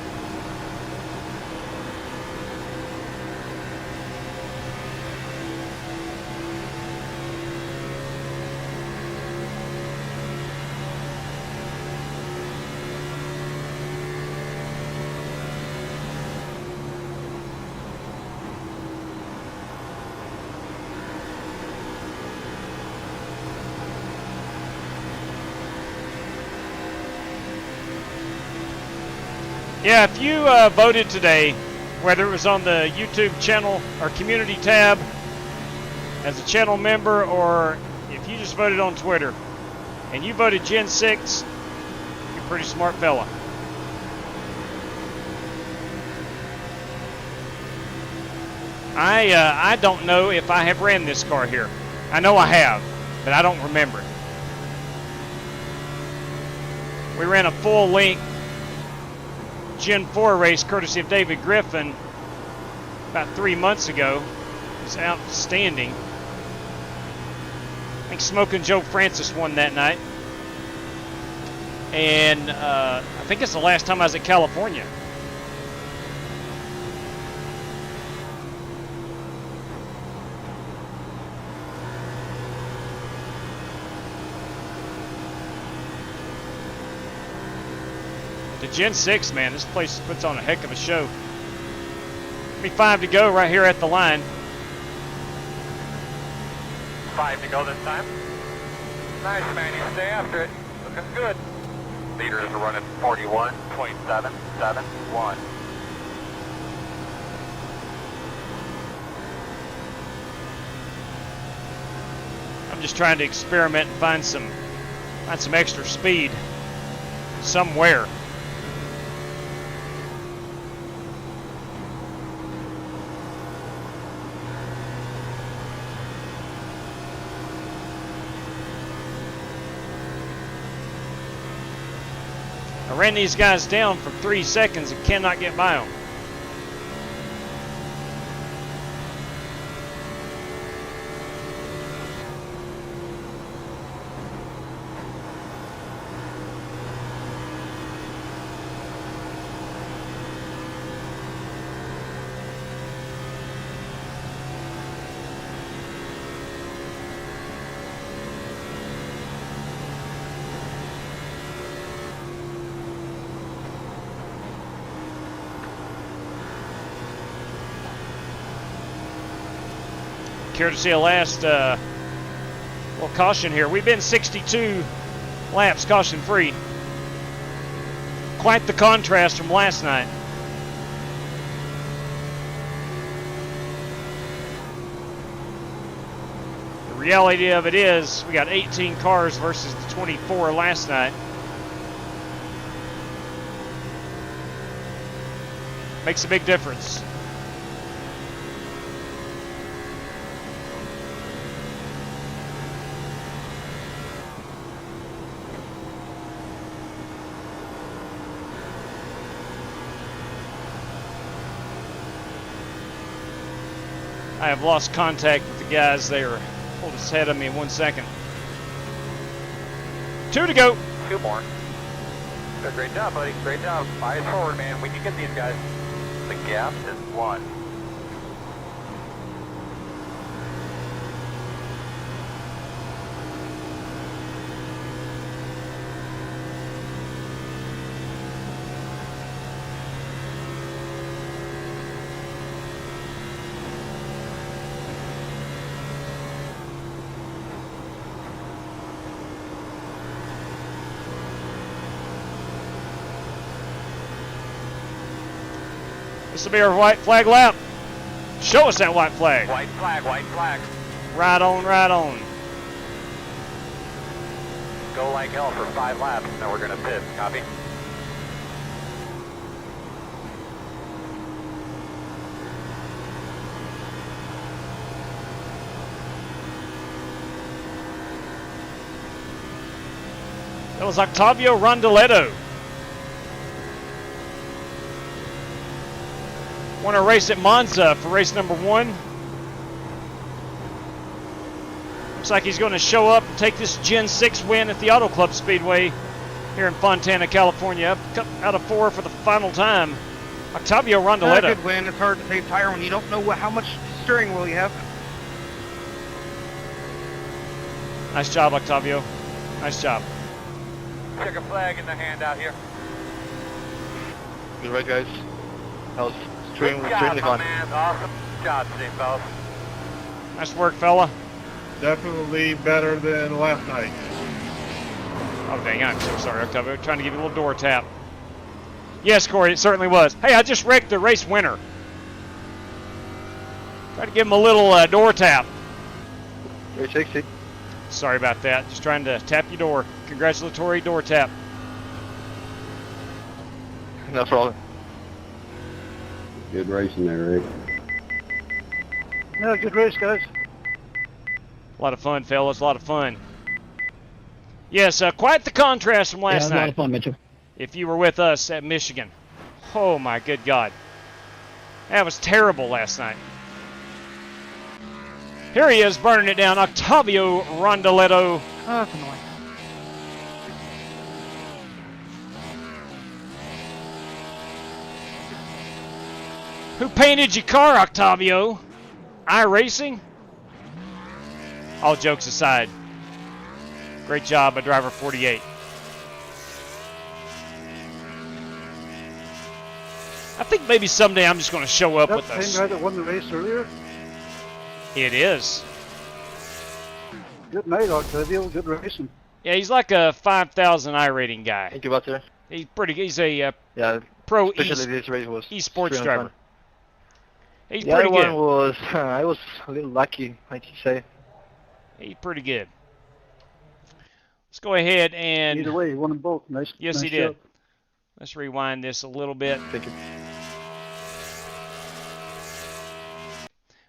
Yeah, if you voted today, whether it was on the YouTube channel or community tab as a channel member, or if you just voted on Twitter and you voted Gen 6, you're a pretty smart fella. I don't know if I have ran this car here. I know I have, but I don't remember it. We ran a full length Gen 4 race courtesy of David Griffin about 3 months ago. It was outstanding. I think Smokin' Joe Francis won that night. And I think it's the last time I was at California. The Gen 6, man, this place puts on a heck of a show. 5 to go right here at the line. 5 to go this time. Nice, man, you stay after it. Looking good. Leaders are running 41.771. I'm just trying to experiment and find some extra speed somewhere. I ran these guys down for 3 seconds and cannot get by them. Care to see a last little caution here. We've been 62 laps caution free. Quite the contrast from last night. The reality of it is we got 18 cars versus the 24 last night. Makes a big difference. I have lost contact with the guys. They are pulled us ahead of me in 1 second. 2 to go. 2 more. Good, great job, buddy. Great job. Eyes forward, man. We can get these guys. The gap is 1. This will be our white flag lap. Show us that white flag. White flag, white flag. Right on, right on. Go like hell for 5 laps, then we're going to pit. Copy? That was Octavio Rondoletto. Won a race at Monza for race number 1. Looks like he's going to show up and take this Gen 6 win at the Auto Club Speedway here in Fontana, California. Up out of 4 for the final time. Octavio Rondoletto. Good win. It's hard to save tire when you don't know how much steering wheel you have. Nice job, Octavio. Nice job. Check a flag in the hand out here. Good right, guys. That was Good extremely job, my fun. man. Awesome job today, fellas. Nice work, fella. Definitely better than last night. Oh, dang, I'm so sorry, Octavio. Trying to give you a little door tap. Yes, Corey, it certainly was. Hey, I just wrecked the race winner. Try to give him a little door tap. 360. Sorry about that. Just trying to tap your door. Congratulatory door tap. No problem. Good racing there, Rick. No, good race, guys. A lot of fun, fellas. A lot of fun. Yes, quite the contrast from last night. A lot of fun, Mitchell. If you were with us at Michigan. Oh, my good God. That was terrible last night. Here he is, burning it down. Octavio Rondoletto. Oh, that's annoying. Who painted your car, Octavio? iRacing? All jokes aside. Great job by driver 48. I think maybe someday I'm just going to show up with us. Same guy that won the race earlier? It is. Good night, Octavio. Good racing. Yeah, he's like a 5,000 iRating guy. Thank you, Buster. He's pretty good. He's a Yeah, pro especially this race was esports extremely driver. fun. He's The pretty other good. one was, I was a little lucky, like you say. He's pretty good. Let's go ahead and... Either way, he won them both. Nice. Yes, nice he did. job. Let's rewind this a little bit. Thank you.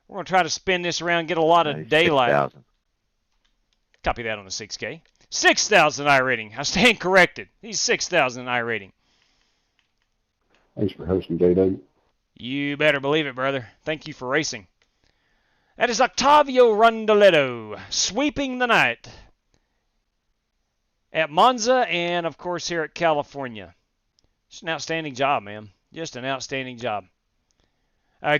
We're going to try to spin this around, get a lot of Nice. daylight. 6,000. Copy that on the 6K. 6,000 iRating. I stand corrected. He's 6,000 iRating. Thanks for hosting, J-Dub. You better believe it, brother. Thank you for racing. That is Octavio Rondoletto sweeping the night at Monza and, of course, here at California. Just an outstanding job, man. Just an outstanding job.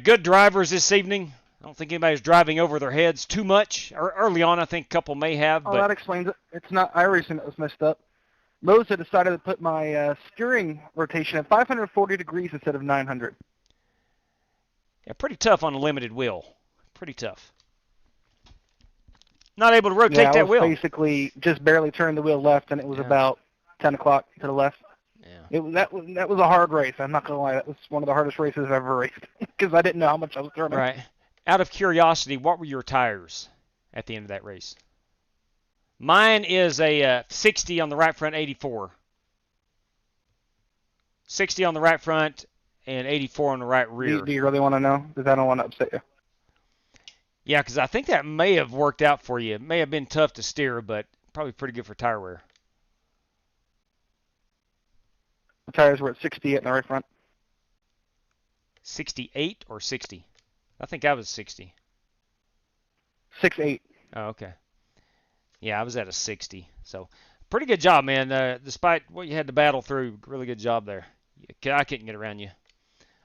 Good drivers this evening. I don't think anybody's driving over their heads too much. Early on, I think a couple may have. Oh, But that explains it. It's not iRacing that was messed up. Lowe's had decided to put my steering rotation at 540 degrees instead of 900. yeah, pretty tough on a limited wheel. Pretty tough. Not able to rotate Yeah, I that was wheel. basically just barely turning the wheel left, and it was Yeah. about 10 o'clock to the left. Yeah. That was a hard race. I'm not gonna lie. That was one of the hardest races I've ever raced because I didn't know how much I was turning. Right. Out of curiosity, what were your tires at the end of that race? Mine is a 60 on the right front, 84. 60 on the right front and 84 on the right rear. Do you really want to know? Because I don't want to upset you. Yeah, because I think that may have worked out for you. It may have been tough to steer, but probably pretty good for tire wear. The tires were at 68 in the right front. 68 or 60? I think I was 60. 6.8. Oh, okay. Yeah, I was at a 60. So, pretty good job, man. Despite what you had to battle through, really good job there. I couldn't get around you.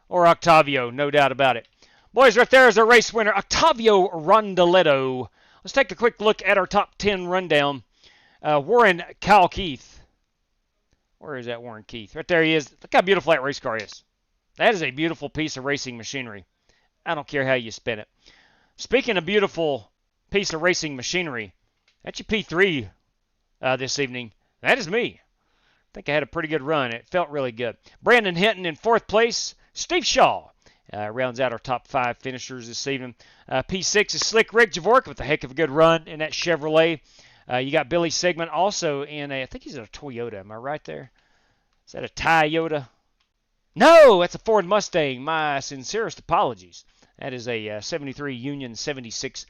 Or Octavio, no doubt about it. Boys, right there is our race winner, Octavio Rondoletto. Let's take a quick look at our top 10 rundown. Warren Kyle Keith. Where is that Warren Keith? Right there he is. Look how beautiful that race car is. That is a beautiful piece of racing machinery. I don't care how you spin it. Speaking of beautiful piece of racing machinery, that's your P3 this evening. That is me. I think I had a pretty good run. It felt really good. Brandon Hinton in 4th place. Steve Shaw rounds out our top 5 finishers this evening. P6 is Slick Rick Javorka with a heck of a good run in that Chevrolet. You got Billy Sigmund also in I think he's in a Toyota. Am I right there? Is that a Toyota? No, that's a Ford Mustang. My sincerest apologies. That is a 73 Union 76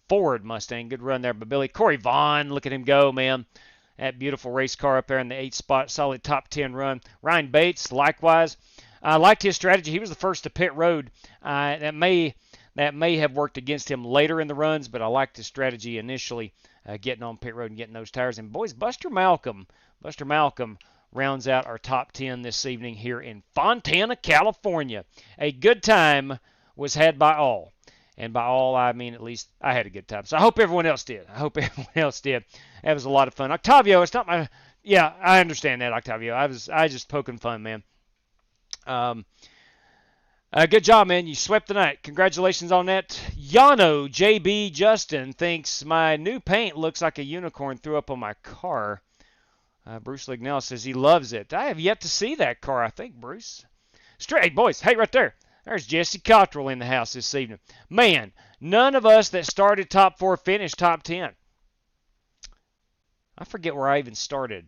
Ford Mustang. Good run there by Billy. Corey Vaughn, look at him go, man. That beautiful race car up there in the 8th spot. Solid top 10 run. Ryan Bates, likewise. I liked his strategy. He was the first to pit road. That may have worked against him later in the runs, but I liked his strategy initially, getting on pit road and getting those tires. And boys, Buster Malcolm rounds out our top 10 this evening here in Fontana, California. A good time was had by all. And by all, I mean at least I had a good time. So I hope everyone else did. That was a lot of fun. Octavio, it's not my... Yeah, I understand that, Octavio. I was just poking fun, man. Good job, man. You swept the night. Congratulations on that. Yano JB Justin thinks my new paint looks like a unicorn threw up on my car. Bruce Lignell says he loves it. I have yet to see that car, I think, Bruce. Straight, boys. Hey, right there. There's Jesse Cottrell in the house this evening. Man, none of us that started top 4 finished top 10. I forget where I even started.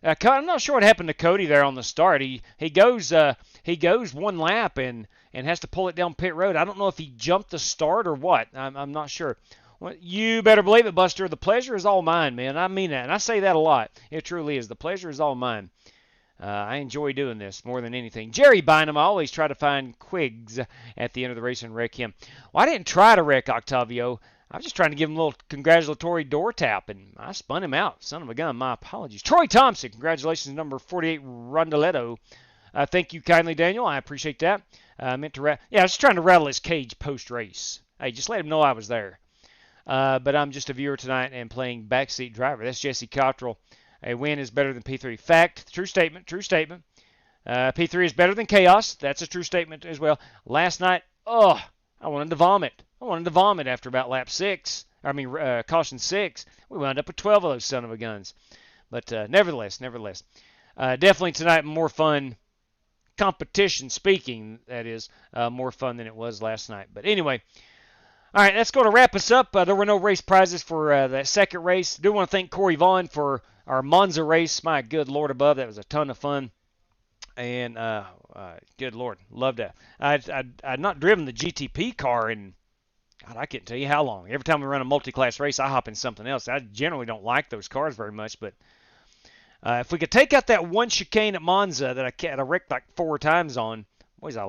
I'm not sure what happened to Cody there on the start. He goes one lap and has to pull it down pit road. I don't know if he jumped the start or what. I'm not sure. Well, you better believe it, Buster. The pleasure is all mine, man. I mean that, and I say that a lot. It truly is. The pleasure is all mine. I enjoy doing this more than anything. Jerry Bynum, I always try to find quigs at the end of the race and wreck him. Well, I didn't try to wreck Octavio. I was just trying to give him a little congratulatory door tap, and I spun him out. Son of a gun, my apologies. Troy Thompson, congratulations, number 48, Rondoletto. Thank you kindly, Daniel. I appreciate that. I was just trying to rattle his cage post-race. Hey, just let him know I was there. But I'm just a viewer tonight and playing backseat driver. That's Jesse Cottrell. A win is better than P3. Fact, true statement, true statement. P3 is better than chaos. That's a true statement as well. Last night, I wanted to vomit. I wanted to vomit after about lap 6. Caution 6. We wound up with 12 of those son of a guns. But nevertheless, definitely tonight more fun. Competition speaking, that is, more fun than it was last night. But anyway, all right, that's going to wrap us up. There were no race prizes for that second race. Do want to thank Corey Vaughn for our Monza race. My good Lord above, that was a ton of fun. And good Lord, loved that. I'd not driven the GTP car in, God, I can't tell you how long. Every time we run a multi-class race, I hop in something else. I generally don't like those cars very much, but if we could take out that one chicane at Monza that I wrecked like 4 times on, boys, I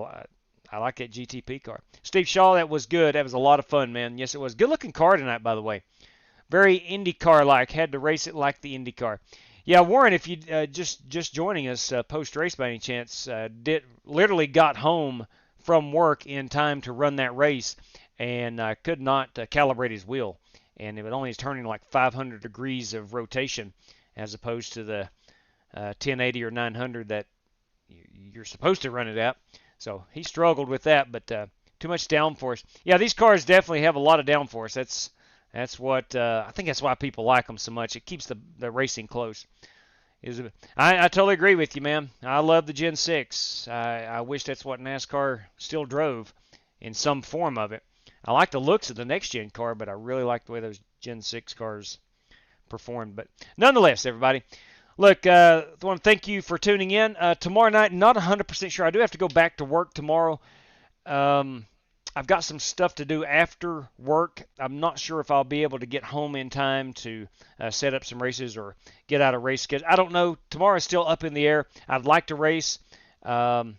like that GTP car. Steve Shaw, that was good. That was a lot of fun, man. Yes, it was. Good-looking car tonight, by the way. Very IndyCar-like. Had to race it like the IndyCar. Yeah, Warren, if you just joining us post-race by any chance, literally got home from work in time to run that race and could not calibrate his wheel. And it only is turning like 500 degrees of rotation as opposed to the 1080 or 900 that you're supposed to run it at. So he struggled with that, but too much downforce. Yeah, these cars definitely have a lot of downforce. That's what I think that's why people like them so much. It keeps the racing close. I totally agree with you, man. I love the Gen 6. I wish that's what NASCAR still drove in some form of it. I like the looks of the next gen car, but I really like the way those Gen 6 cars performed. But nonetheless, everybody, look, I want to thank you for tuning in. Tomorrow night, not 100% sure. I do have to go back to work tomorrow. I've got some stuff to do after work. I'm not sure if I'll be able to get home in time to set up some races or get out a race schedule. I don't know. Tomorrow is still up in the air. I'd like to race. Shoot,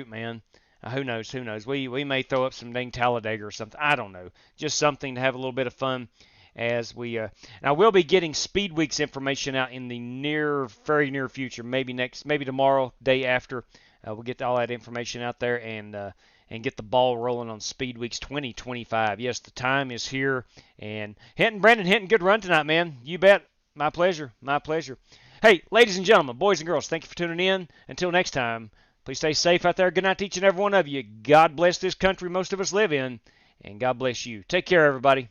man. Who knows? Who knows? We may throw up some dang Talladega or something. I don't know. Just something to have a little bit of fun as we. Now we'll be getting Speed Week's information out in the very near future. Maybe tomorrow, day after. We'll get all that information out there and get the ball rolling on Speed Weeks 2025. Yes, the time is here. And Brandon, good run tonight, man. You bet. My pleasure. My pleasure. Hey, ladies and gentlemen, boys and girls, thank you for tuning in. Until next time, please stay safe out there. Good night to each and every one of you. God bless this country most of us live in, and God bless you. Take care, everybody.